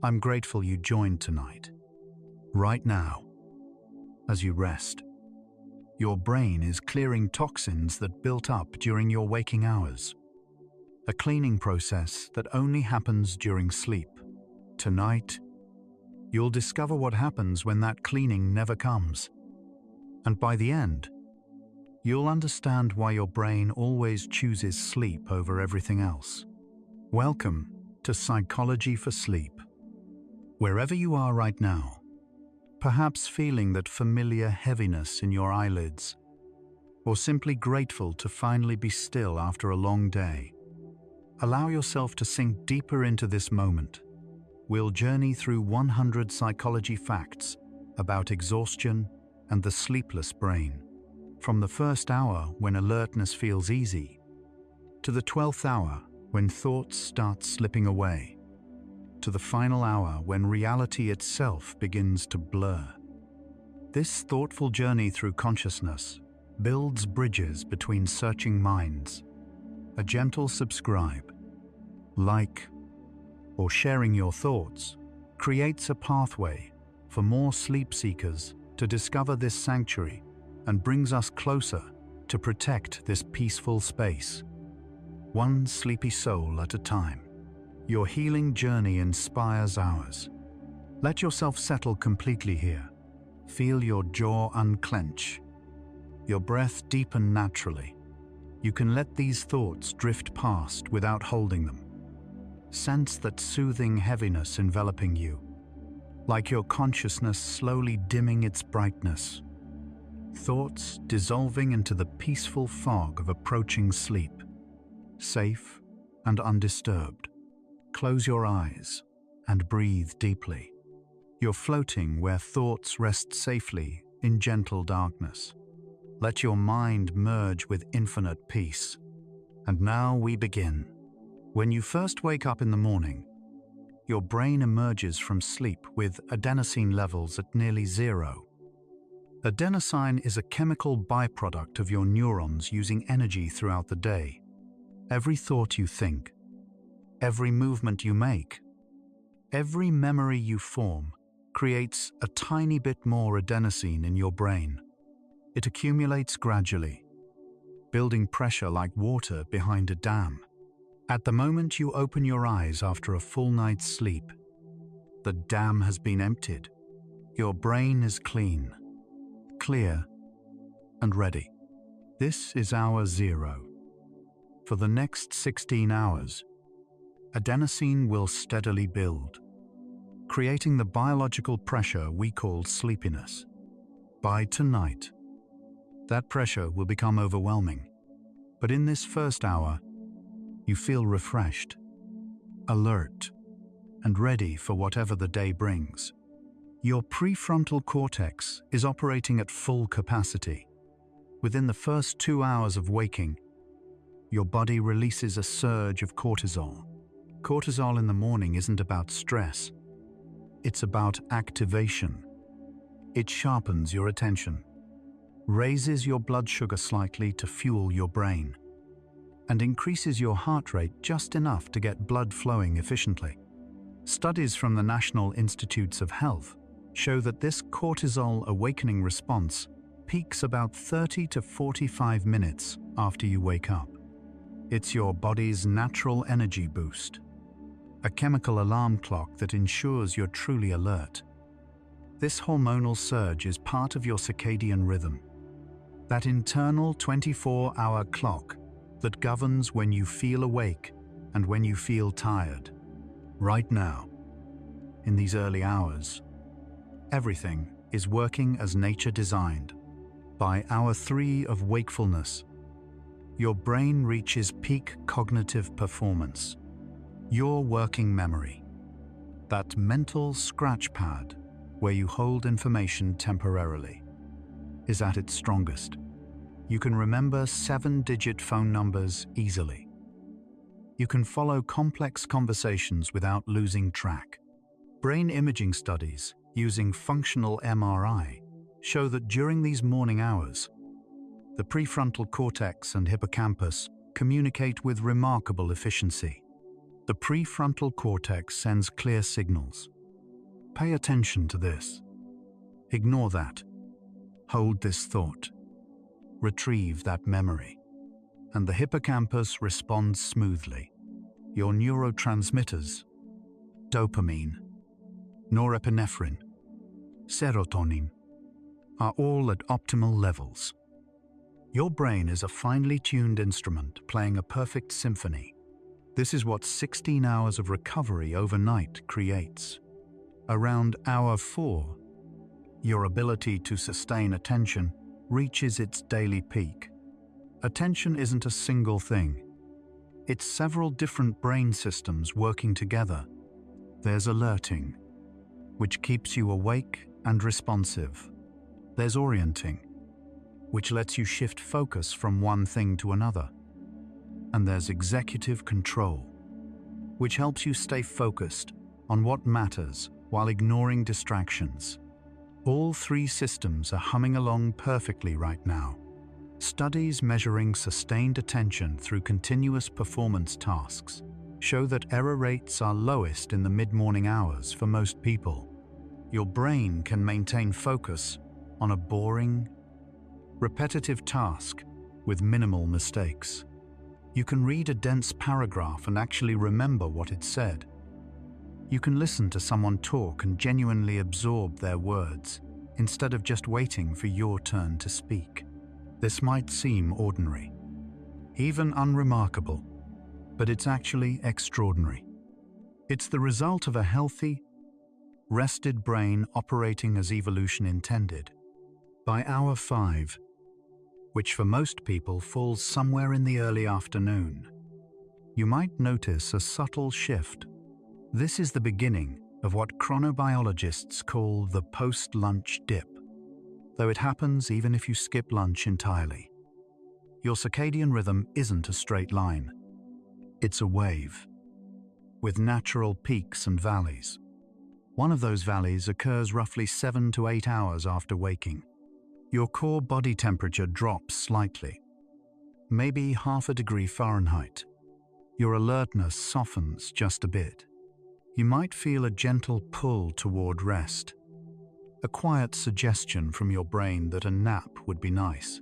I'm grateful you joined tonight. Right now, as you rest, your brain is clearing toxins that built up during your waking hours. A cleaning process that only happens during sleep. Tonight, you'll discover what happens when that cleaning never comes. And by the end, you'll understand why your brain always chooses sleep over everything else. Welcome to Psychology for Sleep. Wherever you are right now, perhaps feeling that familiar heaviness in your eyelids, or simply grateful to finally be still after a long day, allow yourself to sink deeper into this moment. We'll journey through 100 psychology facts about exhaustion and the sleepless brain. From the first hour when alertness feels easy, to the 12th hour when thoughts start slipping away, to the final hour when reality itself begins to blur. This thoughtful journey through consciousness builds bridges between searching minds. A gentle subscribe, like, or sharing your thoughts creates a pathway for more sleep seekers to discover this sanctuary and brings us closer to protect this peaceful space. One sleepy soul at a time. Your healing journey inspires ours. Let yourself settle completely here. Feel your jaw unclench, your breath deepen naturally. You can let these thoughts drift past without holding them. Sense that soothing heaviness enveloping you, like your consciousness slowly dimming its brightness. Thoughts dissolving into the peaceful fog of approaching sleep, safe and undisturbed. Close your eyes and breathe deeply. You're floating where thoughts rest safely in gentle darkness. Let your mind merge with infinite peace. And now we begin. When you first wake up in the morning, your brain emerges from sleep with adenosine levels at nearly zero. Adenosine is a chemical byproduct of your neurons using energy throughout the day. Every thought you think, every movement you make, every memory you form creates a tiny bit more adenosine in your brain. It accumulates gradually, building pressure like water behind a dam. At the moment you open your eyes after a full night's sleep, the dam has been emptied. Your brain is clean, clear, and ready. This is hour zero. For the next 16 hours, adenosine will steadily build, creating the biological pressure we call sleepiness. By tonight, that pressure will become overwhelming. But in this first hour, you feel refreshed, alert, and ready for whatever the day brings. Your prefrontal cortex is operating at full capacity. Within the first 2 hours of waking, your body releases a surge of cortisol. Cortisol in the morning isn't about stress. It's about activation. It sharpens your attention, raises your blood sugar slightly to fuel your brain, and increases your heart rate just enough to get blood flowing efficiently. Studies from the National Institutes of Health show that this cortisol awakening response peaks about 30 to 45 minutes after you wake up. It's your body's natural energy boost, a chemical alarm clock that ensures you're truly alert. This hormonal surge is part of your circadian rhythm, that internal 24-hour clock that governs when you feel awake and when you feel tired. Right now, in these early hours, everything is working as nature designed. By hour 3 of wakefulness, your brain reaches peak cognitive performance. Your working memory, that mental scratch pad where you hold information temporarily, is at its strongest. You can remember 7-digit phone numbers easily. You can follow complex conversations without losing track. Brain imaging studies using functional MRI show that during these morning hours, the prefrontal cortex and hippocampus communicate with remarkable efficiency. The prefrontal cortex sends clear signals. Pay attention to this. Ignore that. Hold this thought. Retrieve that memory. And the hippocampus responds smoothly. Your neurotransmitters, dopamine, norepinephrine, serotonin, are all at optimal levels. Your brain is a finely tuned instrument playing a perfect symphony. This is what 16 hours of recovery overnight creates. Around hour 4, your ability to sustain attention reaches its daily peak. Attention isn't a single thing. It's several different brain systems working together. There's alerting, which keeps you awake and responsive. There's orienting, which lets you shift focus from one thing to another. And there's executive control, which helps you stay focused on what matters while ignoring distractions. All three systems are humming along perfectly right now. Studies measuring sustained attention through continuous performance tasks show that error rates are lowest in the mid-morning hours for most people. Your brain can maintain focus on a boring, repetitive task with minimal mistakes. You can read a dense paragraph and actually remember what it said. You can listen to someone talk and genuinely absorb their words, instead of just waiting for your turn to speak. This might seem ordinary, even unremarkable, but it's actually extraordinary. It's the result of a healthy, rested brain operating as evolution intended. By hour 5, which for most people falls somewhere in the early afternoon, you might notice a subtle shift. This is the beginning of what chronobiologists call the post-lunch dip, though it happens even if you skip lunch entirely. Your circadian rhythm isn't a straight line. It's a wave, with natural peaks and valleys. One of those valleys occurs roughly 7 to 8 hours after waking. Your core body temperature drops slightly, maybe half a degree Fahrenheit. Your alertness softens just a bit. You might feel a gentle pull toward rest, a quiet suggestion from your brain that a nap would be nice.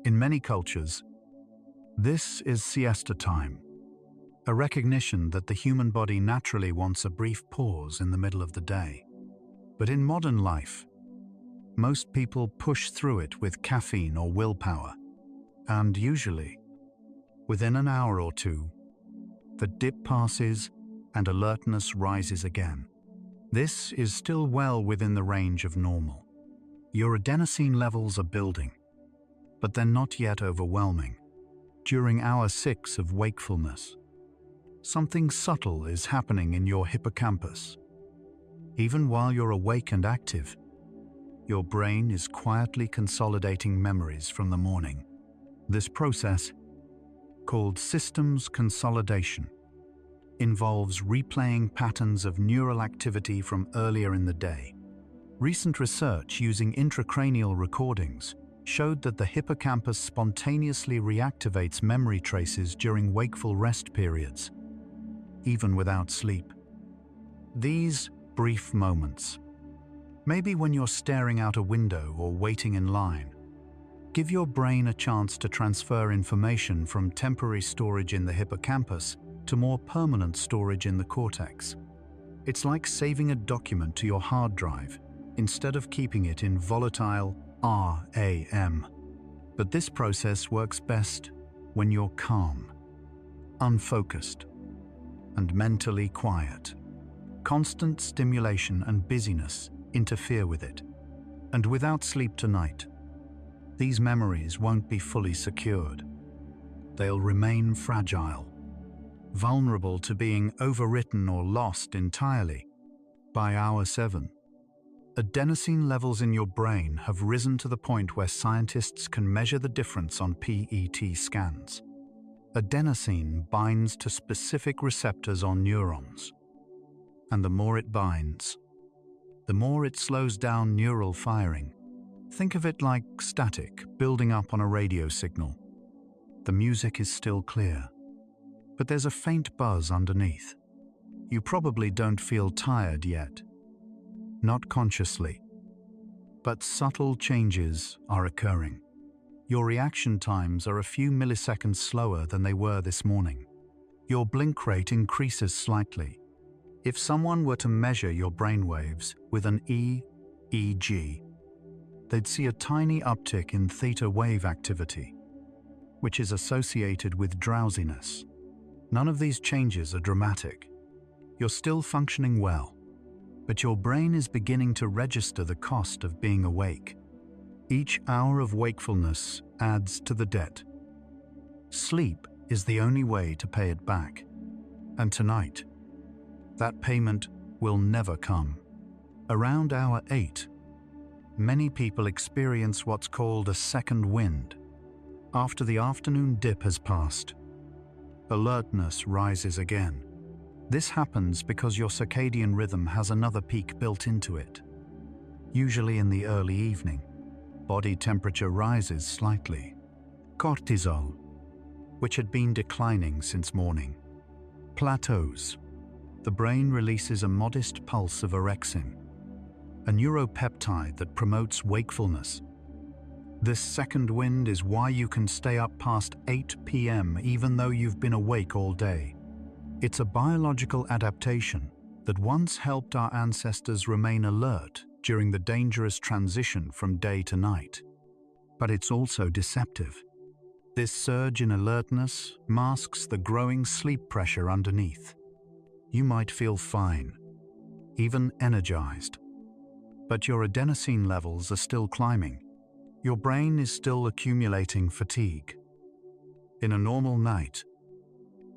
In many cultures, this is siesta time, a recognition that the human body naturally wants a brief pause in the middle of the day. But in modern life, most people push through it with caffeine or willpower, and usually, within an hour or two, the dip passes and alertness rises again. This is still well within the range of normal. Your adenosine levels are building, but they're not yet overwhelming. During hour 6 of wakefulness, something subtle is happening in your hippocampus. Even while you're awake and active, your brain is quietly consolidating memories from the morning. This process, called systems consolidation, involves replaying patterns of neural activity from earlier in the day. Recent research using intracranial recordings showed that the hippocampus spontaneously reactivates memory traces during wakeful rest periods, even without sleep. These brief moments, maybe when you're staring out a window or waiting in line, give your brain a chance to transfer information from temporary storage in the hippocampus to more permanent storage in the cortex. It's like saving a document to your hard drive instead of keeping it in volatile RAM. But this process works best when you're calm, unfocused, and mentally quiet. Constant stimulation and busyness interfere with it. And without sleep tonight, these memories won't be fully secured. They'll remain fragile, vulnerable to being overwritten or lost entirely. By hour 7, adenosine levels in your brain have risen to the point where scientists can measure the difference on PET scans. Adenosine binds to specific receptors on neurons, and the more it binds, the more it slows down neural firing. Think of it like static building up on a radio signal. The music is still clear, But there's a faint buzz underneath. You probably don't feel tired yet. Not consciously. But subtle changes are occurring. Your reaction times are a few milliseconds slower than they were this morning. Your blink rate increases slightly. If someone were to measure your brainwaves with an EEG, they'd see a tiny uptick in theta wave activity, which is associated with drowsiness. None of these changes are dramatic. You're still functioning well, but your brain is beginning to register the cost of being awake. Each hour of wakefulness adds to the debt. Sleep is the only way to pay it back. And tonight, that payment will never come. Around hour 8, many people experience what's called a second wind. After the afternoon dip has passed, alertness rises again. This happens because your circadian rhythm has another peak built into it. Usually in the early evening, body temperature rises slightly. Cortisol, which had been declining since morning, plateaus. The brain releases a modest pulse of orexin, a neuropeptide that promotes wakefulness. This second wind is why you can stay up past 8 p.m. even though you've been awake all day. It's a biological adaptation that once helped our ancestors remain alert during the dangerous transition from day to night. But it's also deceptive. This surge in alertness masks the growing sleep pressure underneath. You might feel fine, even energized, but your adenosine levels are still climbing. Your brain is still accumulating fatigue. In a normal night,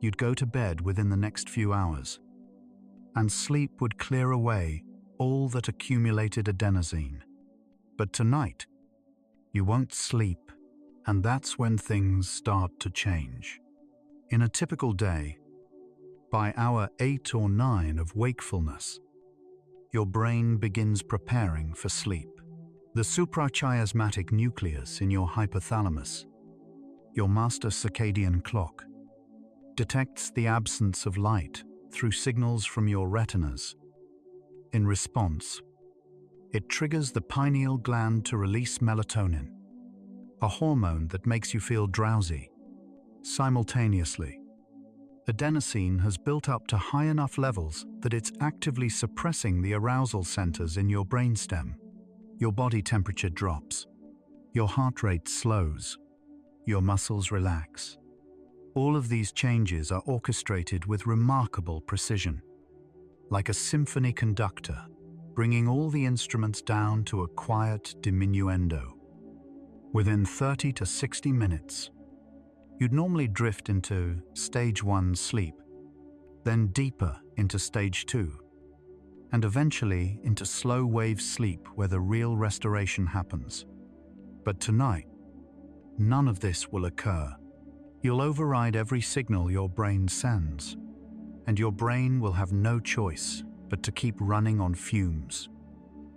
you'd go to bed within the next few hours, and sleep would clear away all that accumulated adenosine. But tonight, you won't sleep, and that's when things start to change. In a typical day, by hour 8 or 9 of wakefulness, your brain begins preparing for sleep. The suprachiasmatic nucleus in your hypothalamus, your master circadian clock, detects the absence of light through signals from your retinas. In response, it triggers the pineal gland to release melatonin, a hormone that makes you feel drowsy. Simultaneously, adenosine has built up to high enough levels that it's actively suppressing the arousal centers in your brainstem. Your body temperature drops, your heart rate slows, your muscles relax. All of these changes are orchestrated with remarkable precision, like a symphony conductor, bringing all the instruments down to a quiet diminuendo. Within 30 to 60 minutes, you'd normally drift into stage 1 sleep, then deeper into stage 2, and eventually into slow wave sleep where the real restoration happens. But tonight, none of this will occur. You'll override every signal your brain sends, and your brain will have no choice but to keep running on fumes.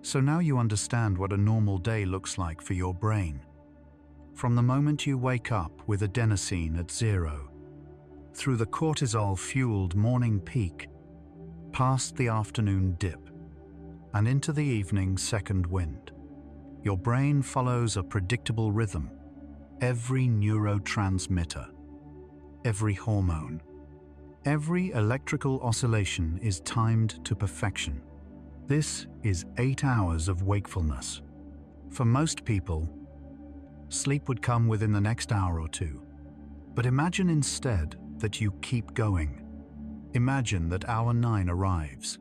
So now you understand what a normal day looks like for your brain. From the moment you wake up with adenosine at 0, through the cortisol-fueled morning peak, past the afternoon dip, and into the evening second wind, your brain follows a predictable rhythm. Every neurotransmitter, every hormone, every electrical oscillation is timed to perfection. This is 8 hours of wakefulness. For most people, sleep would come within the next hour or two. But imagine instead that you keep going. Imagine that hour 9 arrives,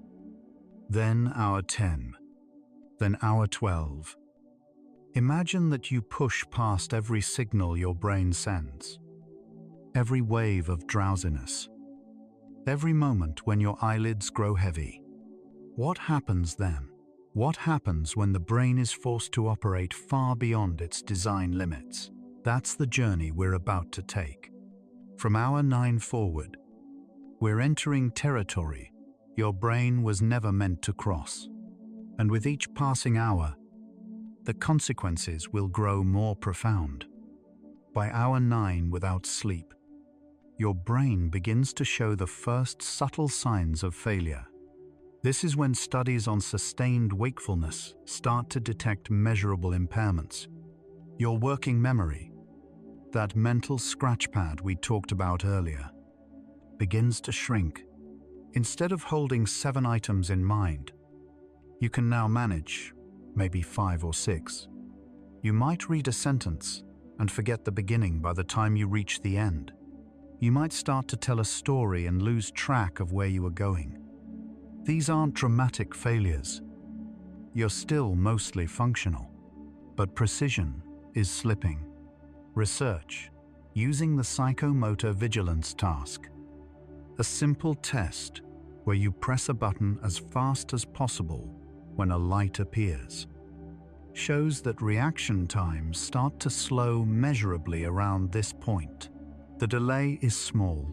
then hour 10, then hour 12. Imagine that you push past every signal your brain sends, every wave of drowsiness, every moment when your eyelids grow heavy. What happens then? What happens when the brain is forced to operate far beyond its design limits? That's the journey we're about to take. From hour 9 forward, we're entering territory your brain was never meant to cross. And with each passing hour, the consequences will grow more profound. By hour 9 without sleep, your brain begins to show the first subtle signs of failure. This is when studies on sustained wakefulness start to detect measurable impairments. Your working memory, that mental scratchpad we talked about earlier, begins to shrink. Instead of holding 7 items in mind, you can now manage maybe 5 or 6. You might read a sentence and forget the beginning by the time you reach the end. You might start to tell a story and lose track of where you are going. These aren't dramatic failures. You're still mostly functional, but precision is slipping. Research using the psychomotor vigilance task, a simple test where you press a button as fast as possible when a light appears, shows that reaction times start to slow measurably around this point. The delay is small,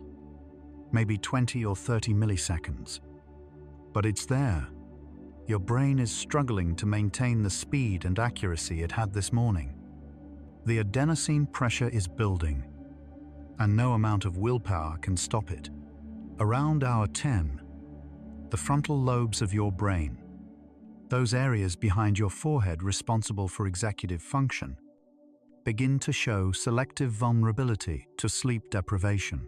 maybe 20 or 30 milliseconds, but it's there. Your brain is struggling to maintain the speed and accuracy it had this morning. The adenosine pressure is building, and no amount of willpower can stop it. Around hour 10, the frontal lobes of your brain, those areas behind your forehead responsible for executive function, begin to show selective vulnerability to sleep deprivation.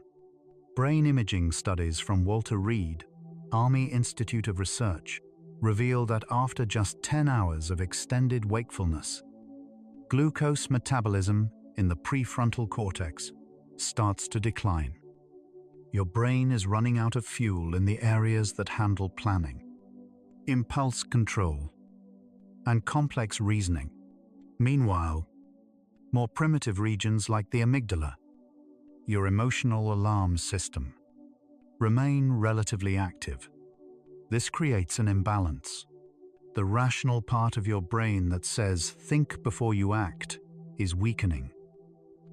Brain imaging studies from Walter Reed, Army Institute of Research, reveal that after just 10 hours of extended wakefulness, glucose metabolism in the prefrontal cortex starts to decline. Your brain is running out of fuel in the areas that handle planning, impulse control, and complex reasoning. Meanwhile, more primitive regions like the amygdala, your emotional alarm system, remain relatively active. This creates an imbalance. The rational part of your brain that says think before you act is weakening,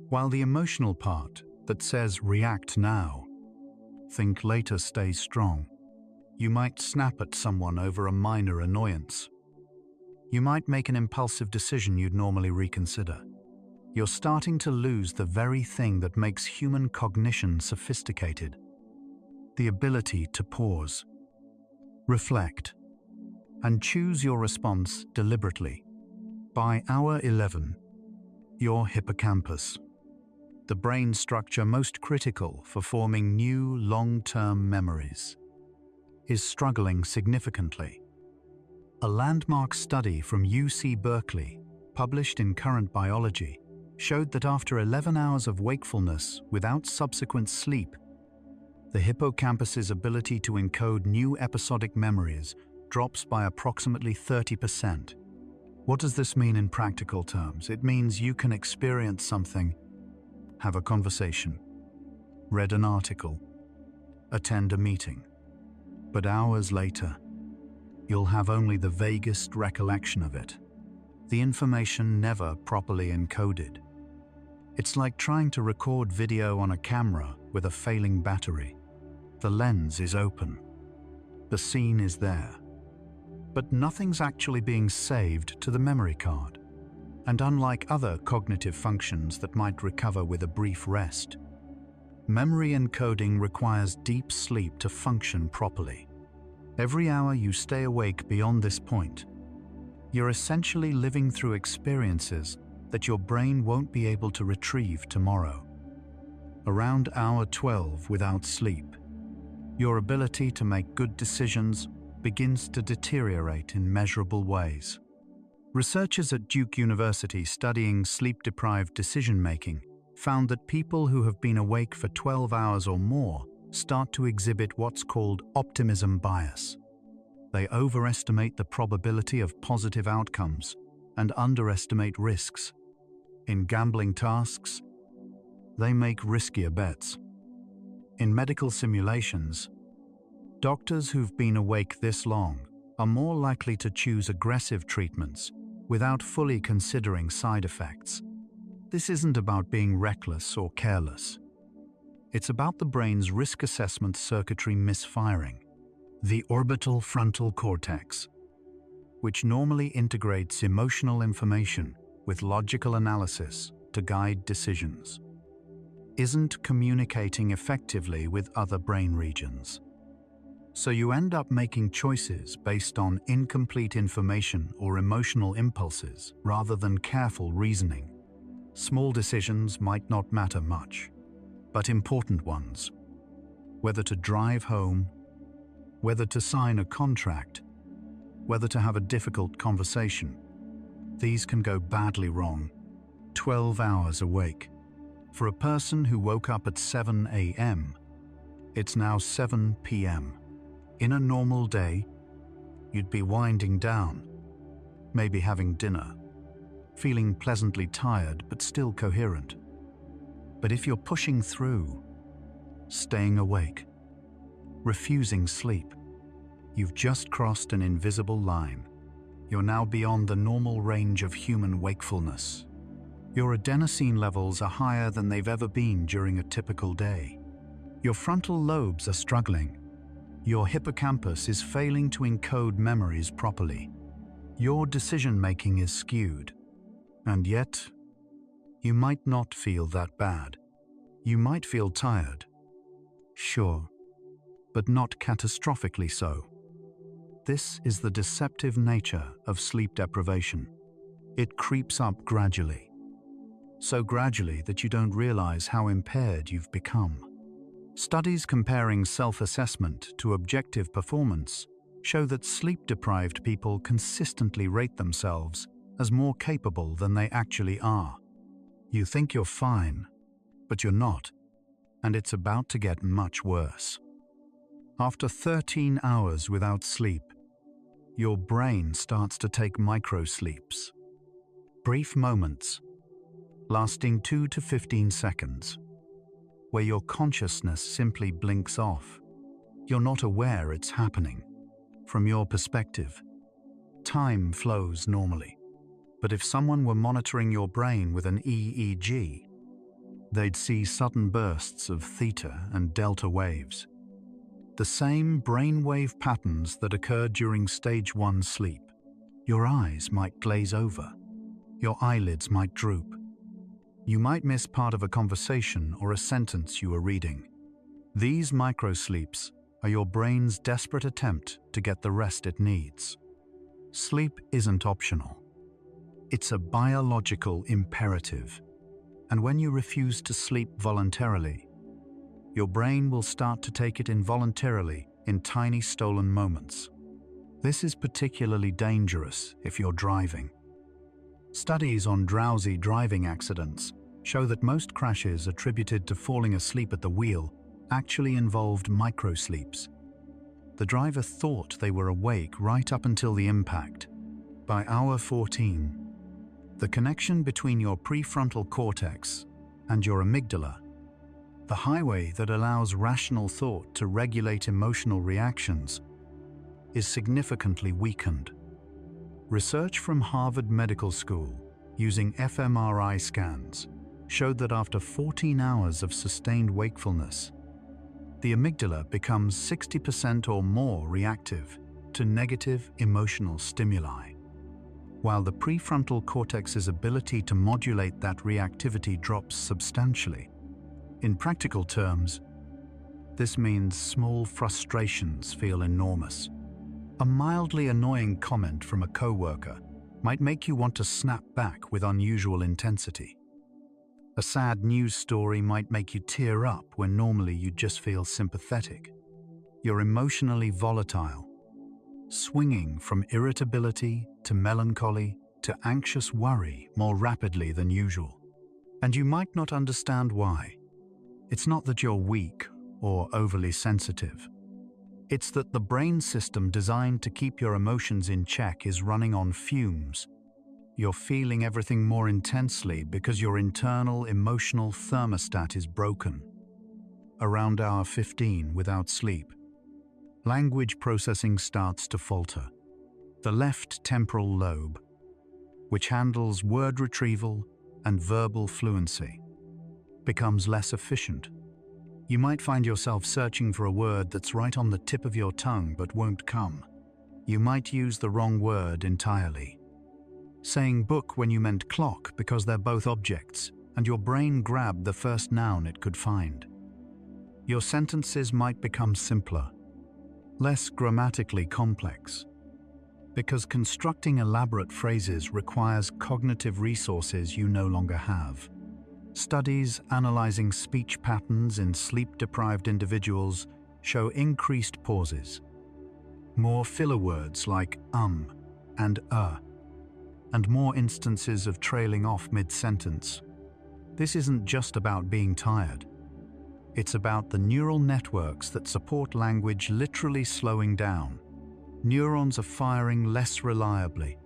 while the emotional part that says react now, think later stays strong. You might snap at someone over a minor annoyance. You might make an impulsive decision you'd normally reconsider. You're starting to lose the very thing that makes human cognition sophisticated: the ability to pause, reflect, and choose your response deliberately. By hour 11, your hippocampus, the brain structure most critical for forming new long-term memories, is struggling significantly. A landmark study from UC Berkeley, published in Current Biology, showed that after 11 hours of wakefulness without subsequent sleep, the hippocampus's ability to encode new episodic memories drops by approximately 30%. What does this mean in practical terms? It means you can experience something, have a conversation, read an article, attend a meeting, but hours later, you'll have only the vaguest recollection of it. The information never properly encoded. It's like trying to record video on a camera with a failing battery. The lens is open. The scene is there. But nothing's actually being saved to the memory card. And unlike other cognitive functions that might recover with a brief rest, memory encoding requires deep sleep to function properly. Every hour you stay awake beyond this point, you're essentially living through experiences that your brain won't be able to retrieve tomorrow. Around hour 12 without sleep, your ability to make good decisions begins to deteriorate in measurable ways. Researchers at Duke University studying sleep-deprived decision-making found that people who have been awake for 12 hours or more start to exhibit what's called optimism bias. They overestimate the probability of positive outcomes and underestimate risks. In gambling tasks, they make riskier bets. In medical simulations, doctors who've been awake this long are more likely to choose aggressive treatments without fully considering side effects. This isn't about being reckless or careless. It's about the brain's risk assessment circuitry misfiring. The orbital frontal cortex, which normally integrates emotional information with logical analysis to guide decisions, isn't communicating effectively with other brain regions. So you end up making choices based on incomplete information or emotional impulses rather than careful reasoning. Small decisions might not matter much, but important ones, whether to drive home, whether to sign a contract, whether to have a difficult conversation, these can go badly wrong. 12 hours awake. For a person who woke up at 7 a.m., it's now 7 p.m. In a normal day, you'd be winding down, maybe having dinner, feeling pleasantly tired but still coherent. But if you're pushing through, staying awake, refusing sleep, you've just crossed an invisible line. You're now beyond the normal range of human wakefulness. Your adenosine levels are higher than they've ever been during a typical day. Your frontal lobes are struggling. Your hippocampus is failing to encode memories properly. Your decision-making is skewed. And yet, you might not feel that bad. You might feel tired. Sure, but not catastrophically so. This is the deceptive nature of sleep deprivation. It creeps up gradually. So gradually that you don't realize how impaired you've become. Studies comparing self-assessment to objective performance show that sleep-deprived people consistently rate themselves as more capable than they actually are. You think you're fine, but you're not, and it's about to get much worse. After 13 hours without sleep, your brain starts to take micro-sleeps. Brief moments, lasting 2 to 15 seconds, where your consciousness simply blinks off. You're not aware it's happening. From your perspective, time flows normally. But if someone were monitoring your brain with an EEG, they'd see sudden bursts of theta and delta waves. The same brainwave patterns that occurred during stage 1 sleep. Your eyes might glaze over. Your eyelids might droop. You might miss part of a conversation or a sentence you were reading. These microsleeps are your brain's desperate attempt to get the rest it needs. Sleep isn't optional. It's a biological imperative. And when you refuse to sleep voluntarily, your brain will start to take it involuntarily in tiny stolen moments. This is particularly dangerous if you're driving. Studies on drowsy driving accidents show that most crashes attributed to falling asleep at the wheel actually involved microsleeps. The driver thought they were awake right up until the impact. By hour 14, the connection between your prefrontal cortex and your amygdala, the highway that allows rational thought to regulate emotional reactions, is significantly weakened. Research from Harvard Medical School using fMRI scans showed that after 14 hours of sustained wakefulness, the amygdala becomes 60% or more reactive to negative emotional stimuli, while the prefrontal cortex's ability to modulate that reactivity drops substantially. In practical terms, this means small frustrations feel enormous. A mildly annoying comment from a coworker might make you want to snap back with unusual intensity. A sad news story might make you tear up when normally you'd just feel sympathetic. You're emotionally volatile, swinging from irritability to melancholy to anxious worry more rapidly than usual. And you might not understand why. It's not that you're weak or overly sensitive. It's that the brain system designed to keep your emotions in check is running on fumes. You're feeling everything more intensely because your internal emotional thermostat is broken. Around hour 15 without sleep, language processing starts to falter. The left temporal lobe, which handles word retrieval and verbal fluency, becomes less efficient. You might find yourself searching for a word that's right on the tip of your tongue but won't come. You might use the wrong word entirely, saying book when you meant clock because they're both objects. and your brain grabbed the first noun it could find. Your sentences might become simpler, less grammatically complex, because constructing elaborate phrases requires cognitive resources you no longer have. Studies analyzing speech patterns in sleep-deprived individuals show increased pauses, more filler words like and and more instances of trailing off mid-sentence. This isn't just about being tired. It's about the neural networks that support language literally slowing down. Neurons are firing less reliably.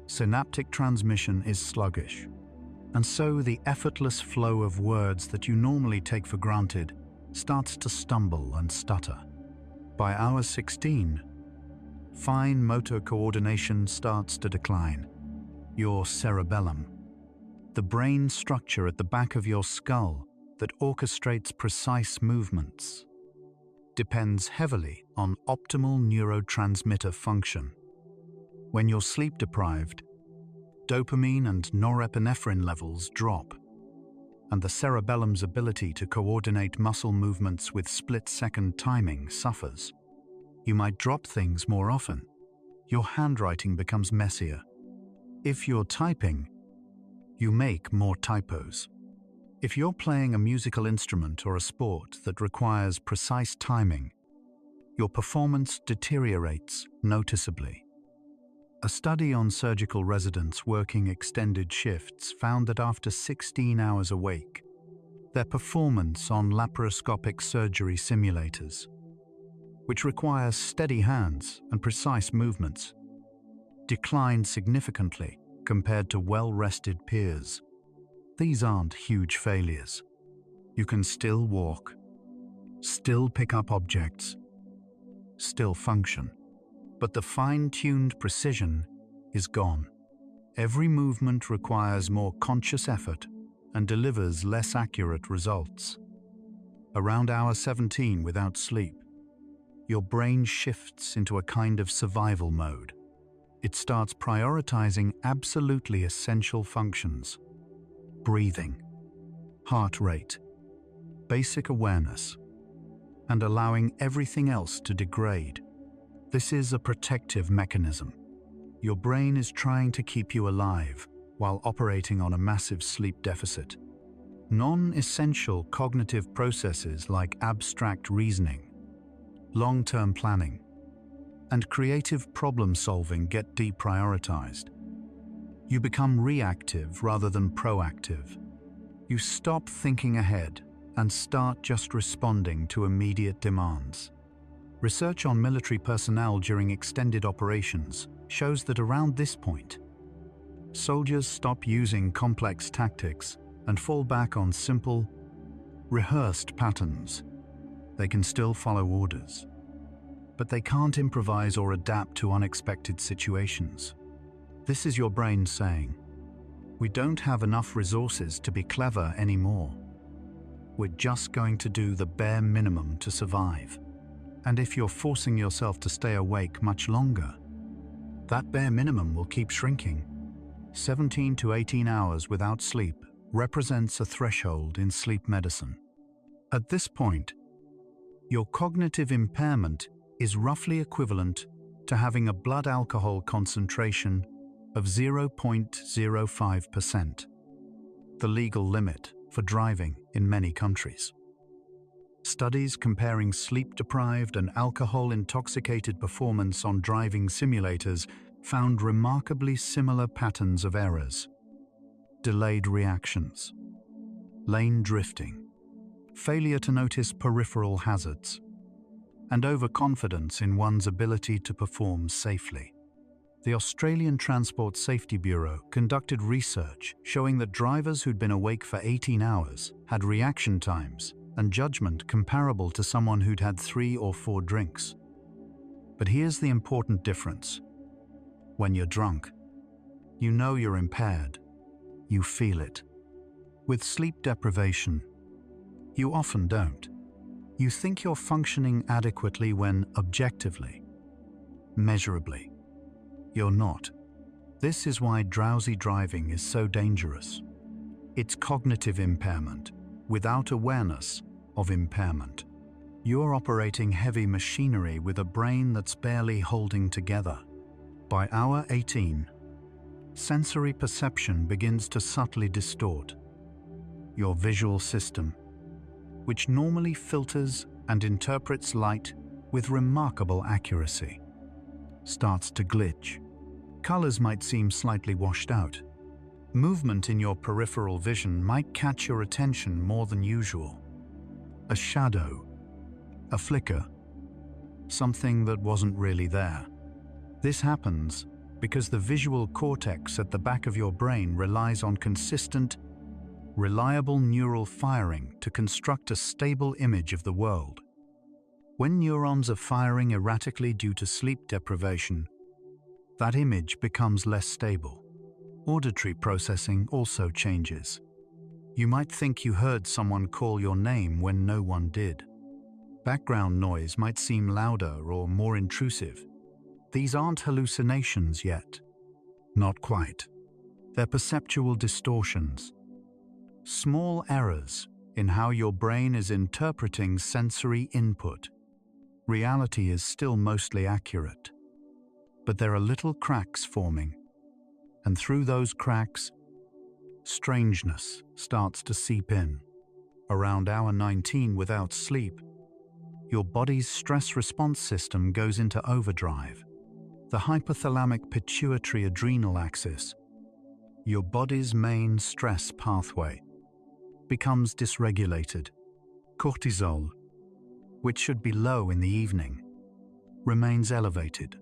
Synaptic transmission is sluggish, and so the effortless flow of words that you normally take for granted starts to stumble and stutter. By hour 16, fine motor coordination starts to decline. Your cerebellum, the brain structure at the back of your skull that orchestrates precise movements, depends heavily on optimal neurotransmitter function. When you're sleep-deprived, dopamine and norepinephrine levels drop, and the cerebellum's ability to coordinate muscle movements with split-second timing suffers. You might drop things more often. Your handwriting becomes messier. If you're typing, you make more typos. If you're playing a musical instrument or a sport that requires precise timing, your performance deteriorates noticeably. A study on surgical residents working extended shifts found that after 16 hours awake, their performance on laparoscopic surgery simulators, which require steady hands and precise movements, declined significantly compared to well-rested peers. These aren't huge failures. You can still walk, still pick up objects, still function. But the fine-tuned precision is gone. Every movement requires more conscious effort and delivers less accurate results. Around hour 17 without sleep, your brain shifts into a kind of survival mode. It starts prioritizing absolutely essential functions: breathing, heart rate, basic awareness, and allowing everything else to degrade. This is a protective mechanism. Your brain is trying to keep you alive while operating on a massive sleep deficit. Non-essential cognitive processes like abstract reasoning, long-term planning, and creative problem-solving get deprioritized. You become reactive rather than proactive. You stop thinking ahead and start just responding to immediate demands. Research on military personnel during extended operations shows that around this point, soldiers stop using complex tactics and fall back on simple, rehearsed patterns. They can still follow orders, but they can't improvise or adapt to unexpected situations. This is your brain saying, "We don't have enough resources to be clever anymore. We're just going to do the bare minimum to survive." And if you're forcing yourself to stay awake much longer, that bare minimum will keep shrinking. 17 to 18 hours without sleep represents a threshold in sleep medicine. At this point, your cognitive impairment is roughly equivalent to having a blood alcohol concentration of 0.05%, the legal limit for driving in many countries. Studies comparing sleep-deprived and alcohol-intoxicated performance on driving simulators found remarkably similar patterns of errors: delayed reactions, lane drifting, failure to notice peripheral hazards, and overconfidence in one's ability to perform safely. The Australian Transport Safety Bureau conducted research showing that drivers who'd been awake for 18 hours had reaction times and judgment comparable to someone who'd had 3 or 4 drinks. But here's the important difference. When you're drunk, you know you're impaired. You feel it. With sleep deprivation, you often don't. You think you're functioning adequately when objectively, measurably, you're not. This is why drowsy driving is so dangerous. It's cognitive impairment, without awareness of impairment. You're operating heavy machinery with a brain that's barely holding together. By hour 18, sensory perception begins to subtly distort. Your visual system, which normally filters and interprets light with remarkable accuracy, starts to glitch. Colors might seem slightly washed out. Movement in your peripheral vision might catch your attention more than usual. A shadow, a flicker, something that wasn't really there. This happens because the visual cortex at the back of your brain relies on consistent, reliable neural firing to construct a stable image of the world. When neurons are firing erratically due to sleep deprivation, that image becomes less stable. Auditory processing also changes. You might think you heard someone call your name when no one did. Background noise might seem louder or more intrusive. These aren't hallucinations yet. Not quite. They're perceptual distortions. Small errors in how your brain is interpreting sensory input. Reality is still mostly accurate. But there are little cracks forming. And through those cracks, strangeness starts to seep in. Around hour 19 without sleep, your body's stress response system goes into overdrive. The hypothalamic pituitary adrenal axis, your body's main stress pathway, becomes dysregulated. Cortisol, which should be low in the evening, remains elevated.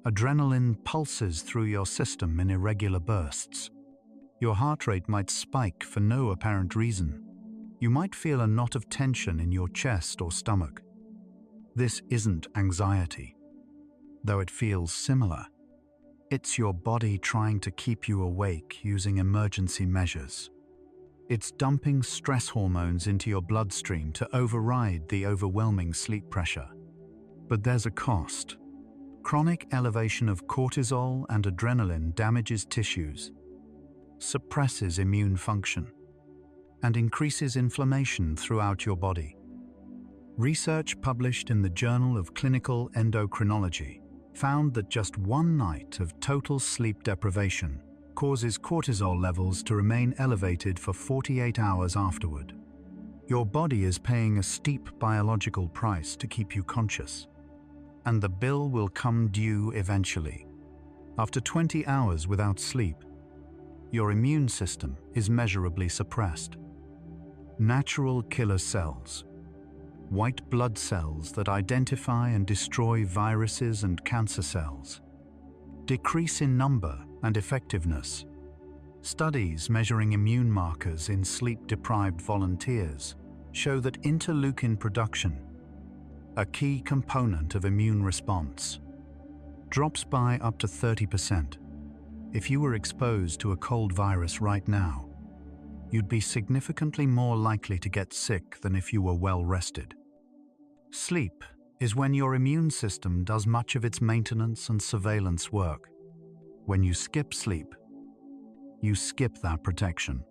Adrenaline pulses through your system in irregular bursts. Your heart rate might spike for no apparent reason. You might feel a knot of tension in your chest or stomach. This isn't anxiety, though it feels similar. It's your body trying to keep you awake using emergency measures. It's dumping stress hormones into your bloodstream to override the overwhelming sleep pressure. But there's a cost. Chronic elevation of cortisol and adrenaline damages tissues, suppresses immune function, and increases inflammation throughout your body. Research published in the Journal of Clinical Endocrinology found that just one night of total sleep deprivation causes cortisol levels to remain elevated for 48 hours afterward. Your body is paying a steep biological price to keep you conscious, and the bill will come due eventually. After 20 hours without sleep, your immune system is measurably suppressed. Natural killer cells, white blood cells that identify and destroy viruses and cancer cells, decrease in number and effectiveness. Studies measuring immune markers in sleep-deprived volunteers show that interleukin production, a key component of immune response, drops by up to 30%. If you were exposed to a cold virus right now, you'd be significantly more likely to get sick than if you were well rested. Sleep is when your immune system does much of its maintenance and surveillance work. When you skip sleep, you skip that protection.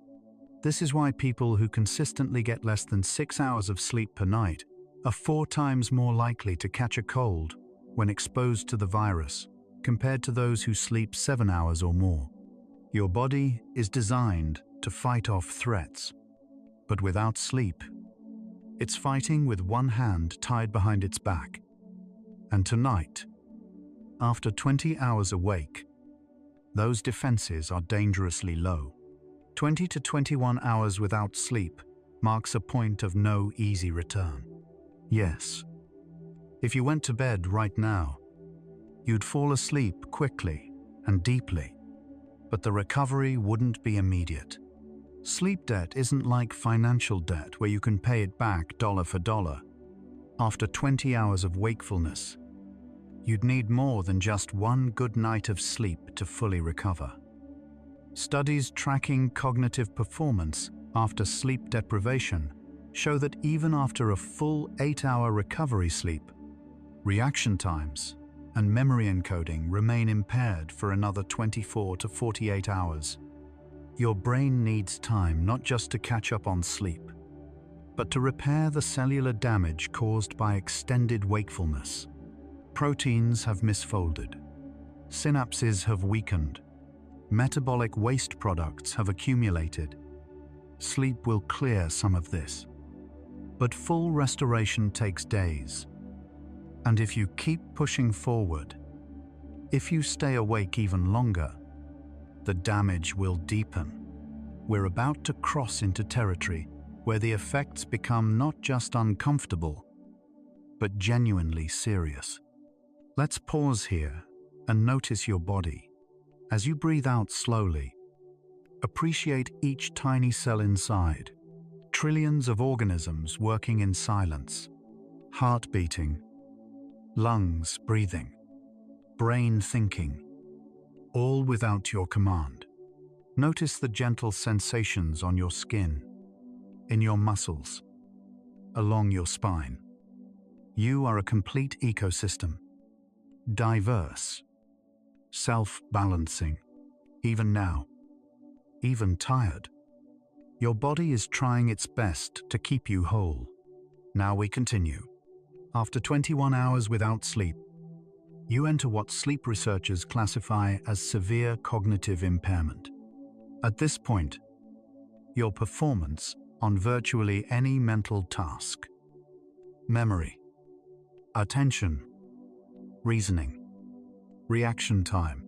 This is why people who consistently get less than 6 hours of sleep per night are 4 times more likely to catch a cold when exposed to the virus compared to those who sleep 7 hours or more. Your body is designed to fight off threats, but without sleep, it's fighting with one hand tied behind its back. And tonight, after 20 hours awake, those defenses are dangerously low. 20 to 21 hours without sleep marks a point of no easy return. Yes, if you went to bed right now, you'd fall asleep quickly and deeply, but the recovery wouldn't be immediate. Sleep debt isn't like financial debt where you can pay it back dollar for dollar. After 20 hours of wakefulness, you'd need more than just one good night of sleep to fully recover. Studies tracking cognitive performance after sleep deprivation show that even after a full 8-hour recovery sleep, reaction times and memory encoding remain impaired for another 24 to 48 hours. Your brain needs time not just to catch up on sleep, but to repair the cellular damage caused by extended wakefulness. Proteins have misfolded, synapses have weakened, metabolic waste products have accumulated. Sleep will clear some of this, but full restoration takes days. And if you keep pushing forward, if you stay awake even longer, the damage will deepen. We're about to cross into territory where the effects become not just uncomfortable, but genuinely serious. Let's pause here and notice your body. As you breathe out slowly, appreciate each tiny cell inside. Trillions of organisms working in silence. Heart beating, lungs breathing, brain thinking, all without your command. Notice the gentle sensations on your skin, in your muscles, along your spine. You are a complete ecosystem, diverse, self-balancing, even now, even tired. Your body is trying its best to keep you whole. Now we continue. After 21 hours without sleep, you enter what sleep researchers classify as severe cognitive impairment. At this point, your performance on virtually any mental task, memory, attention, reasoning, reaction time,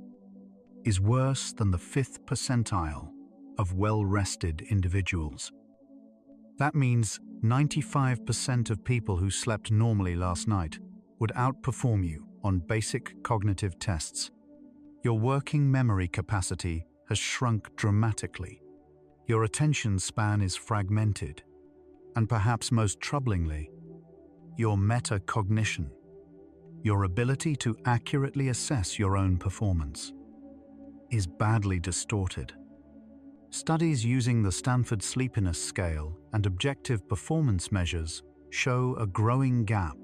is worse than the 5th percentile of well-rested individuals. That means 95% of people who slept normally last night would outperform you on basic cognitive tests. Your working memory capacity has shrunk dramatically. Your attention span is fragmented, and perhaps most troublingly, your metacognition, your ability to accurately assess your own performance, is badly distorted. Studies using the Stanford Sleepiness Scale and objective performance measures show a growing gap.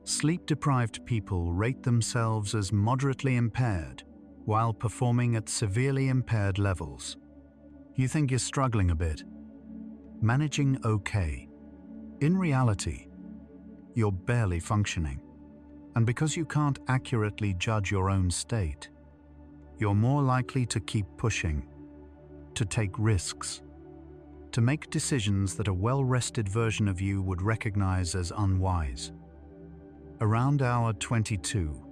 Sleep-deprived people rate themselves as moderately impaired while performing at severely impaired levels. You think you're struggling a bit, managing okay. In reality, you're barely functioning. And because you can't accurately judge your own state, you're more likely to keep pushing, to take risks, to make decisions that a well-rested version of you would recognize as unwise. Around hour 22,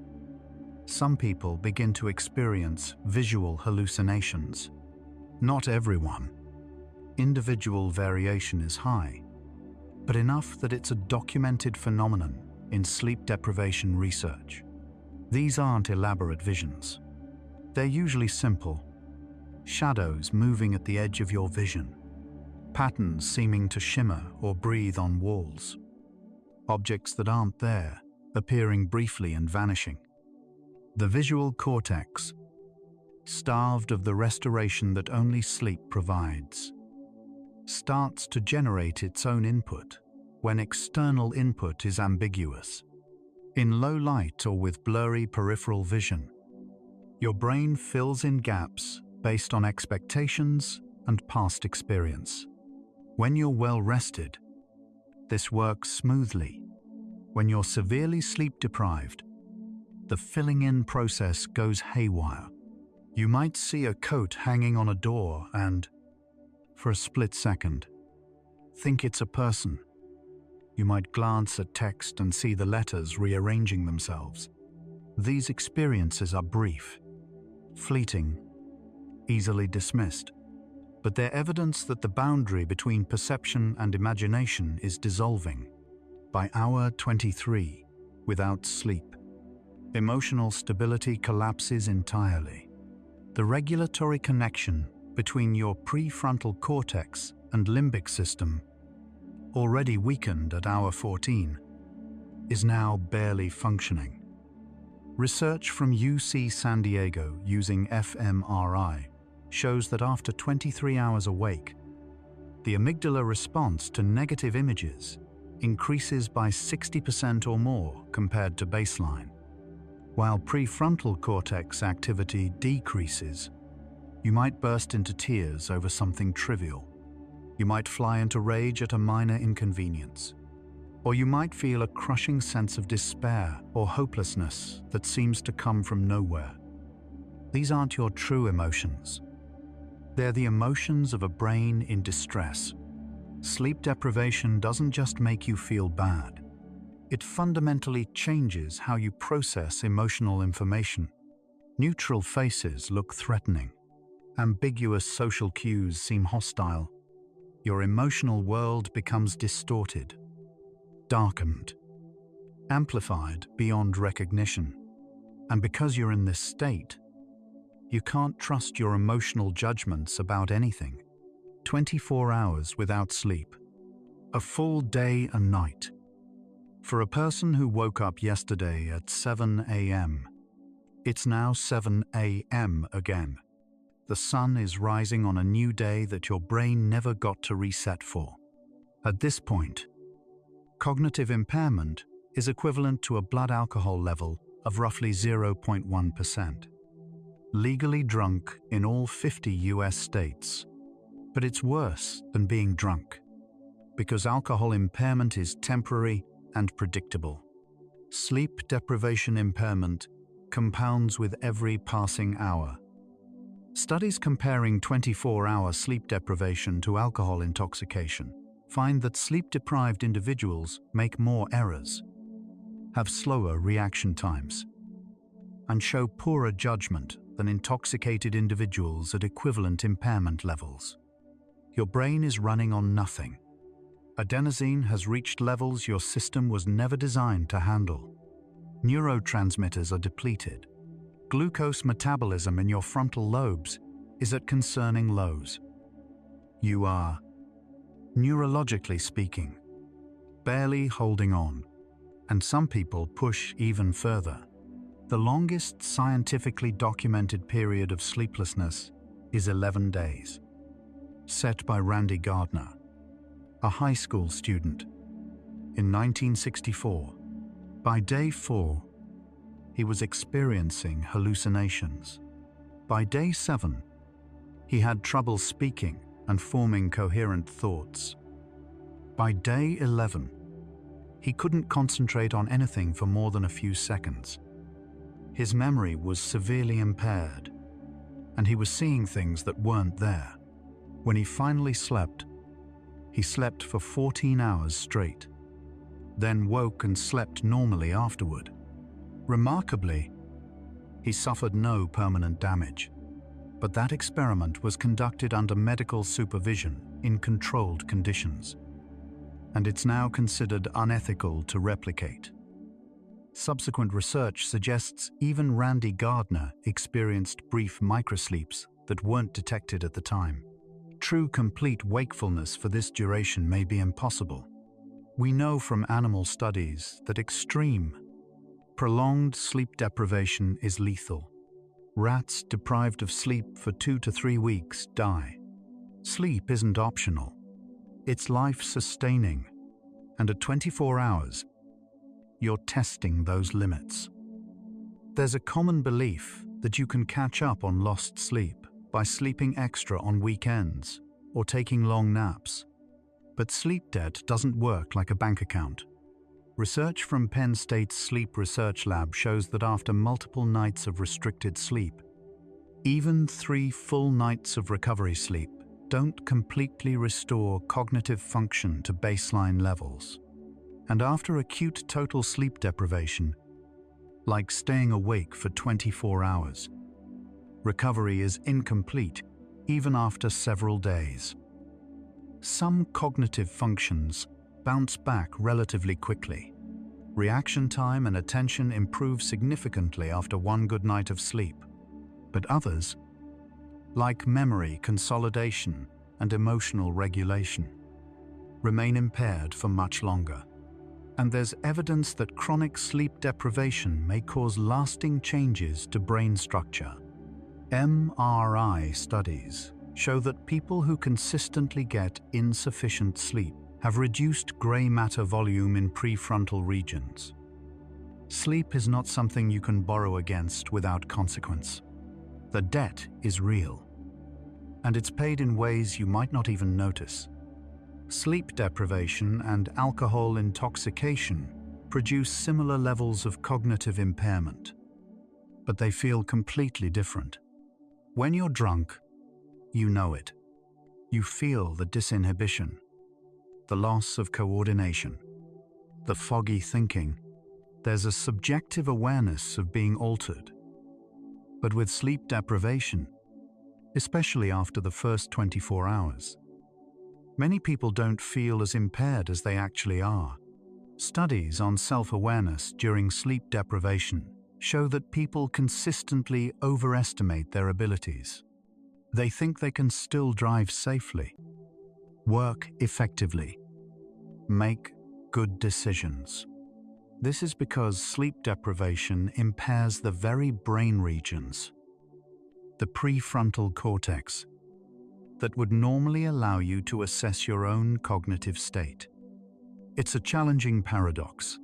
some people begin to experience visual hallucinations. Not everyone. Individual variation is high, but enough that it's a documented phenomenon in sleep deprivation research. These aren't elaborate visions. They're usually simple. Shadows moving at the edge of your vision, patterns seeming to shimmer or breathe on walls, objects that aren't there, appearing briefly and vanishing. The visual cortex, starved of the restoration that only sleep provides, starts to generate its own input when external input is ambiguous. In low light or with blurry peripheral vision, your brain fills in gaps based on expectations and past experience. When you're well rested, this works smoothly. When you're severely sleep deprived, the filling in process goes haywire. You might see a coat hanging on a door and, for a split second, think it's a person. You might glance at text and see the letters rearranging themselves. These experiences are brief, fleeting, easily dismissed, but they're evidence that the boundary between perception and imagination is dissolving. By hour 23, without sleep, emotional stability collapses entirely. The regulatory connection between your prefrontal cortex and limbic system, already weakened at hour 14, is now barely functioning. Research from UC San Diego using fMRI shows that after 23 hours awake, the amygdala response to negative images increases by 60% or more compared to baseline, while prefrontal cortex activity decreases. You might burst into tears over something trivial. You might fly into rage at a minor inconvenience. Or you might feel a crushing sense of despair or hopelessness that seems to come from nowhere. These aren't your true emotions. They're the emotions of a brain in distress. Sleep deprivation doesn't just make you feel bad. It fundamentally changes how you process emotional information. Neutral faces look threatening. Ambiguous social cues seem hostile. Your emotional world becomes distorted, darkened, amplified beyond recognition. And because you're in this state, you can't trust your emotional judgments about anything. 24 hours without sleep. A full day and night. For a person who woke up yesterday at 7 a.m., it's now 7 a.m. again. The sun is rising on a new day that your brain never got to reset for. At this point, cognitive impairment is equivalent to a blood alcohol level of roughly 0.1%. Legally drunk in all 50 US states. But it's worse than being drunk, because alcohol impairment is temporary and predictable. Sleep deprivation impairment compounds with every passing hour. Studies comparing 24-hour sleep deprivation to alcohol intoxication find that sleep-deprived individuals make more errors, have slower reaction times, and show poorer judgment than intoxicated individuals at equivalent impairment levels. Your brain is running on nothing. Adenosine has reached levels your system was never designed to handle. Neurotransmitters are depleted. Glucose metabolism in your frontal lobes is at concerning lows. You are, neurologically speaking, barely holding on, and some people push even further. The longest scientifically documented period of sleeplessness is 11 days. Set by Randy Gardner, a high school student. In 1964, by day 4, he was experiencing hallucinations. By day 7, he had trouble speaking and forming coherent thoughts. By day 11, he couldn't concentrate on anything for more than a few seconds. His memory was severely impaired, and he was seeing things that weren't there. When he finally slept, he slept for 14 hours straight, then woke and slept normally afterward. Remarkably, he suffered no permanent damage, but that experiment was conducted under medical supervision in controlled conditions, and it's now considered unethical to replicate. Subsequent research suggests even Randy Gardner experienced brief microsleeps that weren't detected at the time. True complete wakefulness for this duration may be impossible. We know from animal studies that extreme, prolonged sleep deprivation is lethal. Rats deprived of sleep for 2 to 3 weeks die. Sleep isn't optional. It's life-sustaining, and at 24 hours, you're testing those limits. There's a common belief that you can catch up on lost sleep by sleeping extra on weekends or taking long naps. But sleep debt doesn't work like a bank account. Research from Penn State's Sleep Research Lab shows that after multiple nights of restricted sleep, even 3 full nights of recovery sleep don't completely restore cognitive function to baseline levels. And after acute total sleep deprivation, like staying awake for 24 hours, recovery is incomplete even after several days. Some cognitive functions bounce back relatively quickly. Reaction time and attention improve significantly after 1 good night of sleep. But others, like memory consolidation and emotional regulation, remain impaired for much longer. And there's evidence that chronic sleep deprivation may cause lasting changes to brain structure. MRI studies show that people who consistently get insufficient sleep have reduced gray matter volume in prefrontal regions. Sleep is not something you can borrow against without consequence. The debt is real, and it's paid in ways you might not even notice. Sleep deprivation and alcohol intoxication produce similar levels of cognitive impairment, but they feel completely different. When you're drunk, you know it. You feel the disinhibition, the loss of coordination, the foggy thinking. There's a subjective awareness of being altered. But with sleep deprivation, especially after the first 24 hours, many people don't feel as impaired as they actually are. Studies on self-awareness during sleep deprivation show that people consistently overestimate their abilities. They think they can still drive safely, work effectively, make good decisions. This is because sleep deprivation impairs the very brain regions, the prefrontal cortex, that would normally allow you to assess your own cognitive state. It's a challenging paradox.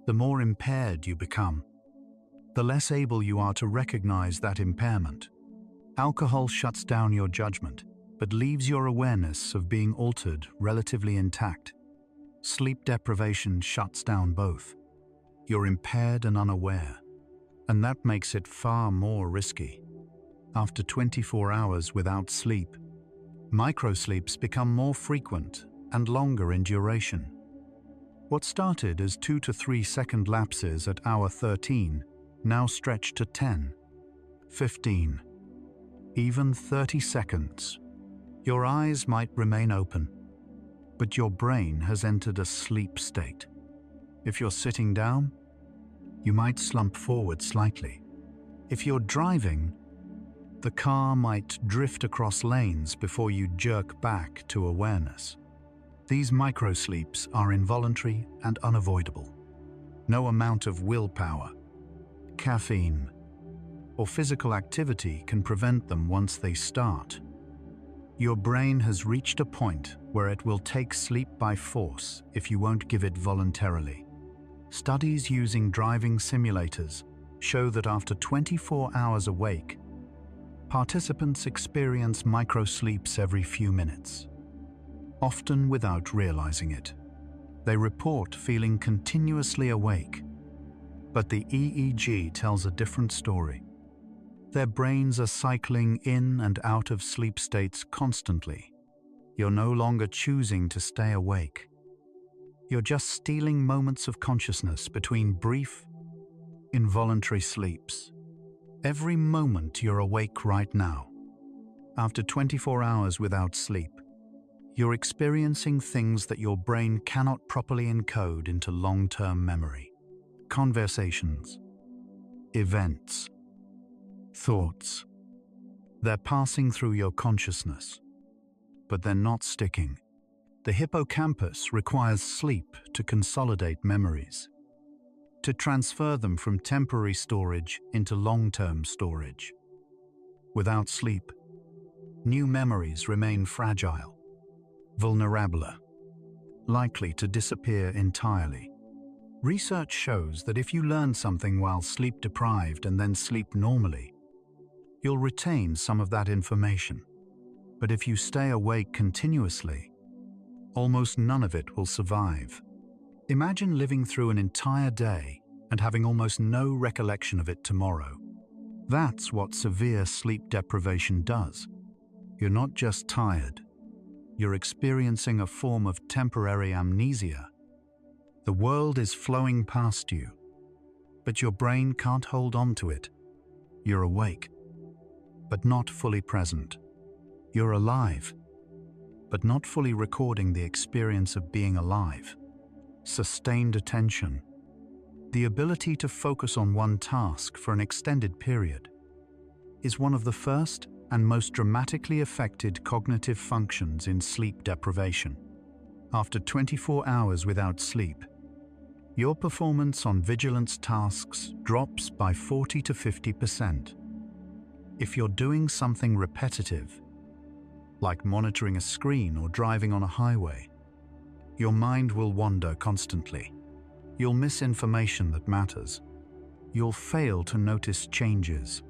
The more impaired you become, the less able you are to recognize that impairment. Alcohol shuts down your judgment, but leaves your awareness of being altered relatively intact. Sleep deprivation shuts down both. You're impaired and unaware, and that makes it far more risky. After 24 hours without sleep, microsleeps become more frequent and longer in duration. What started as 2 to 3 second lapses at hour 13 now stretch to 10, 15, even 30 seconds. Your eyes might remain open, but your brain has entered a sleep state. If you're sitting down, you might slump forward slightly. If you're driving, the car might drift across lanes before you jerk back to awareness. These microsleeps are involuntary and unavoidable. No amount of willpower, caffeine, or physical activity can prevent them once they start. Your brain has reached a point where it will take sleep by force if you won't give it voluntarily. Studies using driving simulators show that after 24 hours awake, participants experience microsleeps every few minutes, often without realizing it. They report feeling continuously awake, but the EEG tells a different story. Their brains are cycling in and out of sleep states constantly. You're no longer choosing to stay awake. You're just stealing moments of consciousness between brief, involuntary sleeps. Every moment you're awake right now, after 24 hours without sleep, you're experiencing things that your brain cannot properly encode into long-term memory. Conversations, events, thoughts. They're passing through your consciousness, but they're not sticking. The hippocampus requires sleep to consolidate memories, to transfer them from temporary storage into long-term storage. Without sleep, new memories remain fragile, vulnerable, likely to disappear entirely. Research shows that if you learn something while sleep-deprived and then sleep normally, you'll retain some of that information. But if you stay awake continuously, almost none of it will survive. Imagine living through an entire day and having almost no recollection of it tomorrow. That's what severe sleep deprivation does. You're not just tired, you're experiencing a form of temporary amnesia. The world is flowing past you, but your brain can't hold on to it. You're awake, but not fully present. You're alive, but not fully recording the experience of being alive. Sustained attention, the ability to focus on one task for an extended period, is one of the first and most dramatically affected cognitive functions in sleep deprivation. After 24 hours without sleep, your performance on vigilance tasks drops by 40 to 50%. If you're doing something repetitive, like monitoring a screen or driving on a highway, your mind will wander constantly. You'll miss information that matters. You'll fail to notice changes.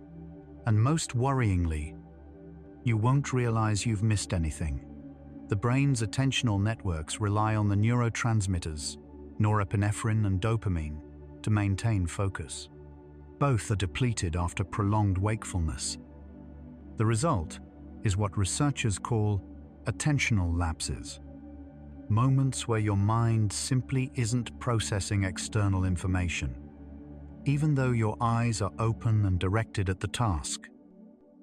And most worryingly, You won't realize you've missed anything. The brain's attentional networks rely on the neurotransmitters, norepinephrine and dopamine, to maintain focus. Both are depleted after prolonged wakefulness. The result is what researchers call attentional lapses, moments where your mind simply isn't processing external information, even though your eyes are open and directed at the task.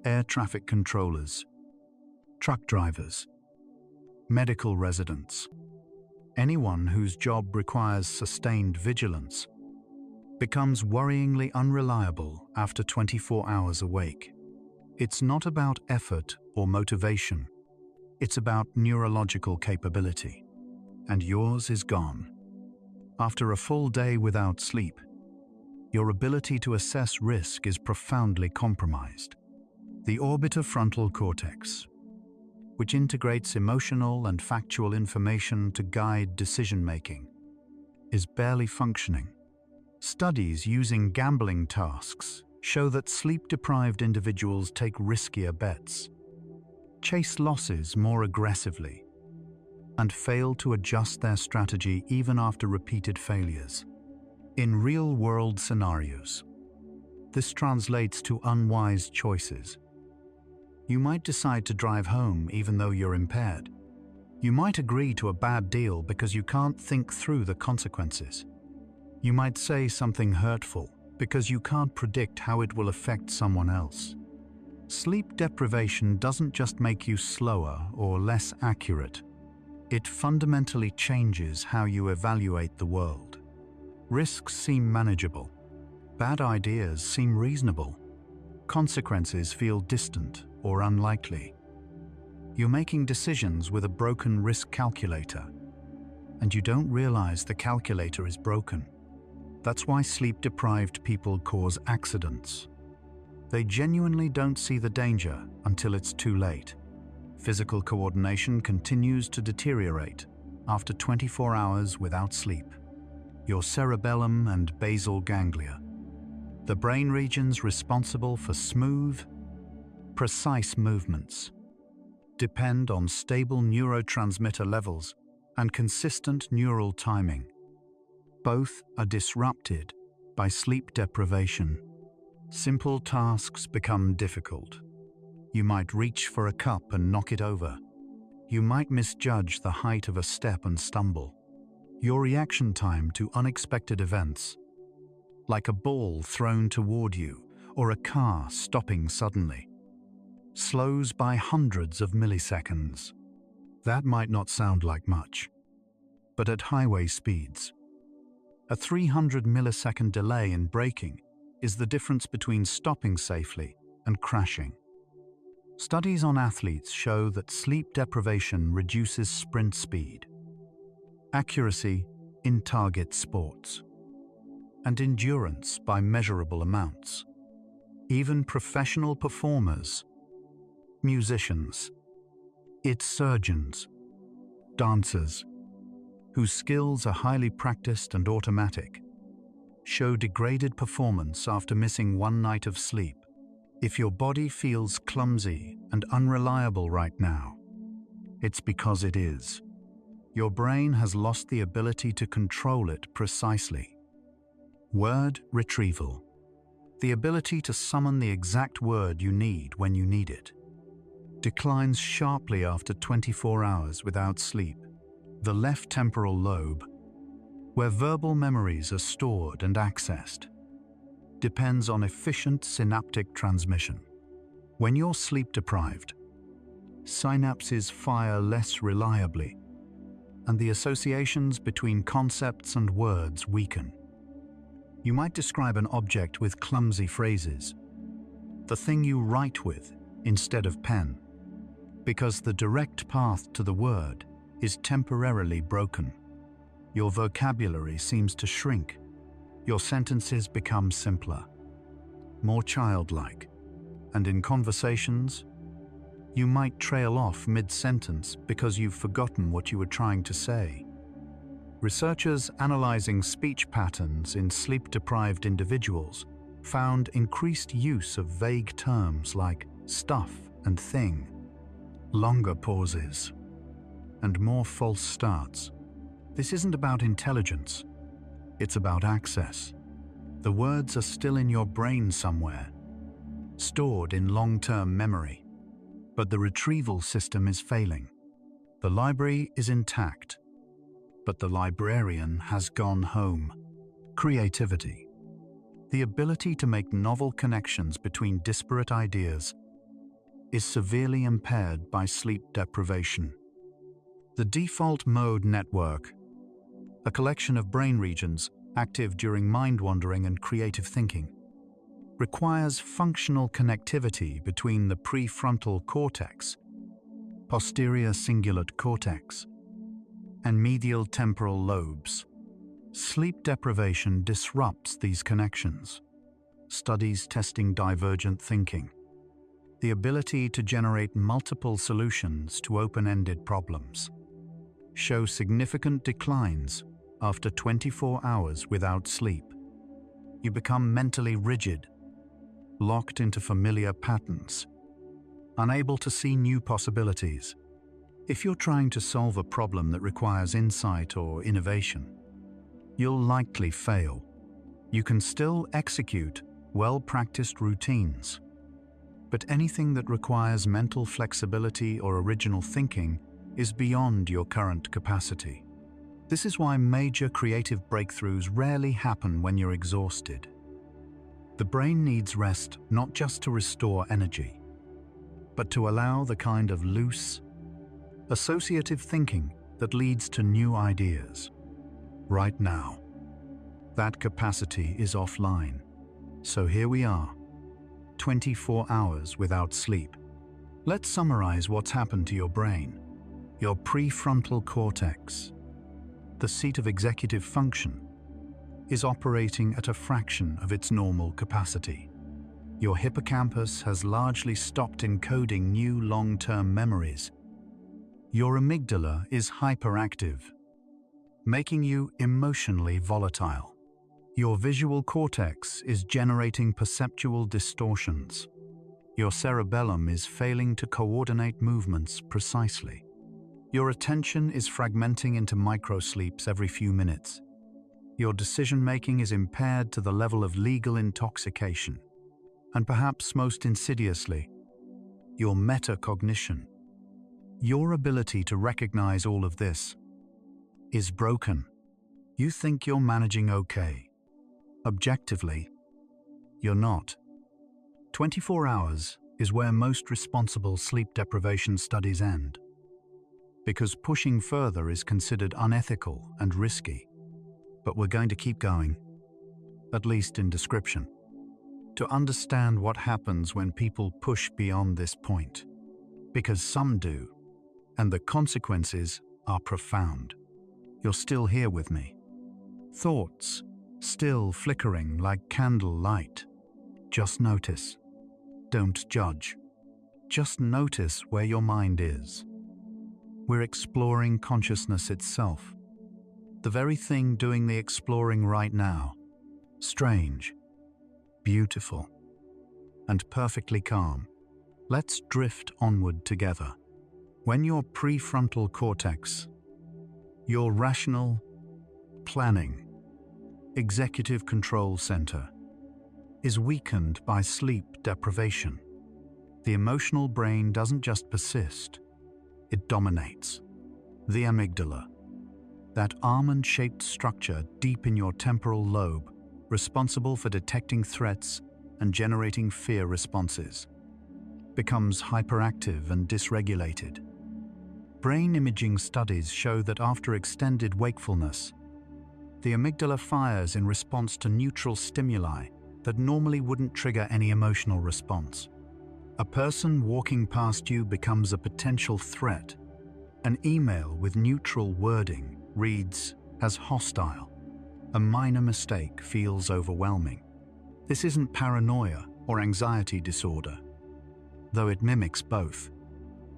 Air traffic controllers, truck drivers, medical residents, anyone whose job requires sustained vigilance, becomes worryingly unreliable after 24 hours awake. It's not about effort or motivation. It's about neurological capability. And yours is gone. After a full day without sleep, your ability to assess risk is profoundly compromised. The orbitofrontal cortex, which integrates emotional and factual information to guide decision-making, is barely functioning. Studies using gambling tasks show that sleep-deprived individuals take riskier bets, chase losses more aggressively, and fail to adjust their strategy even after repeated failures. In real-world scenarios, this translates to unwise choices. You might decide to drive home even though you're impaired. You might agree to a bad deal because you can't think through the consequences. You might say something hurtful because you can't predict how it will affect someone else. Sleep deprivation doesn't just make you slower or less accurate. It fundamentally changes how you evaluate the world. Risks seem manageable. Bad ideas seem reasonable. Consequences feel distant or unlikely. You're making decisions with a broken risk calculator, and you don't realize the calculator is broken. That's why sleep-deprived people cause accidents. They genuinely don't see the danger until it's too late. Physical coordination continues to deteriorate after 24 hours without sleep. Your cerebellum and basal ganglia, the brain regions responsible for smooth, precise movements, depend on stable neurotransmitter levels and consistent neural timing. Both are disrupted by sleep deprivation. Simple tasks become difficult. You might reach for a cup and knock it over. You might misjudge the height of a step and stumble. Your reaction time to unexpected events, like a ball thrown toward you or a car stopping suddenly, slows by hundreds of milliseconds. That might not sound like much, but at highway speeds, a 300 millisecond delay in braking is the difference between stopping safely and crashing. Studies on athletes show that sleep deprivation reduces sprint speed, accuracy in target sports, and endurance by measurable amounts. Even professional performers, musicians, surgeons, dancers, whose skills are highly practiced and automatic, show degraded performance after missing one night of sleep. If your body feels clumsy and unreliable right now, it's because it is. Your brain has lost the ability to control it precisely. Word retrieval, the ability to summon the exact word you need when you need it, declines sharply after 24 hours without sleep. The left temporal lobe, where verbal memories are stored and accessed, depends on efficient synaptic transmission. When you're sleep-deprived, synapses fire less reliably, and the associations between concepts and words weaken. You might describe an object with clumsy phrases, the thing you write with instead of pen, because the direct path to the word is temporarily broken. Your vocabulary seems to shrink. Your sentences become simpler, more childlike, and in conversations, you might trail off mid-sentence because you've forgotten what you were trying to say. Researchers analyzing speech patterns in sleep-deprived individuals found increased use of vague terms like stuff and thing, longer pauses, and more false starts. This isn't about intelligence, it's about access. The words are still in your brain somewhere, stored in long-term memory, but the retrieval system is failing. The library is intact, but the librarian has gone home. Creativity. The ability to make novel connections between disparate ideas is severely impaired by sleep deprivation. The default mode network, a collection of brain regions active during mind-wandering and creative thinking, requires functional connectivity between the prefrontal cortex, posterior cingulate cortex, and medial temporal lobes. Sleep deprivation disrupts these connections. Studies testing divergent thinking, the ability to generate multiple solutions to open-ended problems, show significant declines after 24 hours without sleep. You become mentally rigid, locked into familiar patterns, unable to see new possibilities. If you're trying to solve a problem that requires insight or innovation, you'll likely fail. You can still execute well-practiced routines, but anything that requires mental flexibility or original thinking is beyond your current capacity. This is why major creative breakthroughs rarely happen when you're exhausted. The brain needs rest not just to restore energy, but to allow the kind of loose, associative thinking that leads to new ideas. Right now, that capacity is offline. So here we are, 24 hours without sleep. Let's summarize what's happened to your brain. Your prefrontal cortex, the seat of executive function, is operating at a fraction of its normal capacity. Your hippocampus has largely stopped encoding new long-term memories. Your amygdala is hyperactive, making you emotionally volatile. Your visual cortex is generating perceptual distortions. Your cerebellum is failing to coordinate movements precisely. Your attention is fragmenting into microsleeps every few minutes. Your decision-making is impaired to the level of legal intoxication. And perhaps most insidiously, your metacognition, your ability to recognize all of this, is broken. You think you're managing okay. Objectively, you're not. 24 hours is where most responsible sleep deprivation studies end, because pushing further is considered unethical and risky. But we're going to keep going, at least in description, to understand what happens when people push beyond this point. Because some do, and the consequences are profound. You're still here with me. Thoughts still flickering like candle light. Just notice. Don't judge. Just notice where your mind is. We're exploring consciousness itself. The very thing doing the exploring right now. Strange, beautiful, and perfectly calm. Let's drift onward together. When your prefrontal cortex, your rational, planning, executive control center, is weakened by sleep deprivation, the emotional brain doesn't just persist, it dominates. The amygdala, that almond-shaped structure deep in your temporal lobe, responsible for detecting threats and generating fear responses, becomes hyperactive and dysregulated. Brain imaging studies show that after extended wakefulness, the amygdala fires in response to neutral stimuli that normally wouldn't trigger any emotional response. A person walking past you becomes a potential threat. An email with neutral wording reads as hostile. A minor mistake feels overwhelming. This isn't paranoia or anxiety disorder, though it mimics both.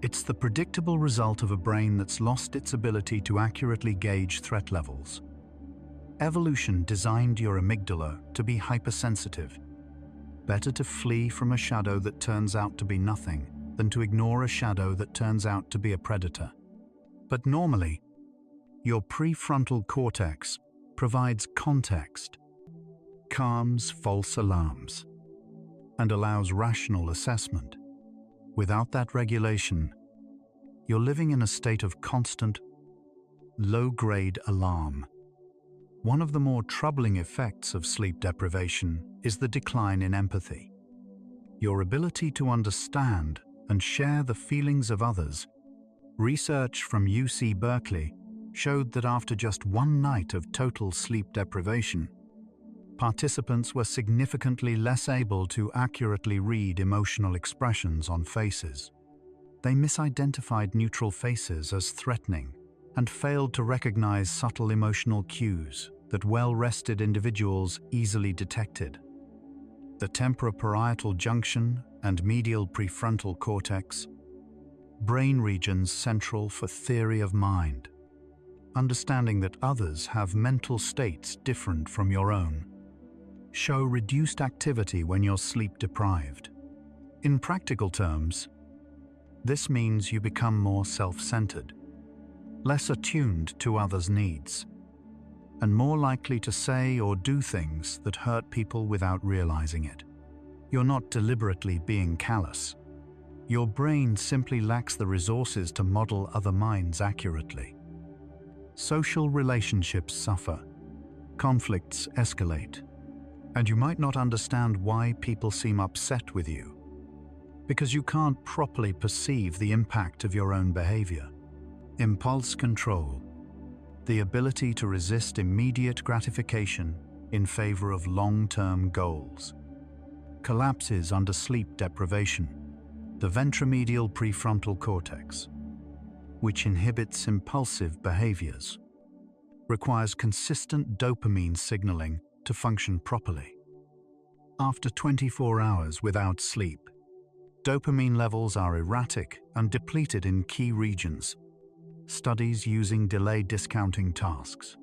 It's the predictable result of a brain that's lost its ability to accurately gauge threat levels. Evolution designed your amygdala to be hypersensitive. Better to flee from a shadow that turns out to be nothing than to ignore a shadow that turns out to be a predator. But normally, your prefrontal cortex provides context, calms false alarms, and allows rational assessment. Without that regulation, you're living in a state of constant, low-grade alarm. One of the more troubling effects of sleep deprivation is the decline in empathy. Your ability to understand and share the feelings of others. Research from UC Berkeley showed that after just one night of total sleep deprivation, participants were significantly less able to accurately read emotional expressions on faces. They misidentified neutral faces as threatening and failed to recognize subtle emotional cues that well-rested individuals easily detected. The temporoparietal junction and medial prefrontal cortex, brain regions central for theory of mind, understanding that others have mental states different from your own, show reduced activity when you're sleep-deprived. In practical terms, this means you become more self-centered, less attuned to others' needs, and more likely to say or do things that hurt people without realizing it. You're not deliberately being callous. Your brain simply lacks the resources to model other minds accurately. Social relationships suffer, conflicts escalate, and you might not understand why people seem upset with you, because you can't properly perceive the impact of your own behavior. Impulse control, the ability to resist immediate gratification in favor of long-term goals, collapses under sleep deprivation. The ventromedial prefrontal cortex, which inhibits impulsive behaviors, requires consistent dopamine signaling to function properly. After 24 hours without sleep, dopamine levels are erratic and depleted in key regions. Studies using delay discounting tasks,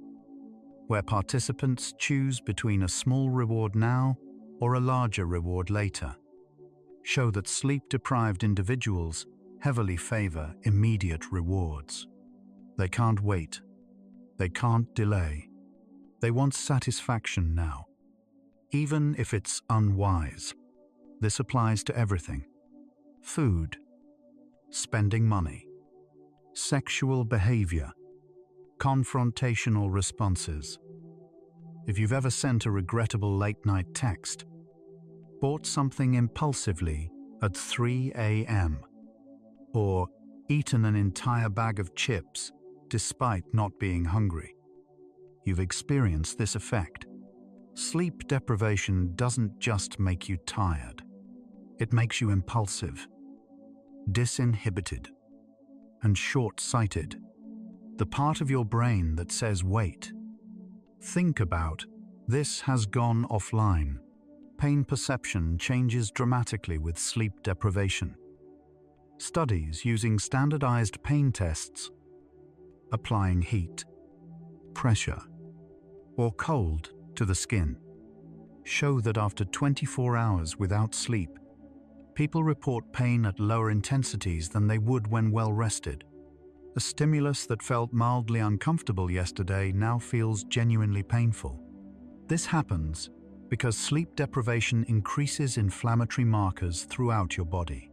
where participants choose between a small reward now or a larger reward later, show that sleep-deprived individuals heavily favor immediate rewards. They can't wait. They can't delay. They want satisfaction now, even if it's unwise. This applies to everything: food, spending money, sexual behavior, confrontational responses. If you've ever sent a regrettable late-night text, bought something impulsively at 3 a.m., or eaten an entire bag of chips despite not being hungry, you've experienced this effect. Sleep deprivation doesn't just make you tired. It makes you impulsive, disinhibited, and short-sighted. The part of your brain that says, wait, think about, this has gone offline. Pain perception changes dramatically with sleep deprivation. Studies using standardized pain tests, applying heat, pressure, or cold to the skin, show that after 24 hours without sleep, people report pain at lower intensities than they would when well rested. A stimulus that felt mildly uncomfortable yesterday now feels genuinely painful. This happens because sleep deprivation increases inflammatory markers throughout your body,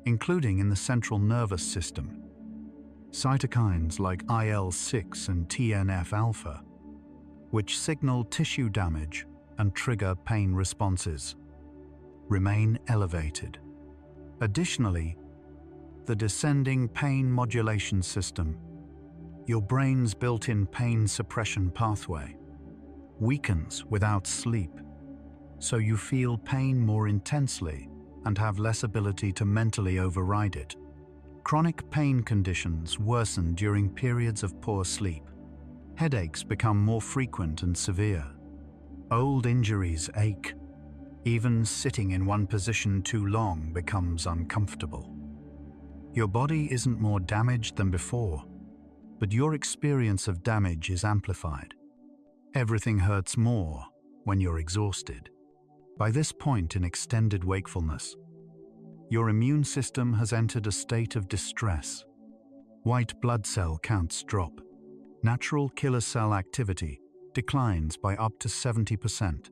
including in the central nervous system. Cytokines like IL-6 and TNF-alpha, which signal tissue damage and trigger pain responses, remain elevated. Additionally, the descending pain modulation system, your brain's built-in pain suppression pathway, weakens without sleep, so you feel pain more intensely and have less ability to mentally override it. Chronic pain conditions worsen during periods of poor sleep. Headaches become more frequent and severe. Old injuries ache. Even sitting in one position too long becomes uncomfortable. Your body isn't more damaged than before, but your experience of damage is amplified. Everything hurts more when you're exhausted. By this point in extended wakefulness, your immune system has entered a state of distress. White blood cell counts drop. Natural killer cell activity declines by up to 70%.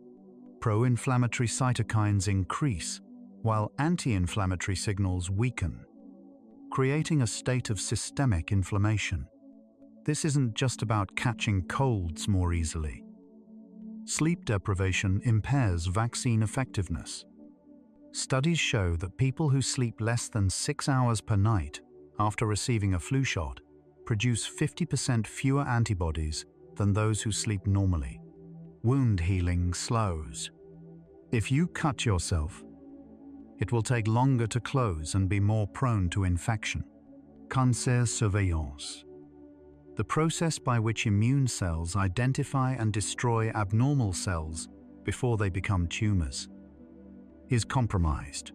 Pro-inflammatory cytokines increase, while anti-inflammatory signals weaken, creating a state of systemic inflammation. This isn't just about catching colds more easily. Sleep deprivation impairs vaccine effectiveness. Studies show that people who sleep less than 6 hours per night after receiving a flu shot produce 50% fewer antibodies than those who sleep normally. Wound healing slows. If you cut yourself, it will take longer to close and be more prone to infection. Cancer surveillance. The process by which immune cells identify and destroy abnormal cells before they become tumors is compromised.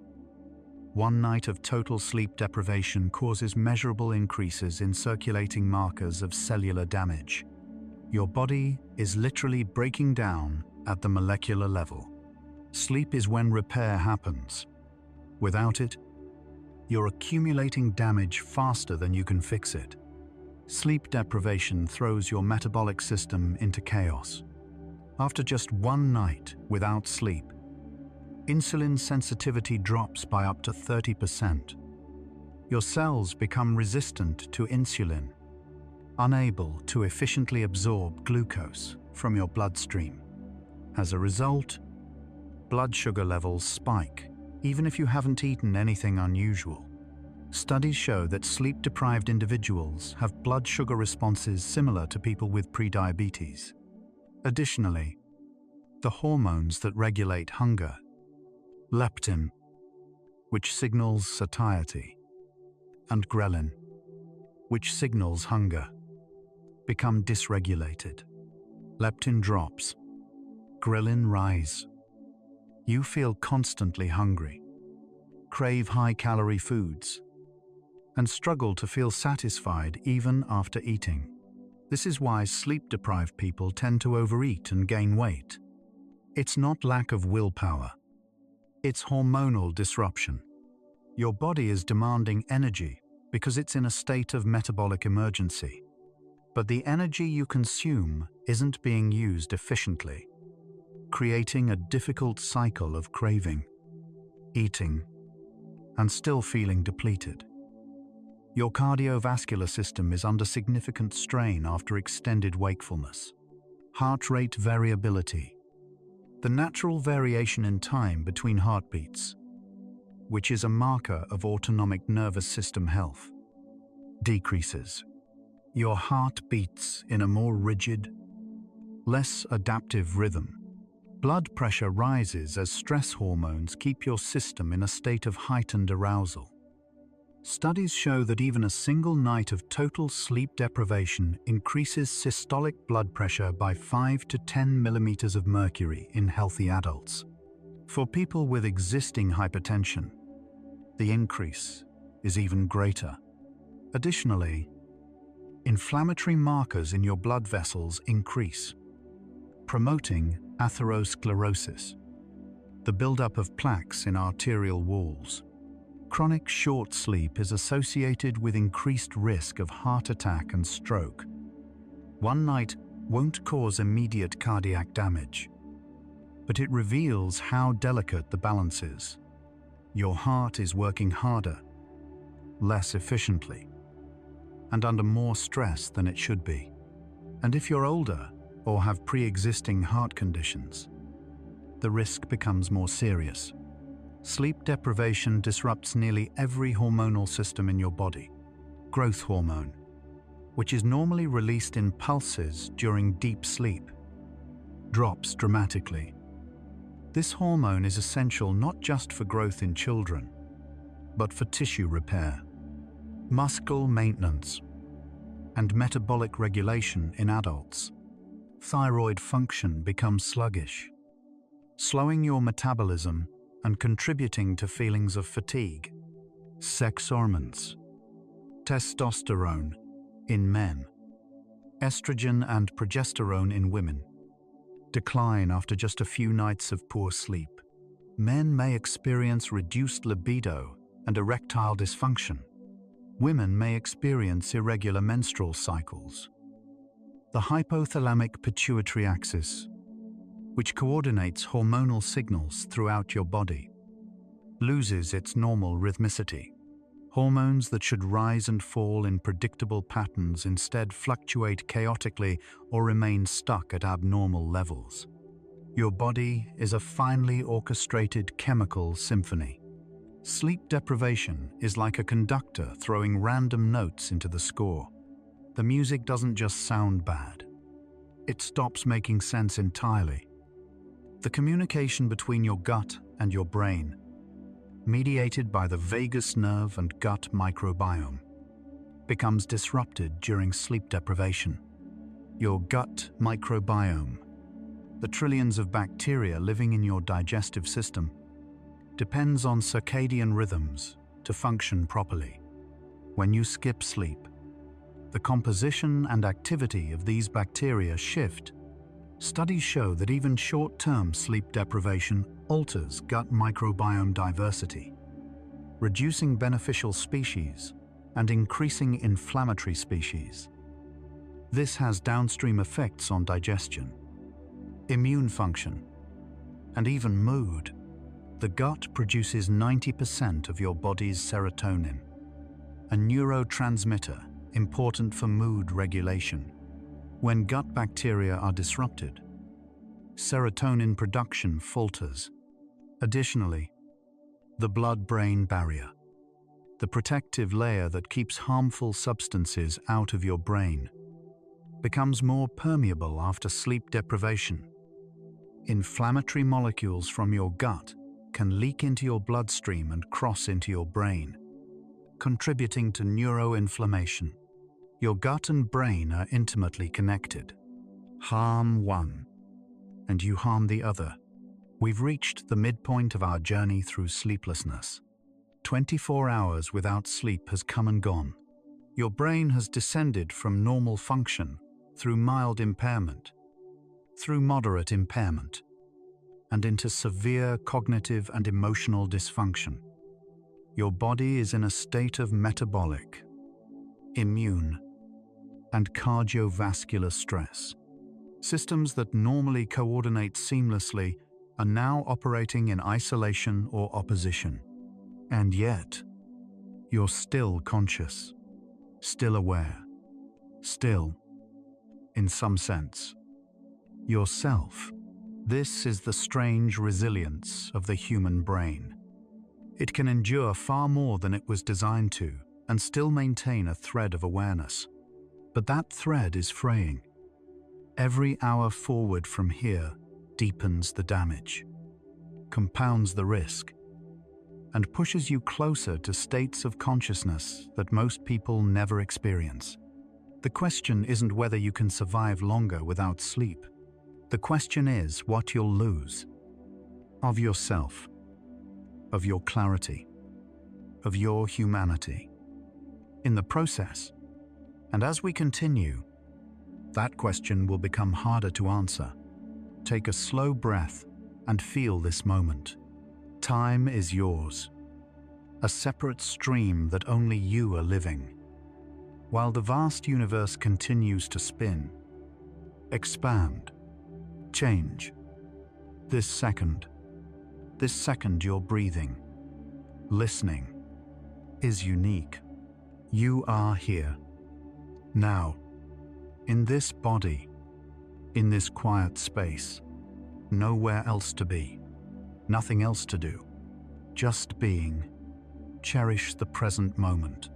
One night of total sleep deprivation causes measurable increases in circulating markers of cellular damage. Your body is literally breaking down at the molecular level. Sleep is when repair happens. Without it, you're accumulating damage faster than you can fix it. Sleep deprivation throws your metabolic system into chaos. After just one night without sleep, insulin sensitivity drops by up to 30%. Your cells become resistant to insulin, unable to efficiently absorb glucose from your bloodstream. As a result, blood sugar levels spike, even if you haven't eaten anything unusual. Studies show that sleep-deprived individuals have blood sugar responses similar to people with prediabetes. Additionally, the hormones that regulate hunger, leptin, which signals satiety, and ghrelin, which signals hunger, become dysregulated. Leptin drops, ghrelin rise. You feel constantly hungry, crave high-calorie foods, and struggle to feel satisfied even after eating. This is why sleep-deprived people tend to overeat and gain weight. It's not lack of willpower. It's hormonal disruption. Your body is demanding energy because it's in a state of metabolic emergency. But the energy you consume isn't being used efficiently, creating a difficult cycle of craving, eating, and still feeling depleted. Your cardiovascular system is under significant strain after extended wakefulness. Heart rate variability, the natural variation in time between heartbeats, which is a marker of autonomic nervous system health, decreases. Your heart beats in a more rigid, less adaptive rhythm. Blood pressure rises as stress hormones keep your system in a state of heightened arousal. Studies show that even a single night of total sleep deprivation increases systolic blood pressure by 5 to 10 millimeters of mercury in healthy adults. For people with existing hypertension, the increase is even greater. Additionally, inflammatory markers in your blood vessels increase, promoting atherosclerosis, the buildup of plaques in arterial walls. Chronic short sleep is associated with increased risk of heart attack and stroke. One night won't cause immediate cardiac damage, but it reveals how delicate the balance is. Your heart is working harder, less efficiently, and under more stress than it should be. And if you're older or have pre-existing heart conditions, the risk becomes more serious. Sleep deprivation disrupts nearly every hormonal system in your body. Growth hormone, which is normally released in pulses during deep sleep, drops dramatically. This hormone is essential not just for growth in children, but for tissue repair, muscle maintenance, and metabolic regulation in adults. Thyroid function becomes sluggish, slowing your metabolism and contributing to feelings of fatigue. Sex hormones, testosterone in men, estrogen and progesterone in women, decline after just a few nights of poor sleep. Men may experience reduced libido and erectile dysfunction. Women may experience irregular menstrual cycles. The hypothalamic pituitary axis, which coordinates hormonal signals throughout your body, loses its normal rhythmicity. Hormones that should rise and fall in predictable patterns instead fluctuate chaotically or remain stuck at abnormal levels. Your body is a finely orchestrated chemical symphony. Sleep deprivation is like a conductor throwing random notes into the score. The music doesn't just sound bad. It stops making sense entirely. The communication between your gut and your brain, mediated by the vagus nerve and gut microbiome, becomes disrupted during sleep deprivation. Your gut microbiome, the trillions of bacteria living in your digestive system, depends on circadian rhythms to function properly. When you skip sleep, the composition and activity of these bacteria shift. Studies show that even short-term sleep deprivation alters gut microbiome diversity, reducing beneficial species and increasing inflammatory species. This has downstream effects on digestion, immune function, and even mood. The gut produces 90% of your body's serotonin, a neurotransmitter important for mood regulation. When gut bacteria are disrupted, serotonin production falters. Additionally, the blood-brain barrier, the protective layer that keeps harmful substances out of your brain, becomes more permeable after sleep deprivation. Inflammatory molecules from your gut can leak into your bloodstream and cross into your brain, contributing to neuroinflammation. Your gut and brain are intimately connected. Harm one, and you harm the other. We've reached the midpoint of our journey through sleeplessness. 24 hours without sleep has come and gone. Your brain has descended from normal function through mild impairment, through moderate impairment, and into severe cognitive and emotional dysfunction. Your body is in a state of metabolic, immune, and cardiovascular stress. Systems that normally coordinate seamlessly are now operating in isolation or opposition. And yet, you're still conscious, still aware, still, in some sense, yourself. This is the strange resilience of the human brain. It can endure far more than it was designed to and still maintain a thread of awareness. But that thread is fraying. Every hour forward from here deepens the damage, compounds the risk, and pushes you closer to states of consciousness that most people never experience. The question isn't whether you can survive longer without sleep. The question is what you'll lose. Of yourself, of your clarity, of your humanity. In the process, and as we continue, that question will become harder to answer. Take a slow breath and feel this moment. Time is yours, a separate stream that only you are living. While the vast universe continues to spin, expand, change. This second you're breathing, listening, is unique. You are here, now, in this body, in this quiet space, nowhere else to be, nothing else to do, just being. Cherish the present moment,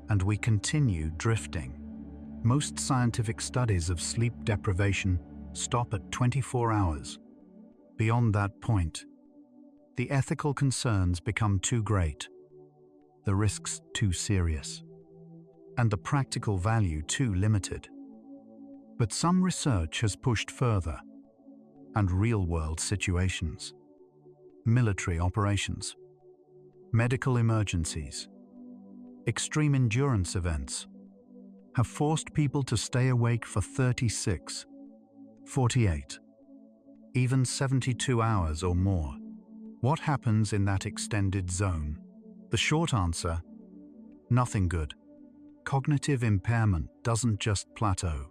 and we continue drifting. Most scientific studies of sleep deprivation stop at 24 hours. Beyond that point, the ethical concerns become too great, the risks too serious, and the practical value too limited. But some research has pushed further, and real-world situations, military operations, medical emergencies, extreme endurance events, have forced people to stay awake for 36, 48, even 72 hours or more. What happens in that extended zone? The short answer: nothing good. Cognitive impairment doesn't just plateau.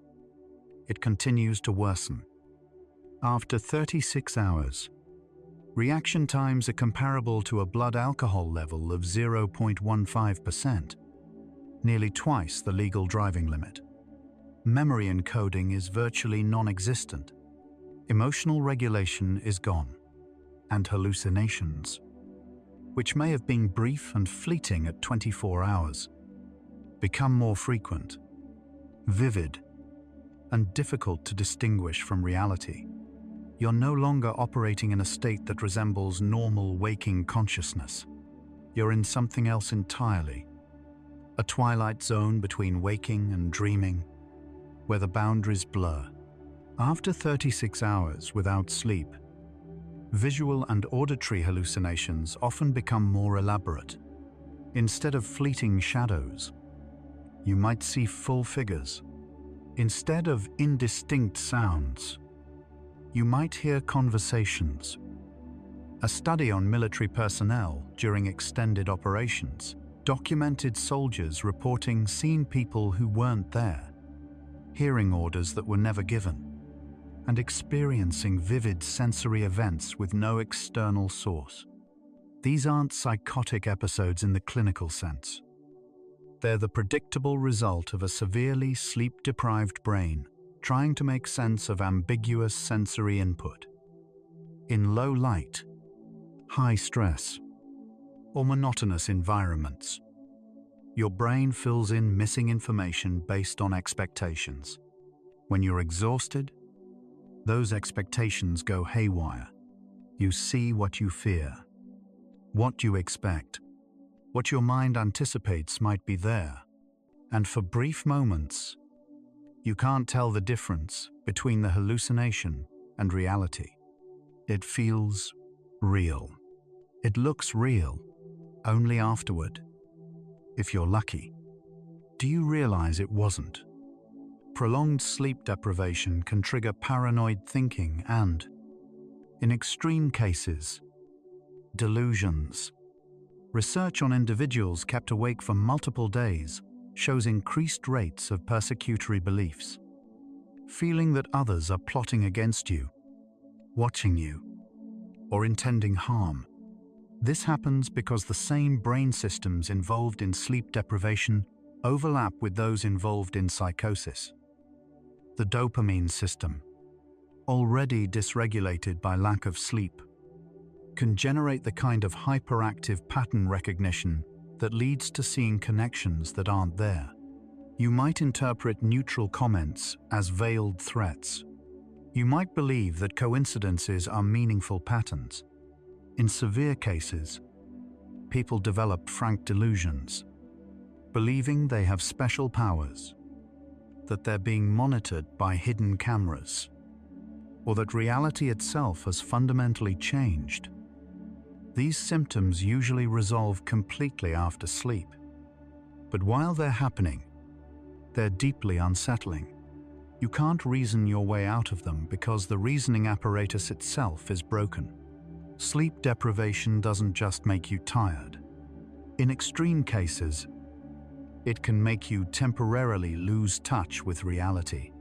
It continues to worsen. After 36 hours, reaction times are comparable to a blood alcohol level of 0.15%, nearly twice the legal driving limit. Memory encoding is virtually non-existent. Emotional regulation is gone, and hallucinations, which may have been brief and fleeting at 24 hours, become more frequent, vivid, and difficult to distinguish from reality. You're no longer operating in a state that resembles normal waking consciousness. You're in something else entirely, a twilight zone between waking and dreaming, where the boundaries blur. After 36 hours without sleep, visual and auditory hallucinations often become more elaborate. Instead of fleeting shadows, you might see full figures. Instead of indistinct sounds, you might hear conversations. A study on military personnel during extended operations documented soldiers reporting seeing people who weren't there, hearing orders that were never given, and experiencing vivid sensory events with no external source. These aren't psychotic episodes in the clinical sense. They're the predictable result of a severely sleep-deprived brain trying to make sense of ambiguous sensory input. In low light, high stress, or monotonous environments, your brain fills in missing information based on expectations. When you're exhausted, those expectations go haywire. You see what you fear, what you expect, what your mind anticipates might be there, and for brief moments, you can't tell the difference between the hallucination and reality. It feels real. It looks real only afterward, if you're lucky. Do you realize it wasn't? Prolonged sleep deprivation can trigger paranoid thinking and, in extreme cases, delusions. Research on individuals kept awake for multiple days shows increased rates of persecutory beliefs. Feeling that others are plotting against you, watching you, or intending harm. This happens because the same brain systems involved in sleep deprivation overlap with those involved in psychosis. The dopamine system, already dysregulated by lack of sleep, can generate the kind of hyperactive pattern recognition that leads to seeing connections that aren't there. You might interpret neutral comments as veiled threats. You might believe that coincidences are meaningful patterns. In severe cases, people develop frank delusions, believing they have special powers, that they're being monitored by hidden cameras, or that reality itself has fundamentally changed. These symptoms usually resolve completely after sleep, but while they're happening, they're deeply unsettling. You can't reason your way out of them because the reasoning apparatus itself is broken. Sleep deprivation doesn't just make you tired. In extreme cases, it can make you temporarily lose touch with reality.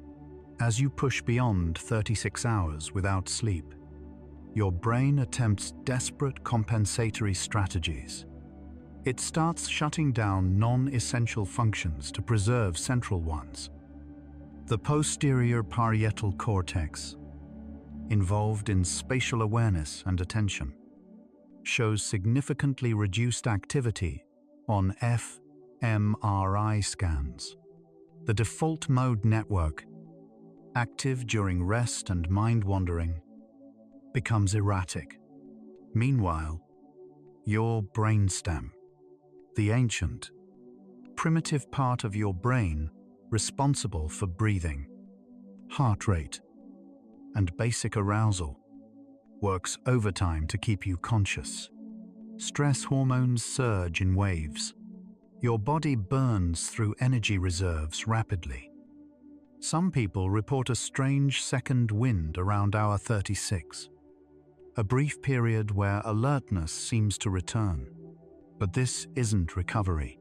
As you push beyond 36 hours without sleep, your brain attempts desperate compensatory strategies. It starts shutting down non-essential functions to preserve central ones. The posterior parietal cortex, involved in spatial awareness and attention, shows significantly reduced activity on fMRI scans. The default mode network, active during rest and mind-wandering, becomes erratic. Meanwhile, your brainstem, the ancient, primitive part of your brain responsible for breathing, heart rate, and basic arousal, works overtime to keep you conscious. Stress hormones surge in waves. Your body burns through energy reserves rapidly. Some people report a strange second wind around hour 36, a brief period where alertness seems to return. But this isn't recovery.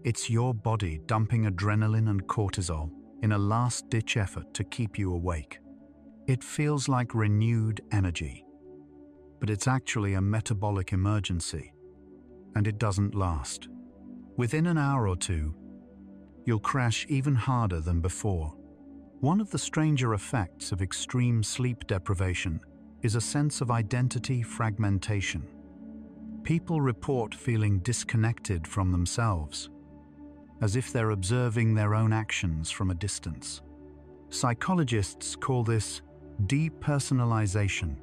It's your body dumping adrenaline and cortisol in a last-ditch effort to keep you awake. It feels like renewed energy, but it's actually a metabolic emergency, and it doesn't last. Within an hour or two, you'll crash even harder than before. One of the stranger effects of extreme sleep deprivation is a sense of identity fragmentation. People report feeling disconnected from themselves, as if they're observing their own actions from a distance. Psychologists call this depersonalization,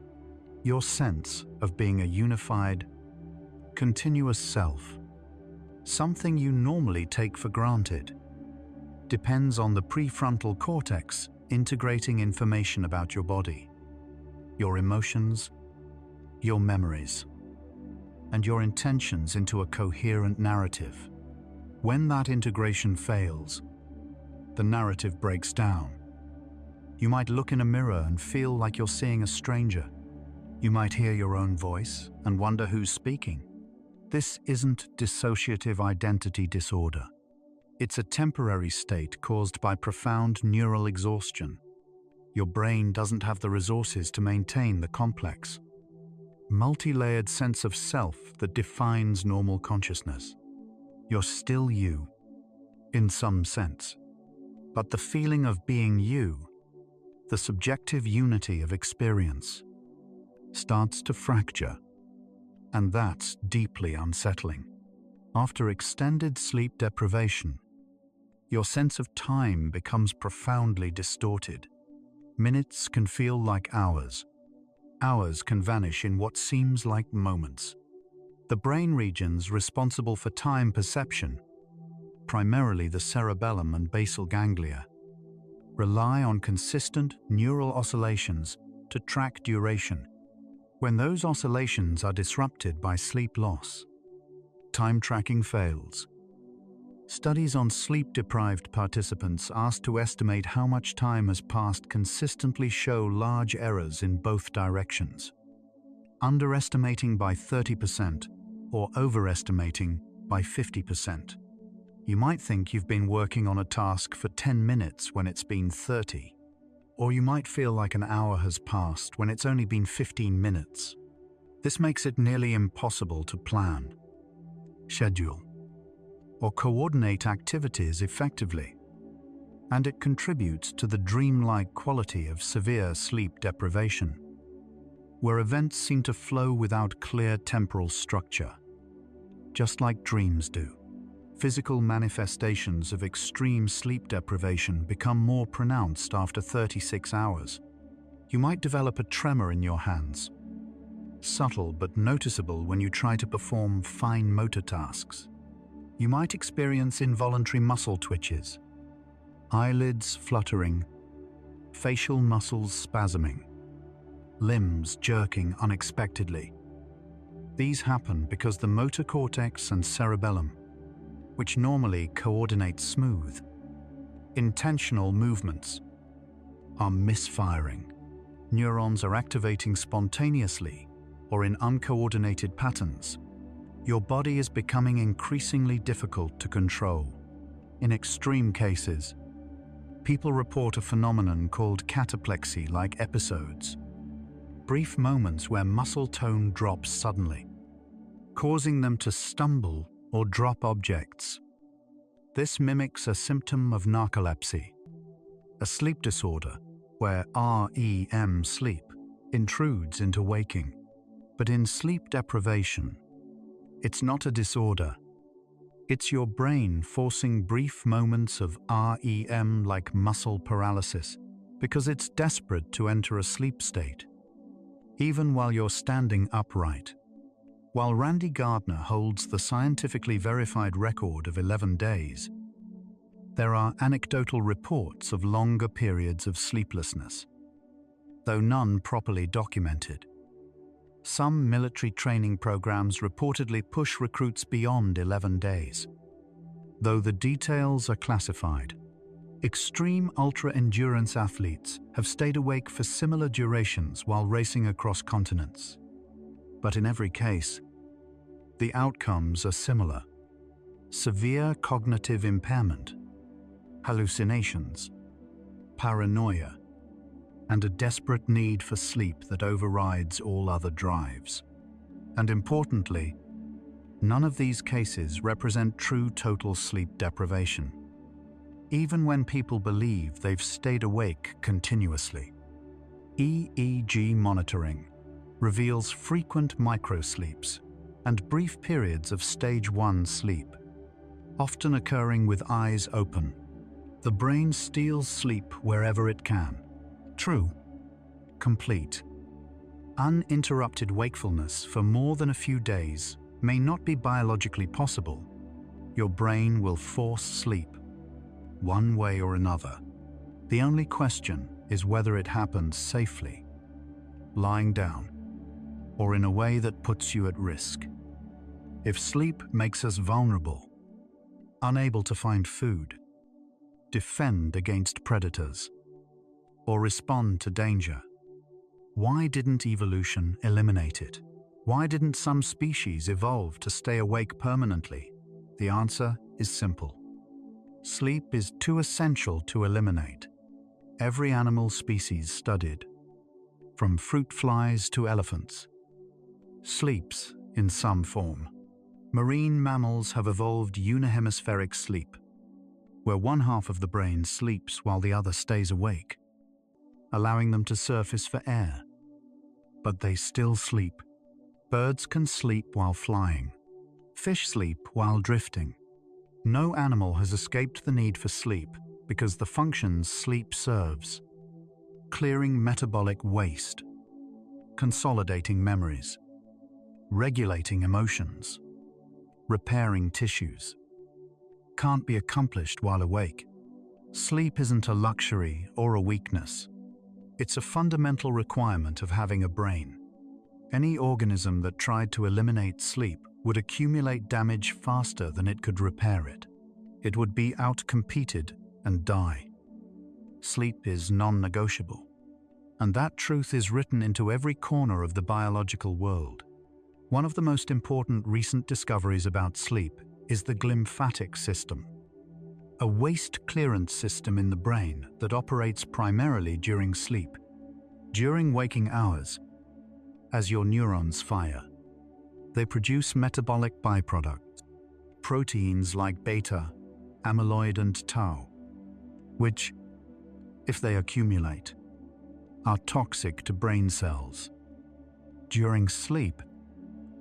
your sense of being a unified, continuous self. Something you normally take for granted depends on the prefrontal cortex integrating information about your body, your emotions, your memories, and your intentions into a coherent narrative. When that integration fails, the narrative breaks down. You might look in a mirror and feel like you're seeing a stranger. You might hear your own voice and wonder who's speaking. This isn't dissociative identity disorder. It's a temporary state caused by profound neural exhaustion. Your brain doesn't have the resources to maintain the complex, multi-layered sense of self that defines normal consciousness. You're still you, in some sense. But the feeling of being you, the subjective unity of experience, starts to fracture, and that's deeply unsettling. After extended sleep deprivation, your sense of time becomes profoundly distorted. Minutes can feel like hours. Hours can vanish in what seems like moments. The brain regions responsible for time perception, primarily the cerebellum and basal ganglia, rely on consistent neural oscillations to track duration. When those oscillations are disrupted by sleep loss, time tracking fails. Studies on sleep-deprived participants asked to estimate how much time has passed consistently show large errors in both directions, underestimating by 30% or overestimating by 50%. You might think you've been working on a task for 10 minutes when it's been 30, or you might feel like an hour has passed when it's only been 15 minutes. This makes it nearly impossible to plan, schedule, or coordinate activities effectively, and it contributes to the dreamlike quality of severe sleep deprivation, where events seem to flow without clear temporal structure, just like dreams do. Physical manifestations of extreme sleep deprivation become more pronounced after 36 hours. You might develop a tremor in your hands, subtle but noticeable when you try to perform fine motor tasks. You might experience involuntary muscle twitches, eyelids fluttering, facial muscles spasming, limbs jerking unexpectedly. These happen because the motor cortex and cerebellum, which normally coordinate smooth, intentional movements, are misfiring. Neurons are activating spontaneously or in uncoordinated patterns. Your body is becoming increasingly difficult to control. In extreme cases, people report a phenomenon called cataplexy-like episodes, brief moments where muscle tone drops suddenly, causing them to stumble or drop objects. This mimics a symptom of narcolepsy, a sleep disorder where REM sleep intrudes into waking. But in sleep deprivation, it's not a disorder. It's your brain forcing brief moments of REM like muscle paralysis because it's desperate to enter a sleep state, even while you're standing upright. While Randy Gardner holds the scientifically verified record of 11 days, there are anecdotal reports of longer periods of sleeplessness, though none properly documented. Some military training programs reportedly push recruits beyond 11 days. Though the details are classified, extreme ultra-endurance athletes have stayed awake for similar durations while racing across continents. But in every case, the outcomes are similar: severe cognitive impairment, hallucinations, paranoia, and a desperate need for sleep that overrides all other drives. And importantly, none of these cases represent true total sleep deprivation, even when people believe they've stayed awake continuously. EEG monitoring reveals frequent microsleeps and brief periods of stage 1 sleep, often occurring with eyes open. The brain steals sleep wherever it can. True, complete, uninterrupted wakefulness for more than a few days may not be biologically possible. Your brain will force sleep, one way or another. The only question is whether it happens safely, lying down, or in a way that puts you at risk. If sleep makes us vulnerable, unable to find food, defend against predators, or respond to danger, why didn't evolution eliminate it? Why didn't some species evolve to stay awake permanently? The answer is simple. Sleep is too essential to eliminate. Every animal species studied, from fruit flies to elephants, sleeps in some form. Marine mammals have evolved unihemispheric sleep, where one half of the brain sleeps while the other stays awake, allowing them to surface for air. But they still sleep. Birds can sleep while flying. Fish sleep while drifting. No animal has escaped the need for sleep because the functions sleep serves: clearing metabolic waste, consolidating memories, regulating emotions, repairing tissues, can't be accomplished while awake. Sleep isn't a luxury or a weakness. It's a fundamental requirement of having a brain. Any organism that tried to eliminate sleep would accumulate damage faster than it could repair it. It would be outcompeted and die. Sleep is non-negotiable, and that truth is written into every corner of the biological world. One of the most important recent discoveries about sleep is the glymphatic system, a waste clearance system in the brain that operates primarily during sleep. During waking hours, as your neurons fire, they produce metabolic byproducts, proteins like beta, amyloid, and tau, which, if they accumulate, are toxic to brain cells. During sleep,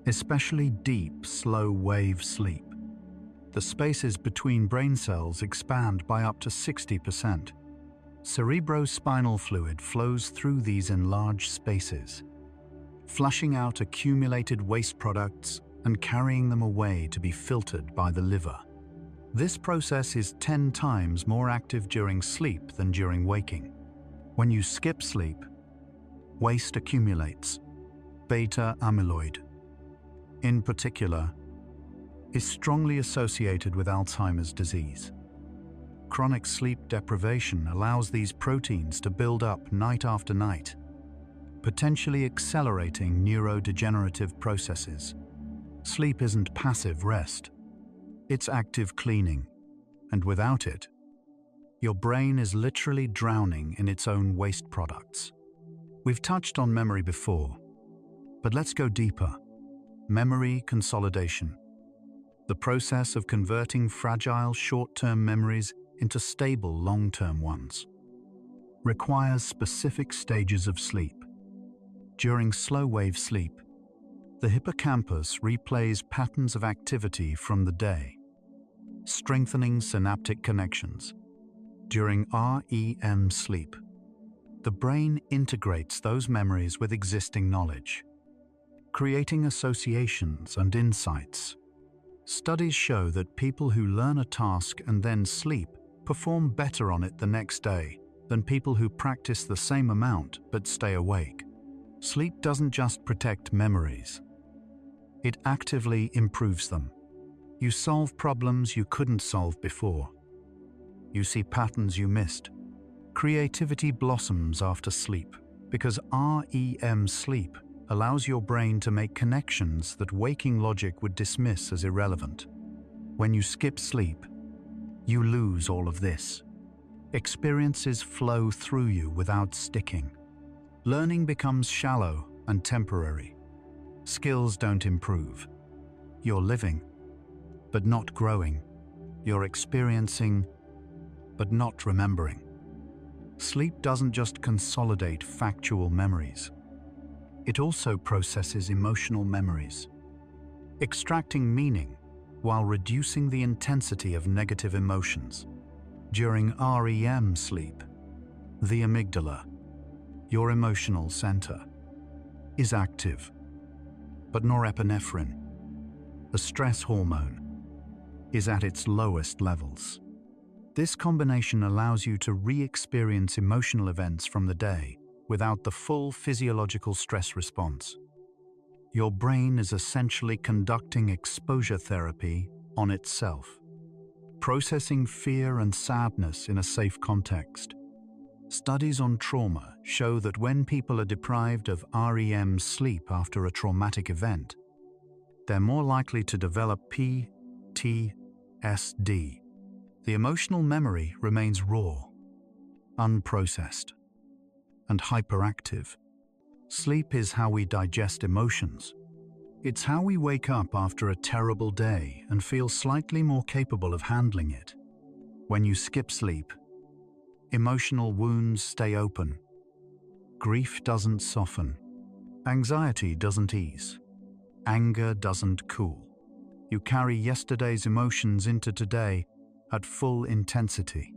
especially deep, slow-wave sleep, the spaces between brain cells expand by up to 60%. Cerebrospinal fluid flows through these enlarged spaces, flushing out accumulated waste products and carrying them away to be filtered by the liver. This process is 10 times more active during sleep than during waking. When you skip sleep, waste accumulates. Beta amyloid, in particular, is strongly associated with Alzheimer's disease. Chronic sleep deprivation allows these proteins to build up night after night, potentially accelerating neurodegenerative processes. Sleep isn't passive rest, it's active cleaning, and without it, your brain is literally drowning in its own waste products. We've touched on memory before, but let's go deeper. Memory consolidation, the process of converting fragile short-term memories into stable long-term ones, requires specific stages of sleep. During slow-wave sleep, the hippocampus replays patterns of activity from the day, strengthening synaptic connections. During REM sleep, the brain integrates those memories with existing knowledge, creating associations and insights. Studies show that people who learn a task and then sleep perform better on it the next day than people who practice the same amount but stay awake. Sleep doesn't just protect memories, it actively improves them. You solve problems you couldn't solve before. You see patterns you missed. Creativity blossoms after sleep because REM sleep allows your brain to make connections that waking logic would dismiss as irrelevant. When you skip sleep, you lose all of this. Experiences flow through you without sticking. Learning becomes shallow and temporary. Skills don't improve. You're living, but not growing. You're experiencing, but not remembering. Sleep doesn't just consolidate factual memories. It also processes emotional memories, extracting meaning while reducing the intensity of negative emotions. During REM sleep, the amygdala, your emotional center, is active, but norepinephrine, the stress hormone, is at its lowest levels. This combination allows you to re-experience emotional events from the day without the full physiological stress response. Your brain is essentially conducting exposure therapy on itself, processing fear and sadness in a safe context. Studies on trauma show that when people are deprived of REM sleep after a traumatic event, they're more likely to develop PTSD. The emotional memory remains raw, unprocessed, and hyperactive. Sleep is how we digest emotions. It's how we wake up after a terrible day and feel slightly more capable of handling it. When you skip sleep, emotional wounds stay open. Grief doesn't soften. Anxiety doesn't ease. Anger doesn't cool. You carry yesterday's emotions into today at full intensity,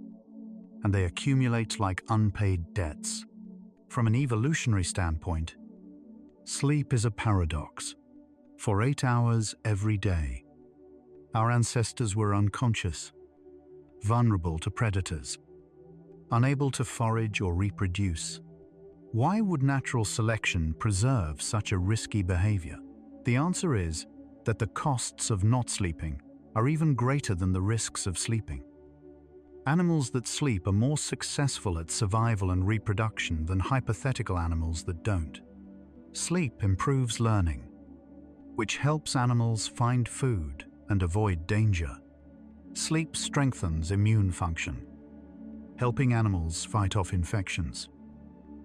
and they accumulate like unpaid debts. From an evolutionary standpoint, sleep is a paradox. For 8 hours every day, our ancestors were unconscious, vulnerable to predators, unable to forage or reproduce. Why would natural selection preserve such a risky behavior? The answer is that the costs of not sleeping are even greater than the risks of sleeping. Animals that sleep are more successful at survival and reproduction than hypothetical animals that don't. Sleep improves learning, which helps animals find food and avoid danger. Sleep strengthens immune function, helping animals fight off infections.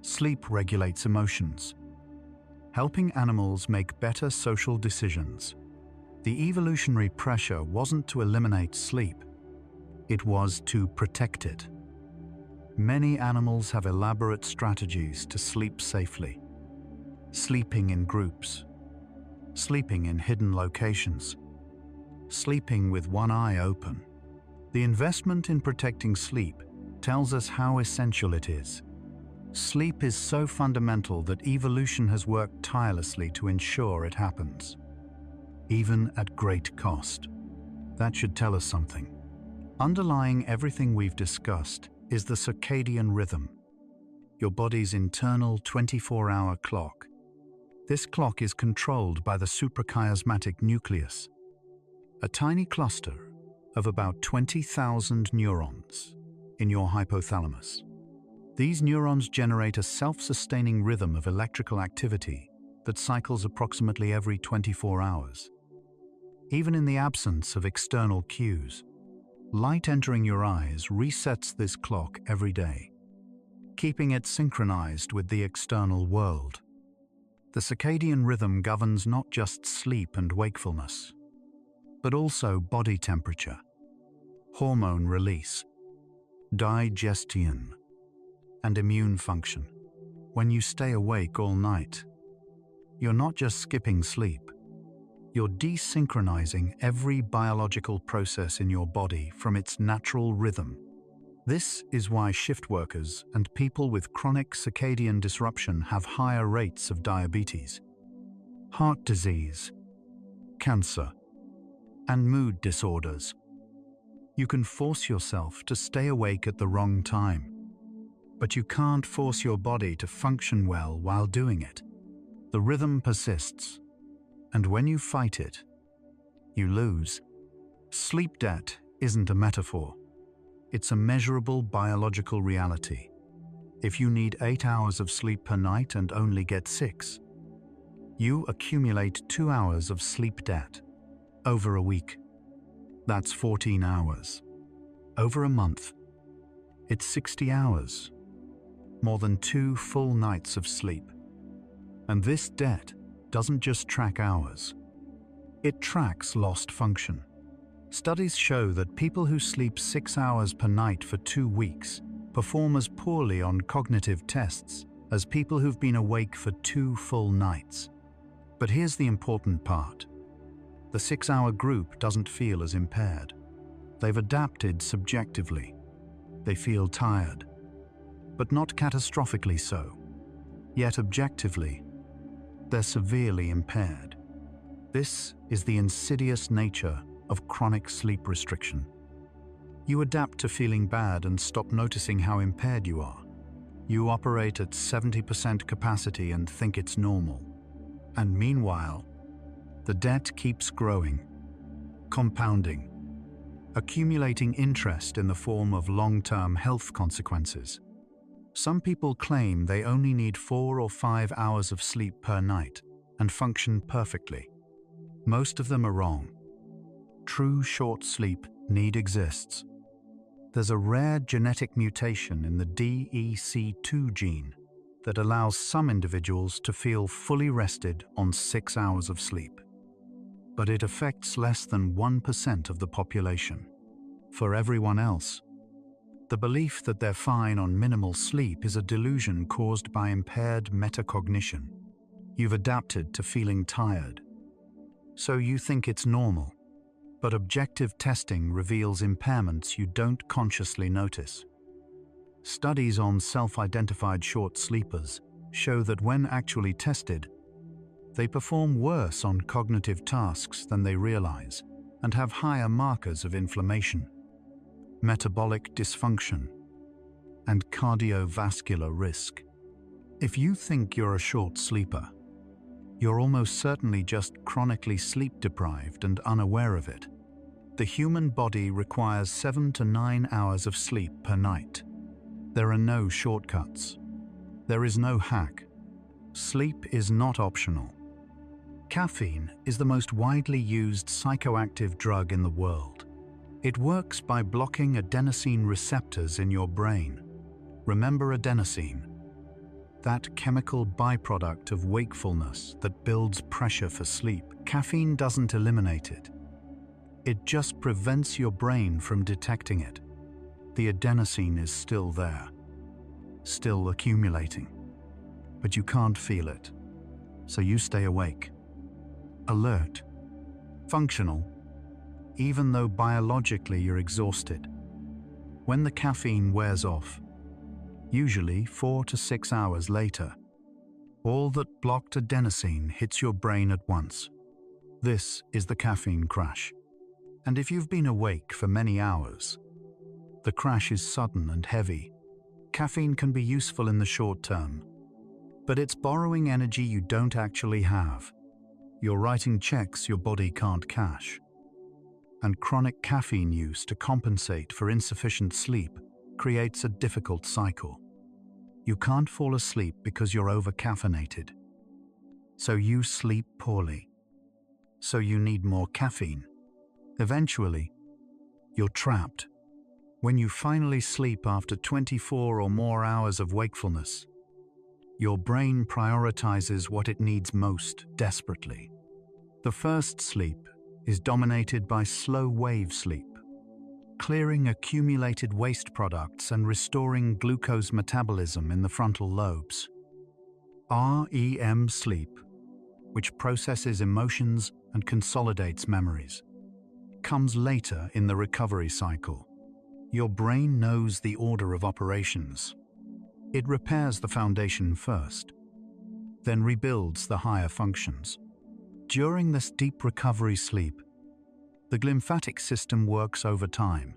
Sleep regulates emotions, helping animals make better social decisions. The evolutionary pressure wasn't to eliminate sleep, it was to protect it. Many animals have elaborate strategies to sleep safely. Sleeping in groups, sleeping in hidden locations, sleeping with one eye open. The investment in protecting sleep tells us how essential it is. Sleep is so fundamental that evolution has worked tirelessly to ensure it happens, even at great cost. That should tell us something. Underlying everything we've discussed is the circadian rhythm, your body's internal 24-hour clock. This clock is controlled by the suprachiasmatic nucleus, a tiny cluster of about 20,000 neurons in your hypothalamus. These neurons generate a self-sustaining rhythm of electrical activity that cycles approximately every 24 hours. Even in the absence of external cues, light entering your eyes resets this clock every day, keeping it synchronized with the external world. The circadian rhythm governs not just sleep and wakefulness, but also body temperature, hormone release, digestion, and immune function. When you stay awake all night, you're not just skipping sleep, you're desynchronizing every biological process in your body from its natural rhythm. This is why shift workers and people with chronic circadian disruption have higher rates of diabetes, heart disease, cancer, and mood disorders. You can force yourself to stay awake at the wrong time, but you can't force your body to function well while doing it. The rhythm persists, and when you fight it, you lose. Sleep debt isn't a metaphor. It's a measurable biological reality. If you need 8 hours of sleep per night and only get 6, you accumulate 2 hours of sleep debt. Over a week, that's 14 hours. Over a month, it's 60 hours. More than 2 full nights of sleep. And this debt doesn't just track hours. It tracks lost function. Studies show that people who sleep 6 hours per night for 2 weeks perform as poorly on cognitive tests as people who've been awake for 2 full nights. But here's the important part. The 6-hour group doesn't feel as impaired. They've adapted subjectively. They feel tired, but not catastrophically so. Yet objectively, they're severely impaired. This is the insidious nature of chronic sleep restriction. You adapt to feeling bad and stop noticing how impaired you are. You operate at 70% capacity and think it's normal. And meanwhile, the debt keeps growing, compounding, accumulating interest in the form of long-term health consequences. Some people claim they only need 4 or 5 hours of sleep per night and function perfectly. Most of them are wrong. True short sleep need exists. There's a rare genetic mutation in the DEC2 gene that allows some individuals to feel fully rested on 6 hours of sleep. But it affects less than 1% of the population. For everyone else, the belief that they're fine on minimal sleep is a delusion caused by impaired metacognition. You've adapted to feeling tired, so you think it's normal. But objective testing reveals impairments you don't consciously notice. Studies on self-identified short sleepers show that when actually tested, they perform worse on cognitive tasks than they realize and have higher markers of inflammation, metabolic dysfunction, and cardiovascular risk. If you think you're a short sleeper, you're almost certainly just chronically sleep-deprived and unaware of it. The human body requires 7 to 9 hours of sleep per night. There are no shortcuts. There is no hack. Sleep is not optional. Caffeine is the most widely used psychoactive drug in the world. It works by blocking adenosine receptors in your brain. Remember adenosine? That chemical byproduct of wakefulness that builds pressure for sleep. Caffeine doesn't eliminate it. It just prevents your brain from detecting it. The adenosine is still there, still accumulating, but you can't feel it. So you stay awake, alert, functional, even though biologically you're exhausted. When the caffeine wears off, usually 4 to 6 hours later, all that blocked adenosine hits your brain at once. This is the caffeine crash. And if you've been awake for many hours, the crash is sudden and heavy. Caffeine can be useful in the short term, but it's borrowing energy you don't actually have. You're writing checks your body can't cash. And chronic caffeine use to compensate for insufficient sleep creates a difficult cycle. You can't fall asleep because you're over-caffeinated. So you sleep poorly. So you need more caffeine. Eventually, you're trapped. When you finally sleep after 24 or more hours of wakefulness, your brain prioritizes what it needs most desperately. The first sleep is dominated by slow wave sleep, clearing accumulated waste products and restoring glucose metabolism in the frontal lobes. REM sleep, which processes emotions and consolidates memories, comes later in the recovery cycle. Your brain knows the order of operations. It repairs the foundation first, then rebuilds the higher functions. During this deep recovery sleep, the glymphatic system works overtime,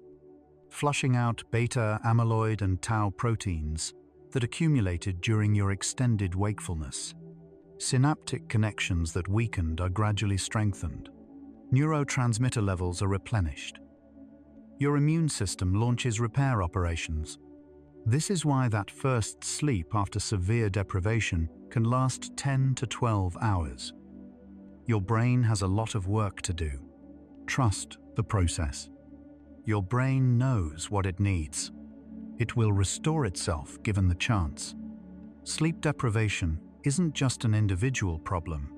flushing out beta amyloid and tau proteins that accumulated during your extended wakefulness. Synaptic connections that weakened are gradually strengthened. Neurotransmitter levels are replenished. Your immune system launches repair operations. This is why that first sleep after severe deprivation can last 10 to 12 hours. Your brain has a lot of work to do. Trust the process. Your brain knows what it needs. It will restore itself given the chance. Sleep deprivation isn't just an individual problem.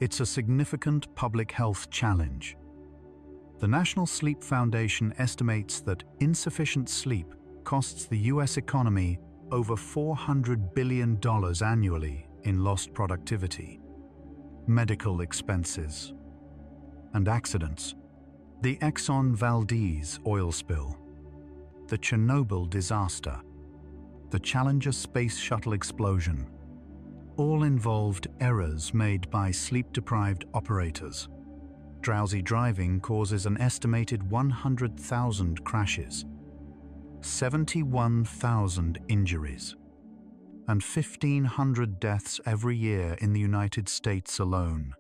It's a significant public health challenge. The National Sleep Foundation estimates that insufficient sleep costs the US economy over $400 billion annually in lost productivity, medical expenses, and accidents. The Exxon Valdez oil spill, the Chernobyl disaster, the Challenger space shuttle explosion, all involved errors made by sleep-deprived operators. Drowsy driving causes an estimated 100,000 crashes, 71,000 injuries, and 1,500 deaths every year in the United States alone.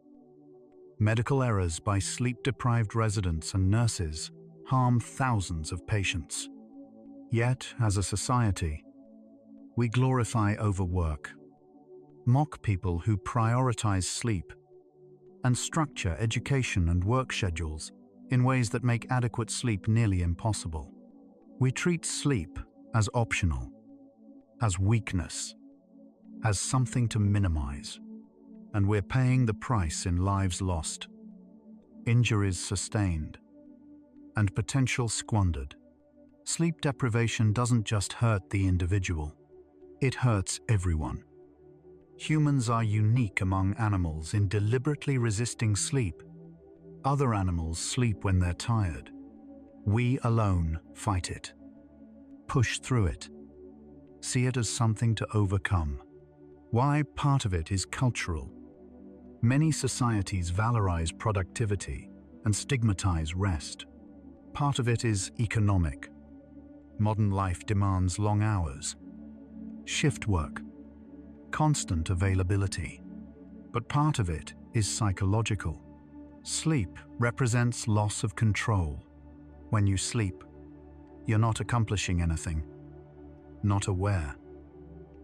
Medical errors by sleep-deprived residents and nurses harm thousands of patients. Yet, as a society, we glorify overwork, mock people who prioritize sleep, and structure education and work schedules in ways that make adequate sleep nearly impossible. We treat sleep as optional, as weakness, as something to minimize, and we're paying the price in lives lost, injuries sustained, and potential squandered. Sleep deprivation doesn't just hurt the individual, it hurts everyone. Humans are unique among animals in deliberately resisting sleep. Other animals sleep when they're tired. We alone fight it, push through it, see it as something to overcome. Why? Part of it is cultural. Many societies valorize productivity and stigmatize rest. Part of it is economic. Modern life demands long hours, shift work, constant availability. But part of it is psychological. Sleep represents loss of control. When you sleep, you're not accomplishing anything, not aware,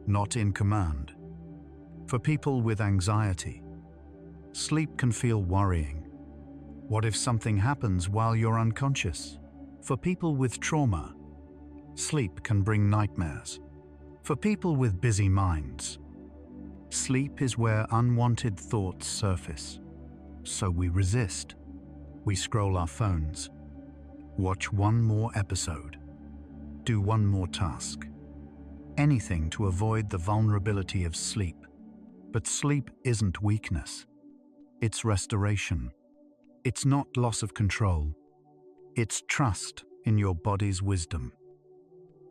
not in command. For people with anxiety, sleep can feel worrying. What if something happens while you're unconscious? For people with trauma, sleep can bring nightmares. For people with busy minds, sleep is where unwanted thoughts surface. So we resist. We scroll our phones, watch one more episode, do one more task. Anything to avoid the vulnerability of sleep. But sleep isn't weakness. It's restoration. It's not loss of control. It's trust in your body's wisdom.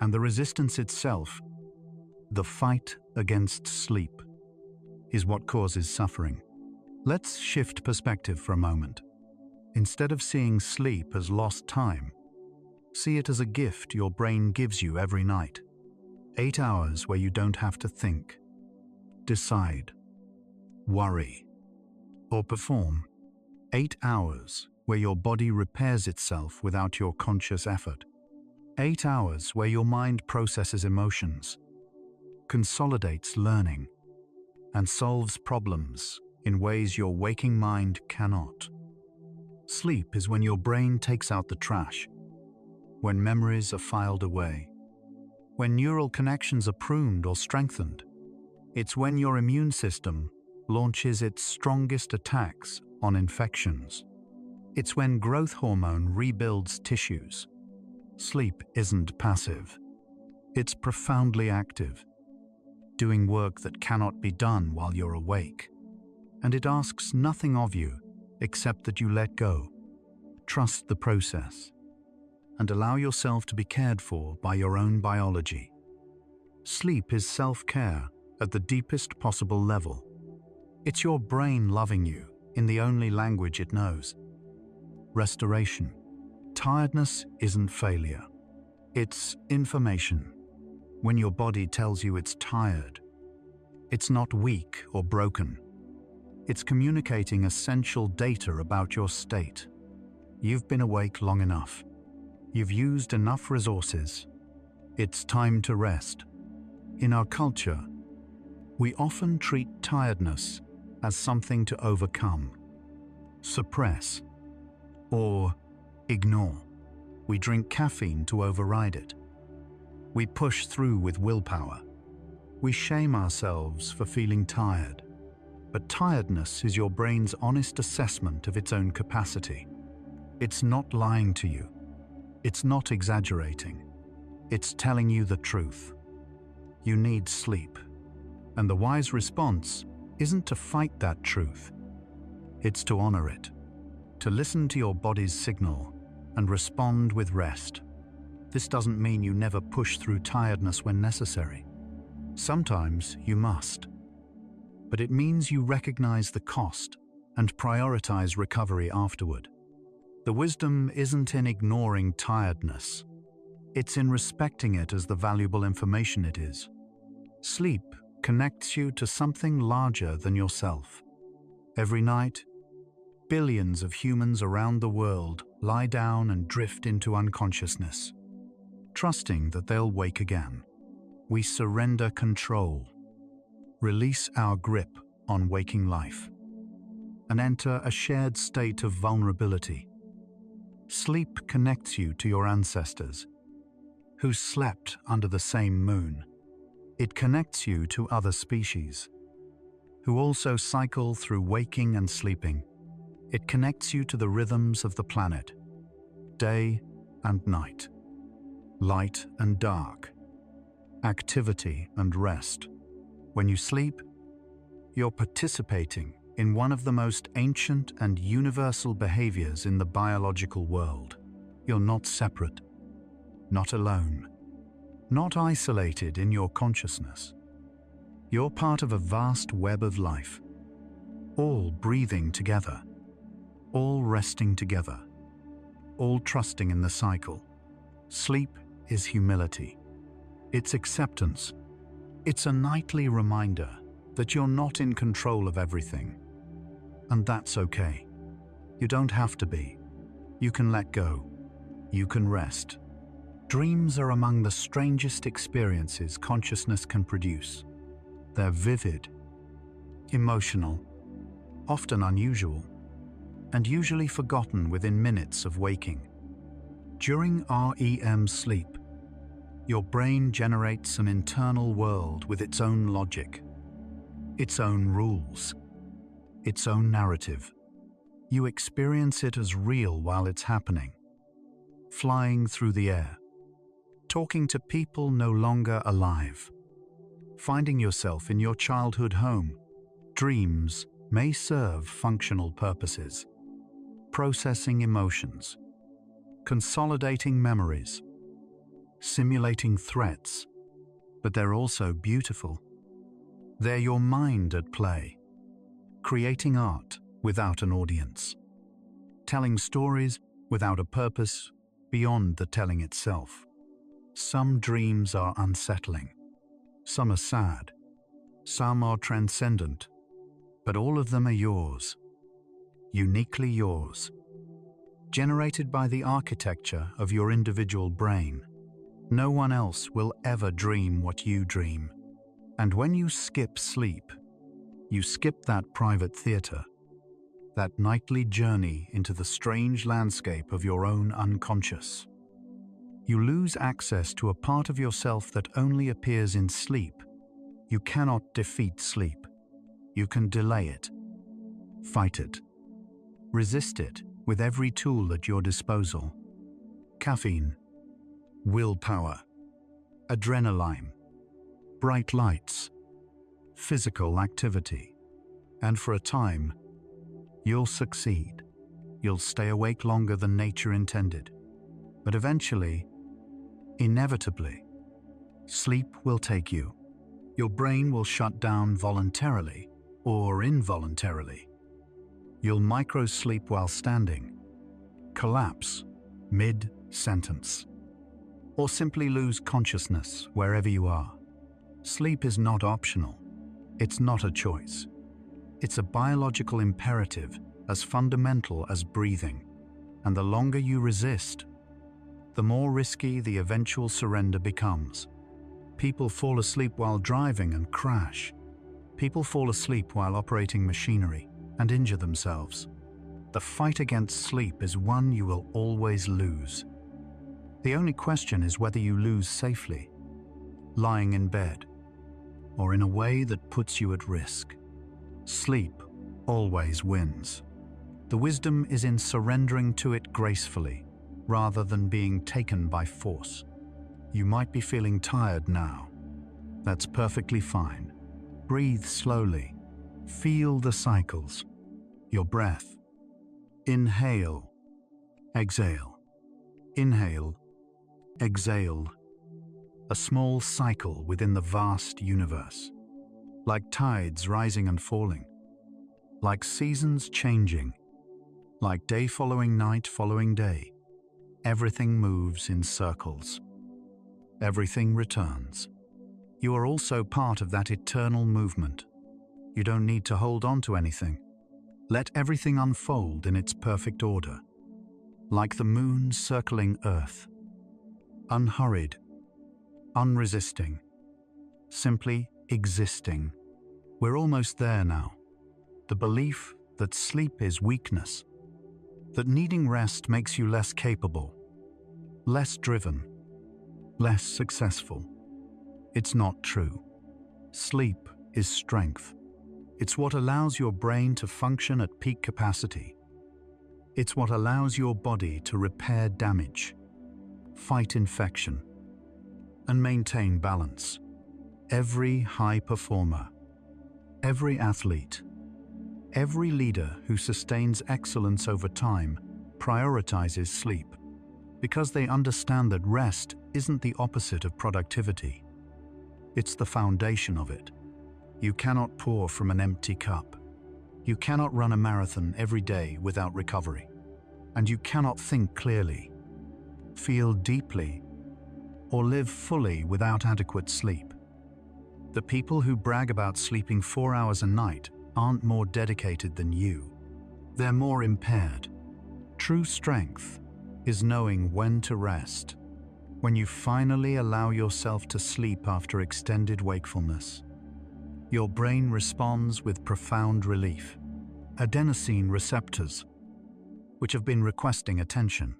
And the resistance itself, the fight against sleep, is what causes suffering. Let's shift perspective for a moment. Instead of seeing sleep as lost time, see it as a gift your brain gives you every night. 8 hours where you don't have to think, decide, worry, or perform. 8 hours where your body repairs itself without your conscious effort. 8 hours where your mind processes emotions, consolidates learning, and solves problems in ways your waking mind cannot. Sleep is when your brain takes out the trash, when memories are filed away, when neural connections are pruned or strengthened. It's when your immune system launches its strongest attacks on infections. It's when growth hormone rebuilds tissues. Sleep isn't passive. It's profoundly active, doing work that cannot be done while you're awake. And it asks nothing of you except that you let go, trust the process, and allow yourself to be cared for by your own biology. Sleep is self-care at the deepest possible level. It's your brain loving you in the only language it knows. Restoration. Tiredness isn't failure. It's information. When your body tells you it's tired, it's not weak or broken. It's communicating essential data about your state. You've been awake long enough. You've used enough resources. It's time to rest. In our culture, we often treat tiredness as something to overcome, suppress, or ignore. We drink caffeine to override it. We push through with willpower. We shame ourselves for feeling tired. But tiredness is your brain's honest assessment of its own capacity. It's not lying to you. It's not exaggerating. It's telling you the truth. You need sleep. And the wise response isn't to fight that truth. It's to honor it, to listen to your body's signal and respond with rest. This doesn't mean you never push through tiredness when necessary. Sometimes you must. But it means you recognize the cost and prioritize recovery afterward. The wisdom isn't in ignoring tiredness. It's in respecting it as the valuable information it is. Sleep connects you to something larger than yourself. Every night, billions of humans around the world lie down and drift into unconsciousness, trusting that they'll wake again. We surrender control, release our grip on waking life, and enter a shared state of vulnerability. Sleep connects you to your ancestors, who slept under the same moon. It connects you to other species, who also cycle through waking and sleeping. It connects you to the rhythms of the planet, day and night, light and dark, activity and rest. When you sleep, you're participating in one of the most ancient and universal behaviors in the biological world. You're not separate, not alone, not isolated in your consciousness. You're part of a vast web of life, all breathing together, all resting together, all trusting in the cycle. Sleep is humility. It's acceptance. It's a nightly reminder that you're not in control of everything. And that's okay. You don't have to be. You can let go. You can rest. Dreams are among the strangest experiences consciousness can produce. They're vivid, emotional, often unusual, and usually forgotten within minutes of waking. During REM sleep, your brain generates an internal world with its own logic, its own rules, its own narrative. You experience it as real while it's happening, flying through the air, talking to people no longer alive, finding yourself in your childhood home. Dreams may serve functional purposes, processing emotions, consolidating memories, simulating threats, but they're also beautiful. They're your mind at play, creating art without an audience, telling stories without a purpose beyond the telling itself. Some dreams are unsettling, some are sad, some are transcendent, but all of them are yours, uniquely yours, generated by the architecture of your individual brain. No one else will ever dream what you dream. And when you skip sleep, you skip that private theater, that nightly journey into the strange landscape of your own unconscious. You lose access to a part of yourself that only appears in sleep. You cannot defeat sleep. You can delay it, fight it, resist it with every tool at your disposal. Caffeine, willpower, adrenaline, bright lights, physical activity. And for a time, you'll succeed. You'll stay awake longer than nature intended. But eventually, inevitably, sleep will take you. Your brain will shut down voluntarily or involuntarily. You'll micro-sleep while standing, collapse mid-sentence, or simply lose consciousness wherever you are. Sleep is not optional. It's not a choice. It's a biological imperative as fundamental as breathing. And the longer you resist, the more risky the eventual surrender becomes. People fall asleep while driving and crash. People fall asleep while operating machinery and injure themselves. The fight against sleep is one you will always lose. The only question is whether you lose safely, lying in bed, or in a way that puts you at risk. Sleep always wins. The wisdom is in surrendering to it gracefully, rather than being taken by force. You might be feeling tired now. That's perfectly fine. Breathe slowly. Feel the cycles. Your breath. Inhale. Exhale. Inhale. Exhale. A small cycle within the vast universe. Like tides rising and falling. Like seasons changing. Like day following night following day. Everything moves in circles. Everything returns. You are also part of that eternal movement. You don't need to hold on to anything. Let everything unfold in its perfect order. Like the moon circling Earth. Unhurried. Unresisting. Simply existing. We're almost there now. The belief that sleep is weakness. That needing rest makes you less capable. Less driven. Less successful. It's not true. Sleep is strength. It's what allows your brain to function at peak capacity. It's what allows your body to repair damage, fight infection, and maintain balance. Every high performer, every athlete, every leader who sustains excellence over time prioritizes sleep because they understand that rest isn't the opposite of productivity. It's the foundation of it. You cannot pour from an empty cup. You cannot run a marathon every day without recovery. And you cannot think clearly, feel deeply, or live fully without adequate sleep. The people who brag about sleeping 4 hours a night aren't more dedicated than you. They're more impaired. True strength is knowing when to rest. When you finally allow yourself to sleep after extended wakefulness, your brain responds with profound relief. Adenosine receptors, which have been requesting attention,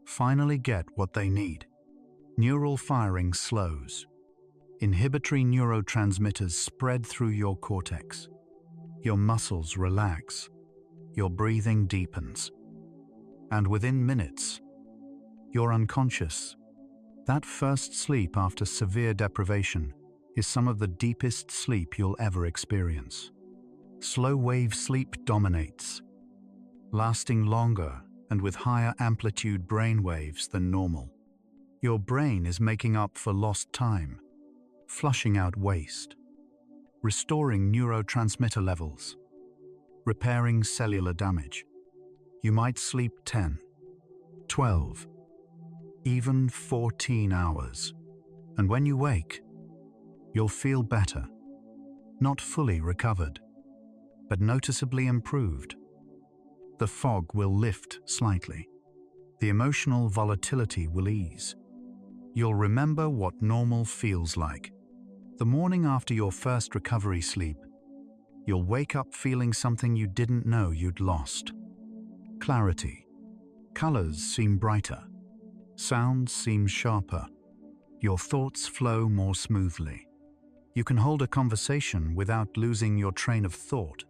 finally get what they need. Neural firing slows. Inhibitory neurotransmitters spread through your cortex. Your muscles relax. Your breathing deepens. And within minutes, you're unconscious. That first sleep after severe deprivation is some of the deepest sleep you'll ever experience. Slow-wave sleep dominates, lasting longer and with higher amplitude brain waves than normal. Your brain is making up for lost time, flushing out waste, restoring neurotransmitter levels, repairing cellular damage. You might sleep 10, 12, even 14 hours. And when you wake, you'll feel better. Not fully recovered, but noticeably improved. The fog will lift slightly. The emotional volatility will ease. You'll remember what normal feels like. The morning after your first recovery sleep, you'll wake up feeling something you didn't know you'd lost. Clarity. Colors seem brighter. Sounds seem sharper. Your thoughts flow more smoothly. You can hold a conversation without losing your train of thought.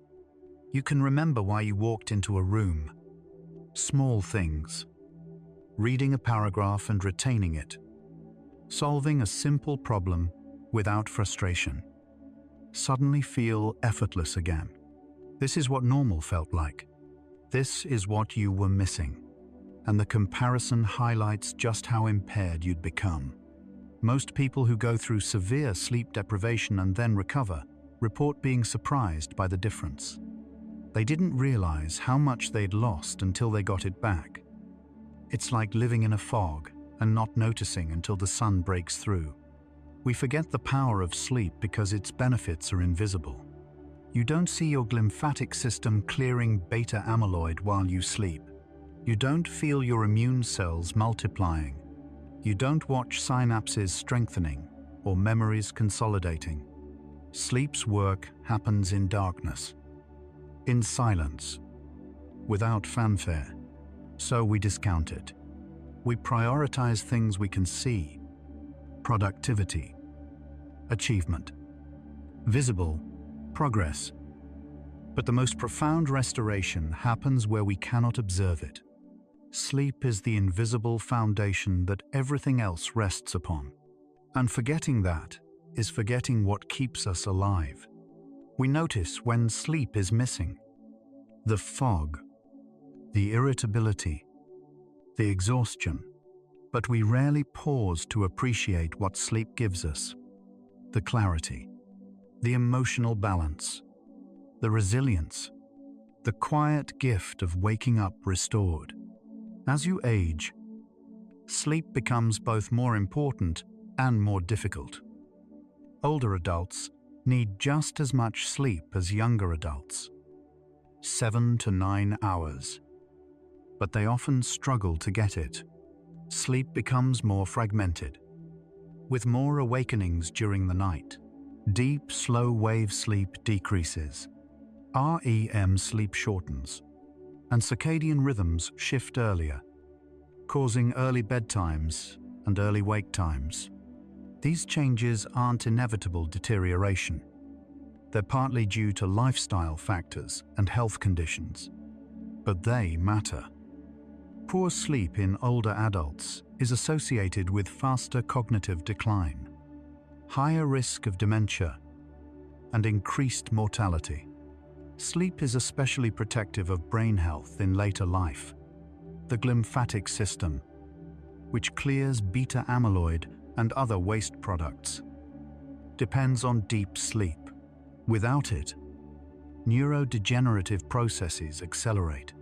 You can remember why you walked into a room. Small things. Reading a paragraph and retaining it. Solving a simple problem without frustration. Suddenly feel effortless again. This is what normal felt like. This is what you were missing. And the comparison highlights just how impaired you'd become. Most people who go through severe sleep deprivation and then recover report being surprised by the difference. They didn't realize how much they'd lost until they got it back. It's like living in a fog and not noticing until the sun breaks through. We forget the power of sleep because its benefits are invisible. You don't see your glymphatic system clearing beta amyloid while you sleep. You don't feel your immune cells multiplying You don't watch synapses strengthening or memories consolidating. Sleep's work happens in darkness, in silence, without fanfare. So we discount it. We prioritize things we can see: productivity, achievement, visible progress. But the most profound restoration happens where we cannot observe it. Sleep is the invisible foundation that everything else rests upon. And forgetting that is forgetting what keeps us alive. We notice when sleep is missing: the fog, the irritability, the exhaustion. But we rarely pause to appreciate what sleep gives us: the clarity, the emotional balance, the resilience, the quiet gift of waking up restored. As you age, sleep becomes both more important and more difficult. Older adults need just as much sleep as younger adults, 7 to 9 hours. But they often struggle to get it. Sleep becomes more fragmented, with more awakenings during the night. Deep, slow wave sleep decreases. REM sleep shortens, and circadian rhythms shift earlier, causing early bedtimes and early wake times. These changes aren't inevitable deterioration. They're partly due to lifestyle factors and health conditions, but they matter. Poor sleep in older adults is associated with faster cognitive decline, higher risk of dementia, and increased mortality. Sleep is especially protective of brain health in later life. The glymphatic system, which clears beta amyloid and other waste products, depends on deep sleep. Without it, neurodegenerative processes accelerate.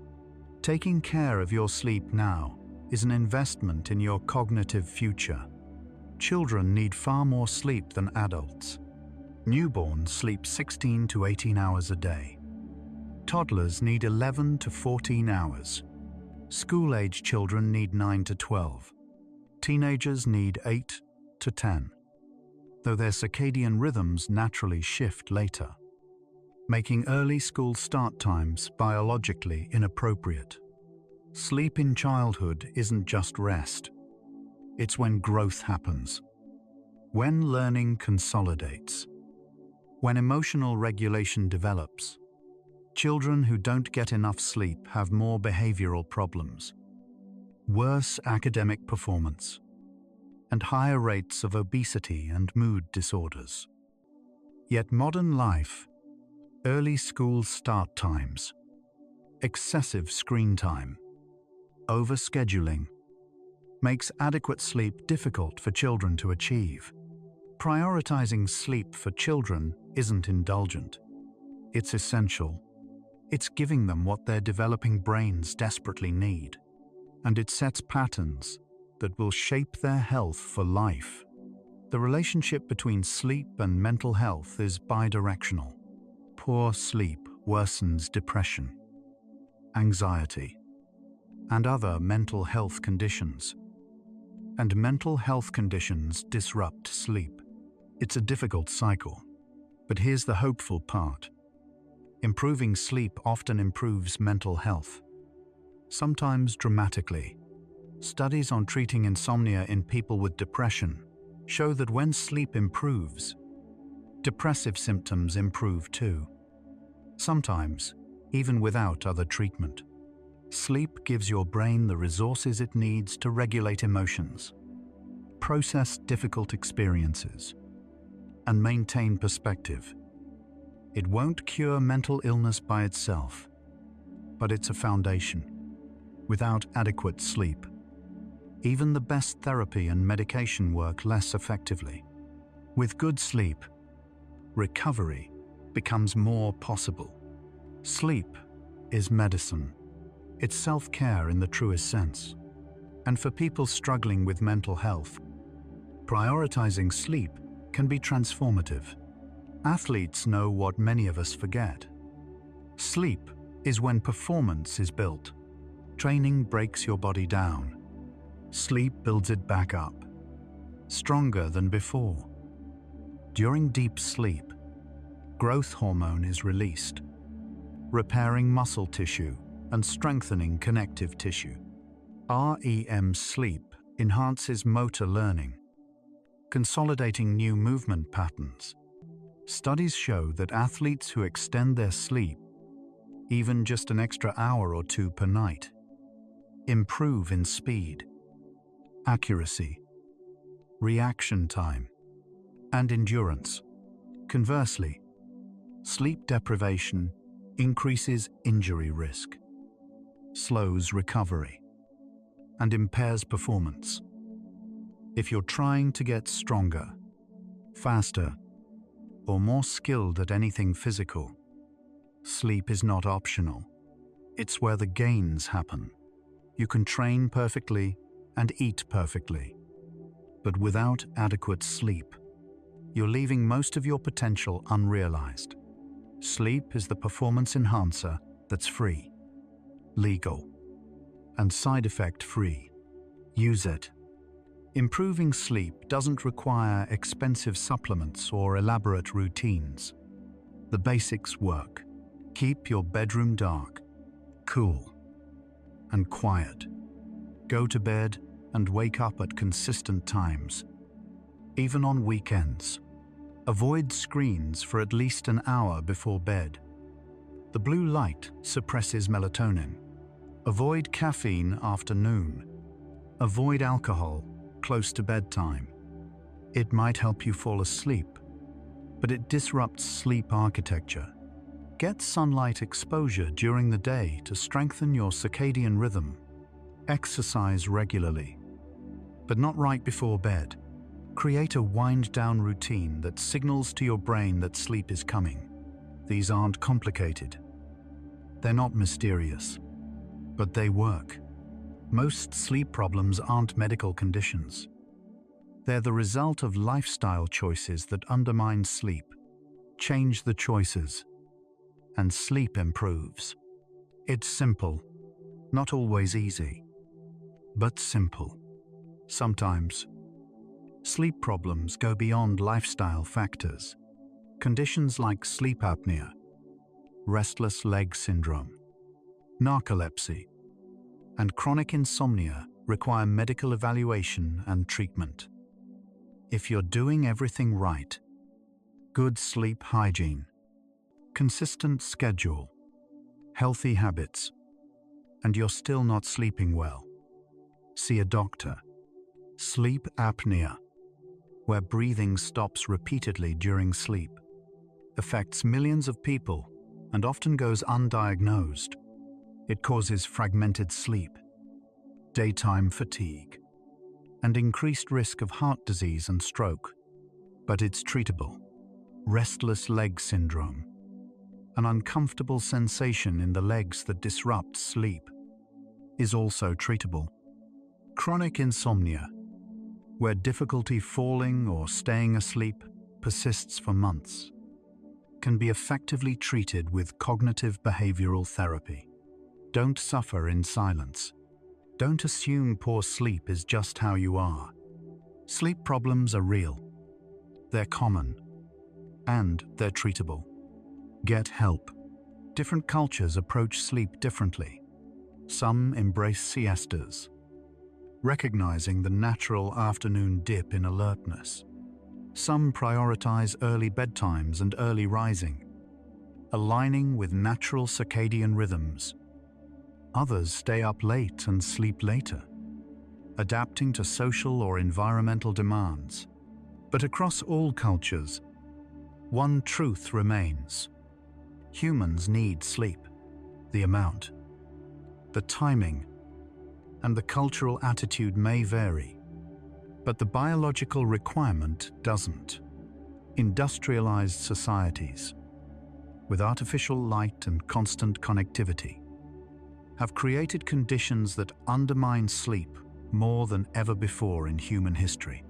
Taking care of your sleep now is an investment in your cognitive future. Children need far more sleep than adults. Newborns sleep 16 to 18 hours a day. Toddlers need 11 to 14 hours. School-age children need 9 to 12. Teenagers need 8 to 10, though their circadian rhythms naturally shift later, making early school start times biologically inappropriate. Sleep in childhood isn't just rest. It's when growth happens, when learning consolidates, when emotional regulation develops. Children who don't get enough sleep have more behavioral problems, worse academic performance, and higher rates of obesity and mood disorders. Yet modern life, early school start times, excessive screen time, overscheduling, makes adequate sleep difficult for children to achieve. Prioritizing sleep for children isn't indulgent. It's essential. It's giving them what their developing brains desperately need, and it sets patterns that will shape their health for life. The relationship between sleep and mental health is bidirectional. Poor sleep worsens depression, anxiety, and other mental health conditions. And mental health conditions disrupt sleep. It's a difficult cycle, but here's the hopeful part. Improving sleep often improves mental health, sometimes dramatically. Studies on treating insomnia in people with depression show that when sleep improves, depressive symptoms improve too, sometimes even without other treatment. Sleep gives your brain the resources it needs to regulate emotions, process difficult experiences, and maintain perspective. It won't cure mental illness by itself, but it's a foundation. Without adequate sleep, even the best therapy and medication work less effectively. With good sleep, recovery becomes more possible. Sleep is medicine. It's self-care in the truest sense. And for people struggling with mental health, prioritizing sleep can be transformative. Athletes know what many of us forget. Sleep is when performance is built. Training breaks your body down, Sleep builds it back up, stronger than before. During deep sleep, growth hormone is released, repairing muscle tissue and strengthening connective tissue. REM sleep enhances motor learning, consolidating new movement patterns. Studies show that athletes who extend their sleep, even just an extra hour or two per night, improve in speed, accuracy, reaction time, and endurance. Conversely, sleep deprivation increases injury risk, slows recovery, and impairs performance. If you're trying to get stronger, faster, or more skilled at anything physical, sleep is not optional. It's where the gains happen. You can train perfectly and eat perfectly, but without adequate sleep, you're leaving most of your potential unrealized. Sleep is the performance enhancer that's free, legal, and side effect free. Use it. Improving sleep doesn't require expensive supplements or elaborate routines. The basics work. Keep your bedroom dark, cool, and quiet. Go to bed and wake up at consistent times, even on weekends. Avoid screens for at least an hour before bed. The blue light suppresses melatonin. Avoid caffeine after noon. Avoid alcohol close to bedtime. It might help you fall asleep, but it disrupts sleep architecture. Get sunlight exposure during the day to strengthen your circadian rhythm. Exercise regularly, but not right before bed. Create a wind-down routine that signals to your brain that sleep is coming. These aren't complicated. They're not mysterious, but they work. Most sleep problems aren't medical conditions. They're the result of lifestyle choices that undermine sleep. Change the choices, and sleep improves. It's simple, not always easy, but simple. Sometimes, sleep problems go beyond lifestyle factors. Conditions like sleep apnea, restless leg syndrome, narcolepsy, and chronic insomnia require medical evaluation and treatment. If you're doing everything right, good sleep hygiene, consistent schedule, healthy habits, and you're still not sleeping well, see a doctor. Sleep apnea, where breathing stops repeatedly during sleep, affects millions of people and often goes undiagnosed. It causes fragmented sleep, daytime fatigue, and increased risk of heart disease and stroke. But it's treatable. Restless leg syndrome, an uncomfortable sensation in the legs that disrupts sleep, is also treatable. Chronic insomnia, where difficulty falling or staying asleep persists for months, can be effectively treated with cognitive behavioral therapy. Don't suffer in silence. Don't assume poor sleep is just how you are. Sleep problems are real. They're common. And they're treatable. Get help. Different cultures approach sleep differently. Some embrace siestas, recognizing the natural afternoon dip in alertness. Some prioritize early bedtimes and early rising, aligning with natural circadian rhythms. Others stay up late and sleep later, adapting to social or environmental demands. But across all cultures, one truth remains. Humans need sleep. The amount, the timing, and the cultural attitude may vary, but the biological requirement doesn't. Industrialized societies, with artificial light and constant connectivity, have created conditions that undermine sleep more than ever before in human history.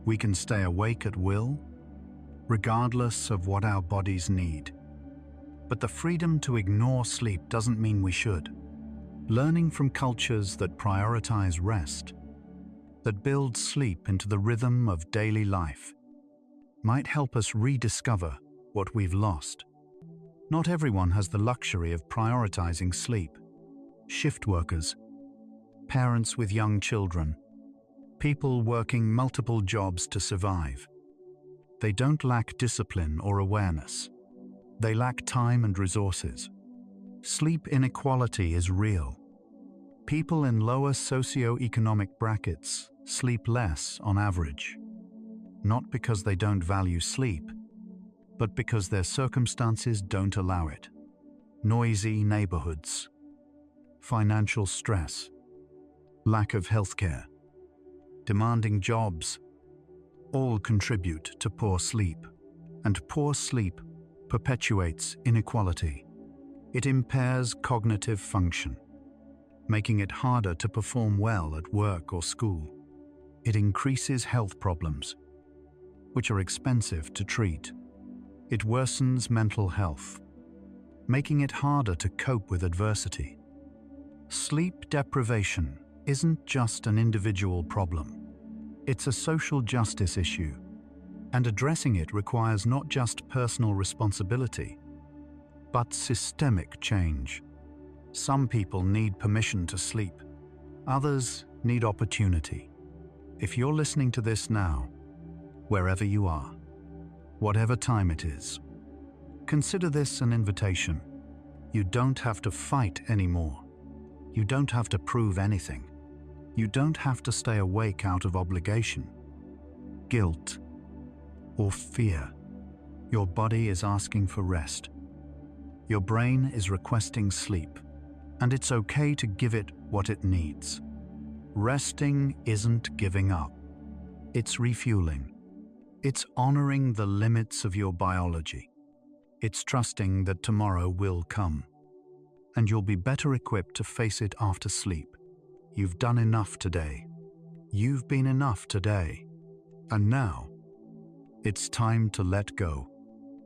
We can stay awake at will, regardless of what our bodies need. But the freedom to ignore sleep doesn't mean we should. Learning from cultures that prioritize rest that builds sleep into the rhythm of daily life might help us rediscover what we've lost. Not everyone has the luxury of prioritizing sleep. Shift workers, parents with young children, people working multiple jobs to survive. They don't lack discipline or awareness. They lack time and resources. Sleep inequality is real. People in lower socioeconomic brackets sleep less on average, not because they don't value sleep, but because their circumstances don't allow it. Noisy neighborhoods, financial stress, lack of healthcare, demanding jobs, all contribute to poor sleep. And poor sleep perpetuates inequality. It impairs cognitive function, making it harder to perform well at work or school. It increases health problems, which are expensive to treat. It worsens mental health, making it harder to cope with adversity. Sleep deprivation isn't just an individual problem. It's a social justice issue, and addressing it requires not just personal responsibility, but systemic change. Some people need permission to sleep. Others need opportunity. If you're listening to this now, wherever you are, whatever time it is, consider this an invitation. You don't have to fight anymore. You don't have to prove anything. You don't have to stay awake out of obligation, guilt, or fear. Your body is asking for rest. Your brain is requesting sleep, and it's okay to give it what it needs. Resting isn't giving up. It's refueling. It's honoring the limits of your biology. It's trusting that tomorrow will come, and you'll be better equipped to face it after sleep. You've done enough today. You've been enough today. And now, it's time to let go,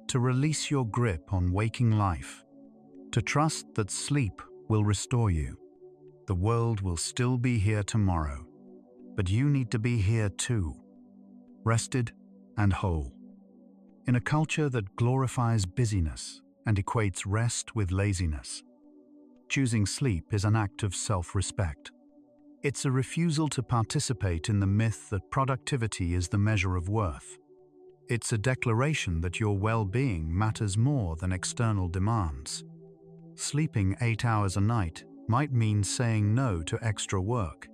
to release your grip on waking life, to trust that sleep will restore you. The world will still be here tomorrow, but you need to be here too, rested and whole. In a culture that glorifies busyness and equates rest with laziness, choosing sleep is an act of self-respect. It's a refusal to participate in the myth that productivity is the measure of worth. It's a declaration that your well-being matters more than external demands. Sleeping 8 hours a night might mean saying no to extra work,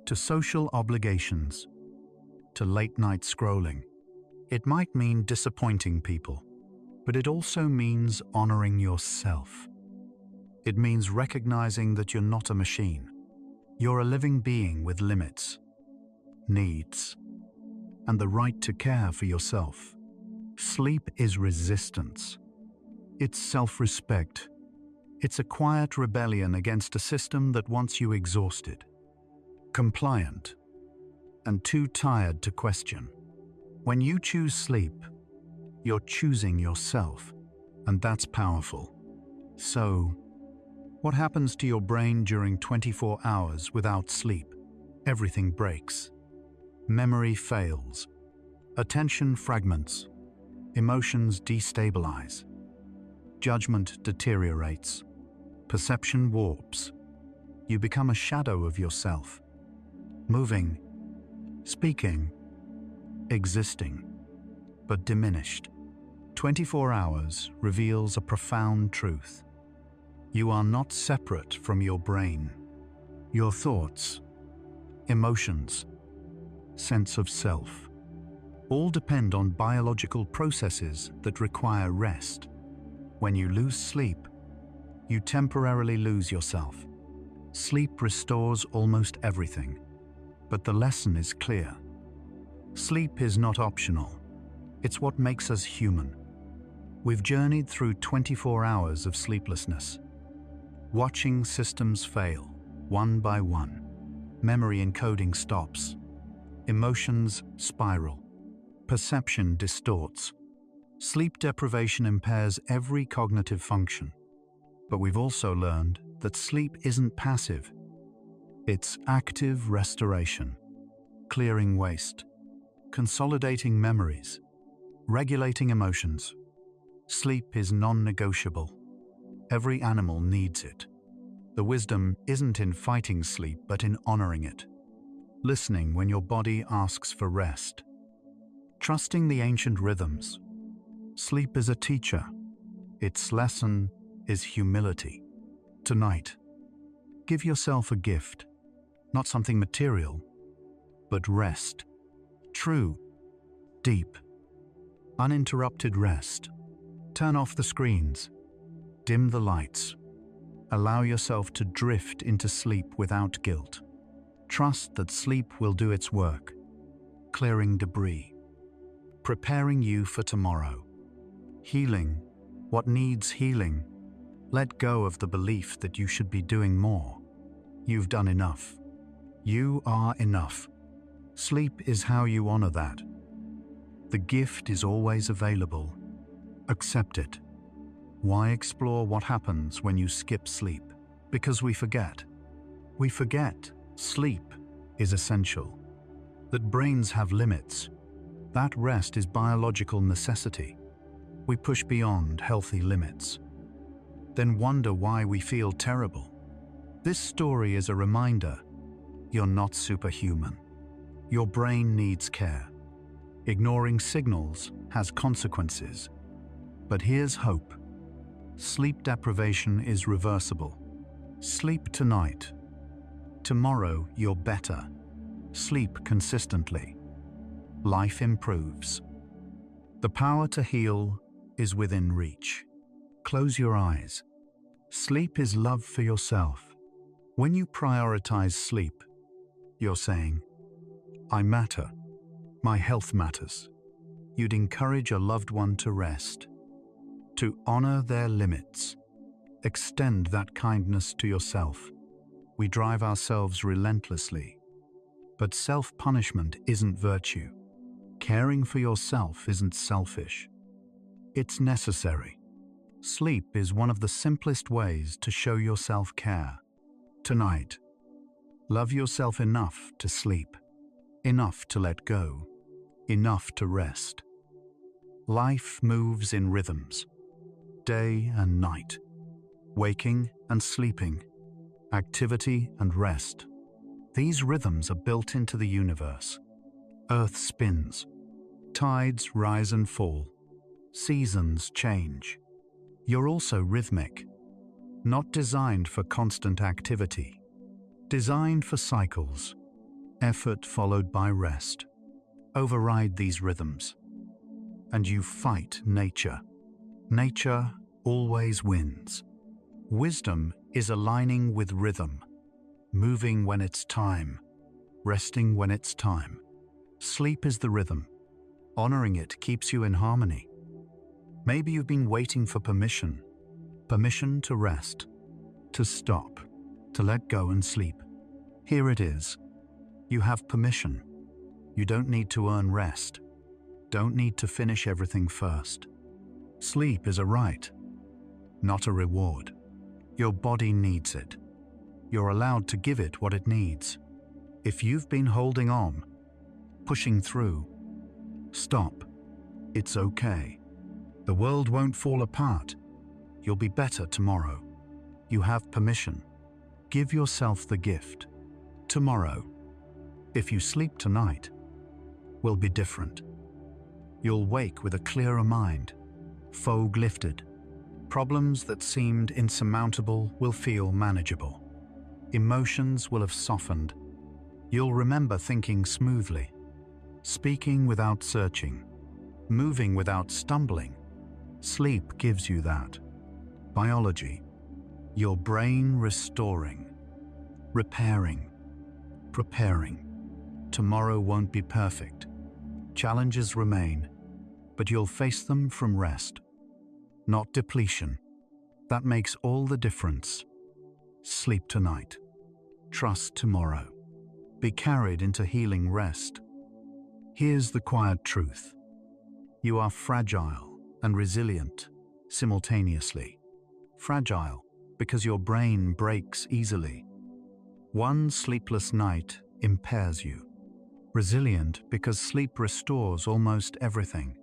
to social obligations, to late-night scrolling. It might mean disappointing people, but it also means honoring yourself. It means recognizing that you're not a machine. You're a living being with limits, needs, and the right to care for yourself. Sleep is resistance. It's self-respect. It's a quiet rebellion against a system that wants you exhausted, compliant, and too tired to question. When you choose sleep, you're choosing yourself, and that's powerful. So, what happens to your brain during 24 hours without sleep? Everything breaks. Memory fails. Attention fragments. Emotions destabilize. Judgment deteriorates. Perception warps. You become a shadow of yourself, moving, speaking, existing, but diminished. 24 hours reveals a profound truth. You are not separate from your brain. Your thoughts, emotions, sense of self, all depend on biological processes that require rest. When you lose sleep, you temporarily lose yourself. Sleep restores almost everything, but the lesson is clear. Sleep is not optional. It's what makes us human. We've journeyed through 24 hours of sleeplessness, watching systems fail, one by one. Memory encoding stops. Emotions spiral. Perception distorts. Sleep deprivation impairs every cognitive function. But we've also learned that sleep isn't passive. It's active restoration. clearing waste, consolidating memories, regulating emotions. Sleep is non-negotiable. Every animal needs it. The wisdom isn't in fighting sleep, but in honoring it. Listening when your body asks for rest. Trusting the ancient rhythms. Sleep is a teacher. Its lesson is humility. Tonight, give yourself a gift, not something material, but rest. True, deep, uninterrupted rest. Turn off the screens. Dim the lights. Allow yourself to drift into sleep without guilt. Trust that sleep will do its work, clearing debris, preparing you for tomorrow. Healing what needs healing. Let go of the belief that you should be doing more. You've done enough. You are enough. Sleep is how you honor that. The gift is always available. Accept it. Why explore what happens when you skip sleep? Because we forget. We forget sleep is essential. That brains have limits. That rest is biological necessity. We push beyond healthy limits. Then wonder why we feel terrible. This story is a reminder. You're not superhuman. Your brain needs care. Ignoring signals has consequences. But here's hope. Sleep deprivation is reversible. Sleep tonight. Tomorrow you're better. Sleep consistently. Life improves. The power to heal is within reach. Close your eyes. Sleep is love for yourself. When you prioritize sleep, you're saying, I matter. My health matters. You'd encourage a loved one to rest, to honor their limits. Extend that kindness to yourself. We drive ourselves relentlessly. But self-punishment isn't virtue. Caring for yourself isn't selfish. It's necessary. Sleep is one of the simplest ways to show yourself care. Tonight, love yourself enough to sleep, enough to let go, enough to rest. Life moves in rhythms, day and night, waking and sleeping, activity and rest. These rhythms are built into the universe. Earth spins, tides rise and fall, seasons change. You're also rhythmic, not designed for constant activity, designed for cycles, effort followed by rest. Override these rhythms, and you fight nature. Nature always wins. Wisdom is aligning with rhythm, moving when it's time, resting when it's time. Sleep is the rhythm. Honoring it keeps you in harmony. Maybe you've been waiting for permission. Permission to rest, to stop, to let go and sleep. Here it is. You have permission. You don't need to earn rest. Don't need to finish everything first. Sleep is a right, not a reward. Your body needs it. You're allowed to give it what it needs. If you've been holding on, pushing through, stop. It's okay. The world won't fall apart. You'll be better tomorrow. You have permission. Give yourself the gift. Tomorrow, if you sleep tonight, will be different. You'll wake with a clearer mind, fog lifted. Problems that seemed insurmountable will feel manageable. Emotions will have softened. You'll remember thinking smoothly, speaking without searching, moving without stumbling. Sleep gives you that. Biology, your brain restoring, repairing, preparing. Tomorrow won't be perfect. Challenges remain, but you'll face them from rest, not depletion. That makes all the difference. Sleep tonight. Trust tomorrow. Be carried into healing rest. Here's the quiet truth. You are fragile and resilient simultaneously. Fragile because your brain breaks easily. One sleepless night impairs you. Resilient because sleep restores almost everything.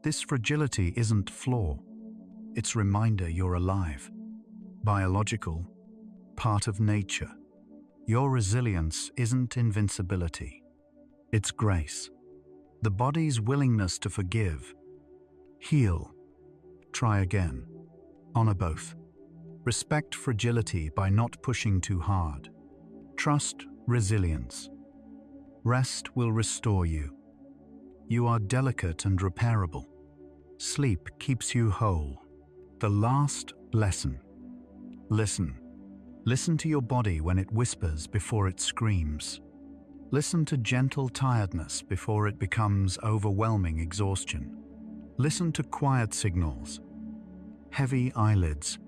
This fragility isn't flaw. It's reminder you're alive. Biological, part of nature. Your resilience isn't invincibility. It's grace. The body's willingness to forgive, heal, try again. Honor both. Respect fragility by not pushing too hard. Trust resilience. Rest will restore you. You are delicate and repairable. Sleep keeps you whole. The last lesson. Listen. Listen to your body when it whispers before it screams. Listen to gentle tiredness before it becomes overwhelming exhaustion. Listen to quiet signals, heavy eyelids,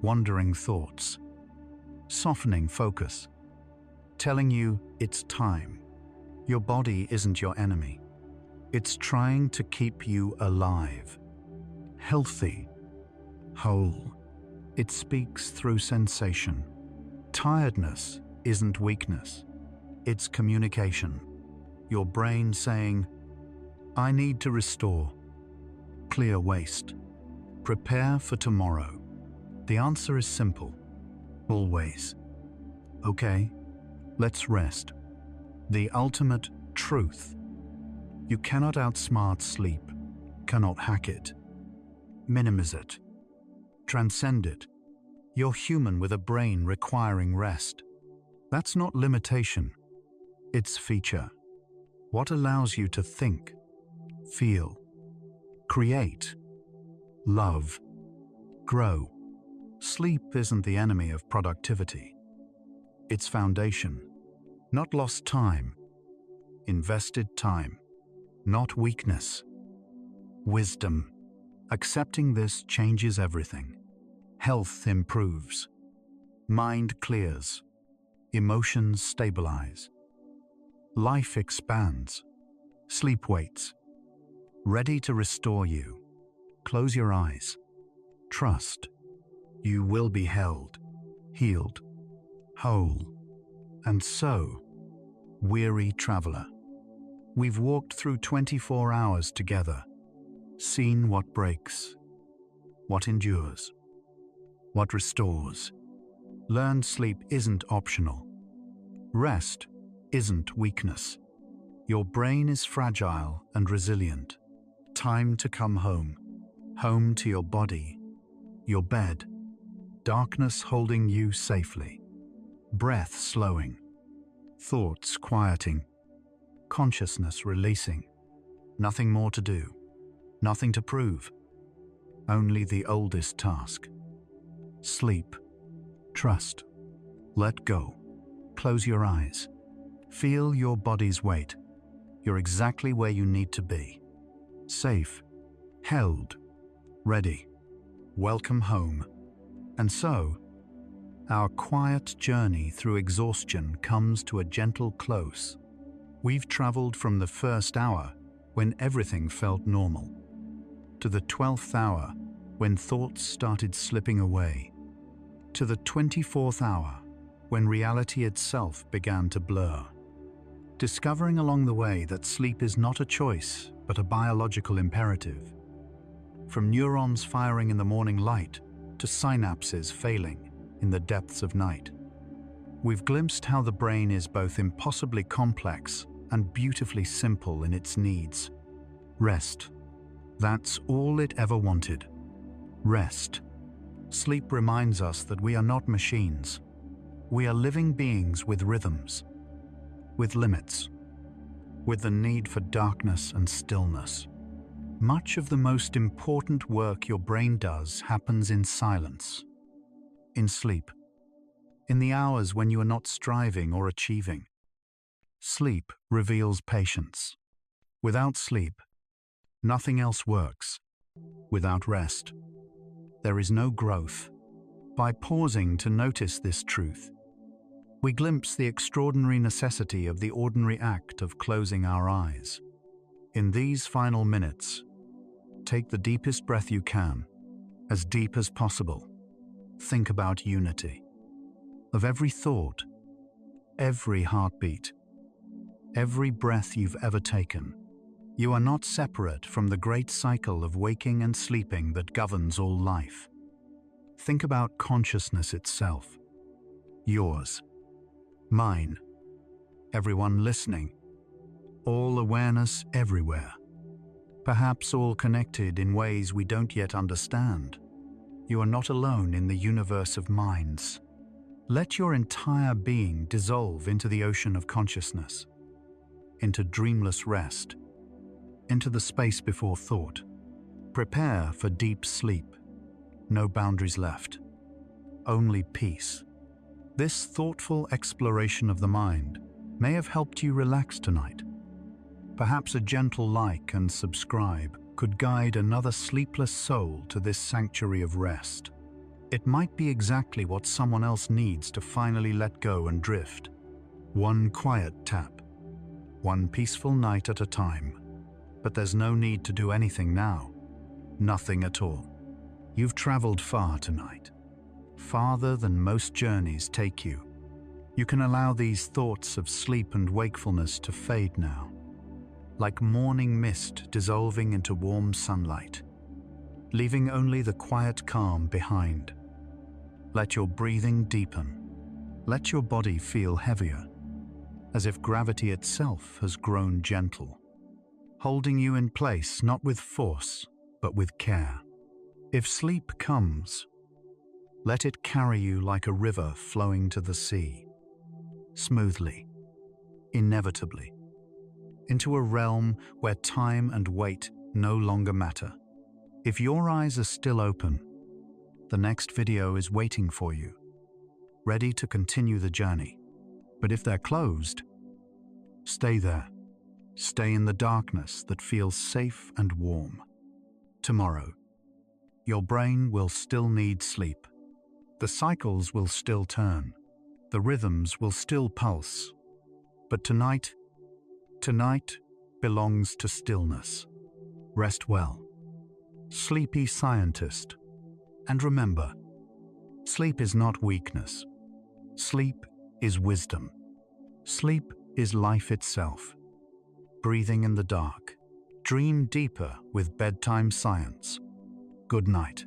wandering thoughts, softening focus, telling you it's time. Your body isn't your enemy. It's trying to keep you alive, healthy, whole. It speaks through sensation. Tiredness isn't weakness. It's communication. Your brain saying, I need to restore. Clear waste. Prepare for tomorrow. The answer is simple. Always. Okay, let's rest. The ultimate truth. You cannot outsmart sleep, cannot hack it, minimize it, transcend it. You're human with a brain requiring rest. That's not limitation, it's feature. What allows you to think, feel, create, love, grow. Sleep isn't the enemy of productivity. It's foundation, not lost time, invested time, not weakness. Wisdom. Accepting this changes everything. Health improves. Mind clears. Emotions stabilize. Life expands. Sleep waits. Ready to restore you. Close your eyes. Trust. You will be held, healed, whole. And so, weary traveler, we've walked through 24 hours together, seen what breaks, what endures, what restores. Learned sleep isn't optional. Rest isn't weakness. Your brain is fragile and resilient. Time to come home. Home to your body, your bed, darkness holding you safely, breath slowing, thoughts quieting, consciousness releasing. Nothing more to do, nothing to prove, only the oldest task. Sleep, trust, let go, close your eyes, feel your body's weight. You're exactly where you need to be, safe, held, ready. Welcome home. And so, our quiet journey through exhaustion comes to a gentle close. We've traveled from the first hour, when everything felt normal, to the 12th hour, when thoughts started slipping away, to the 24th hour, when reality itself began to blur. Discovering along the way that sleep is not a choice, but a biological imperative. From neurons firing in the morning light, to synapses failing in the depths of night. We've glimpsed how the brain is both impossibly complex and beautifully simple in its needs. Rest. That's all it ever wanted. Rest. Sleep reminds us that we are not machines. We are living beings with rhythms, with limits, with the need for darkness and stillness. Much of the most important work your brain does happens in silence, in sleep, in the hours when you are not striving or achieving. Sleep reveals patience. Without sleep, nothing else works. Without rest, there is no growth. By pausing to notice this truth, we glimpse the extraordinary necessity of the ordinary act of closing our eyes. In these final minutes, take the deepest breath you can, as deep as possible. Think about unity. Of every thought, every heartbeat, every breath you've ever taken. You are not separate from the great cycle of waking and sleeping that governs all life. Think about consciousness itself. Yours, mine, everyone listening. All awareness everywhere. Perhaps all connected in ways we don't yet understand. You are not alone in the universe of minds. Let your entire being dissolve into the ocean of consciousness, into dreamless rest, into the space before thought. Prepare for deep sleep. No boundaries left. Only peace. This thoughtful exploration of the mind may have helped you relax tonight. Perhaps a gentle like and subscribe could guide another sleepless soul to this sanctuary of rest. It might be exactly what someone else needs to finally let go and drift. One quiet tap, one peaceful night at a time. But there's no need to do anything now. Nothing at all. You've traveled far tonight. Farther than most journeys take you. You can allow these thoughts of sleep and wakefulness to fade now, like morning mist dissolving into warm sunlight, leaving only the quiet calm behind. Let your breathing deepen. Let your body feel heavier, as if gravity itself has grown gentle, holding you in place not with force, but with care. If sleep comes, let it carry you like a river flowing to the sea, smoothly, inevitably, into a realm where time and weight no longer matter. If your eyes are still open, the next video is waiting for you, ready to continue the journey. But if they're closed, stay there. Stay in the darkness that feels safe and warm. Tomorrow, your brain will still need sleep. The cycles will still turn. The rhythms will still pulse. But tonight belongs to stillness. Rest well. Sleepy scientist. And remember, sleep is not weakness. Sleep is wisdom. Sleep is life itself. Breathing in the dark. Dream deeper with bedtime science. Good night.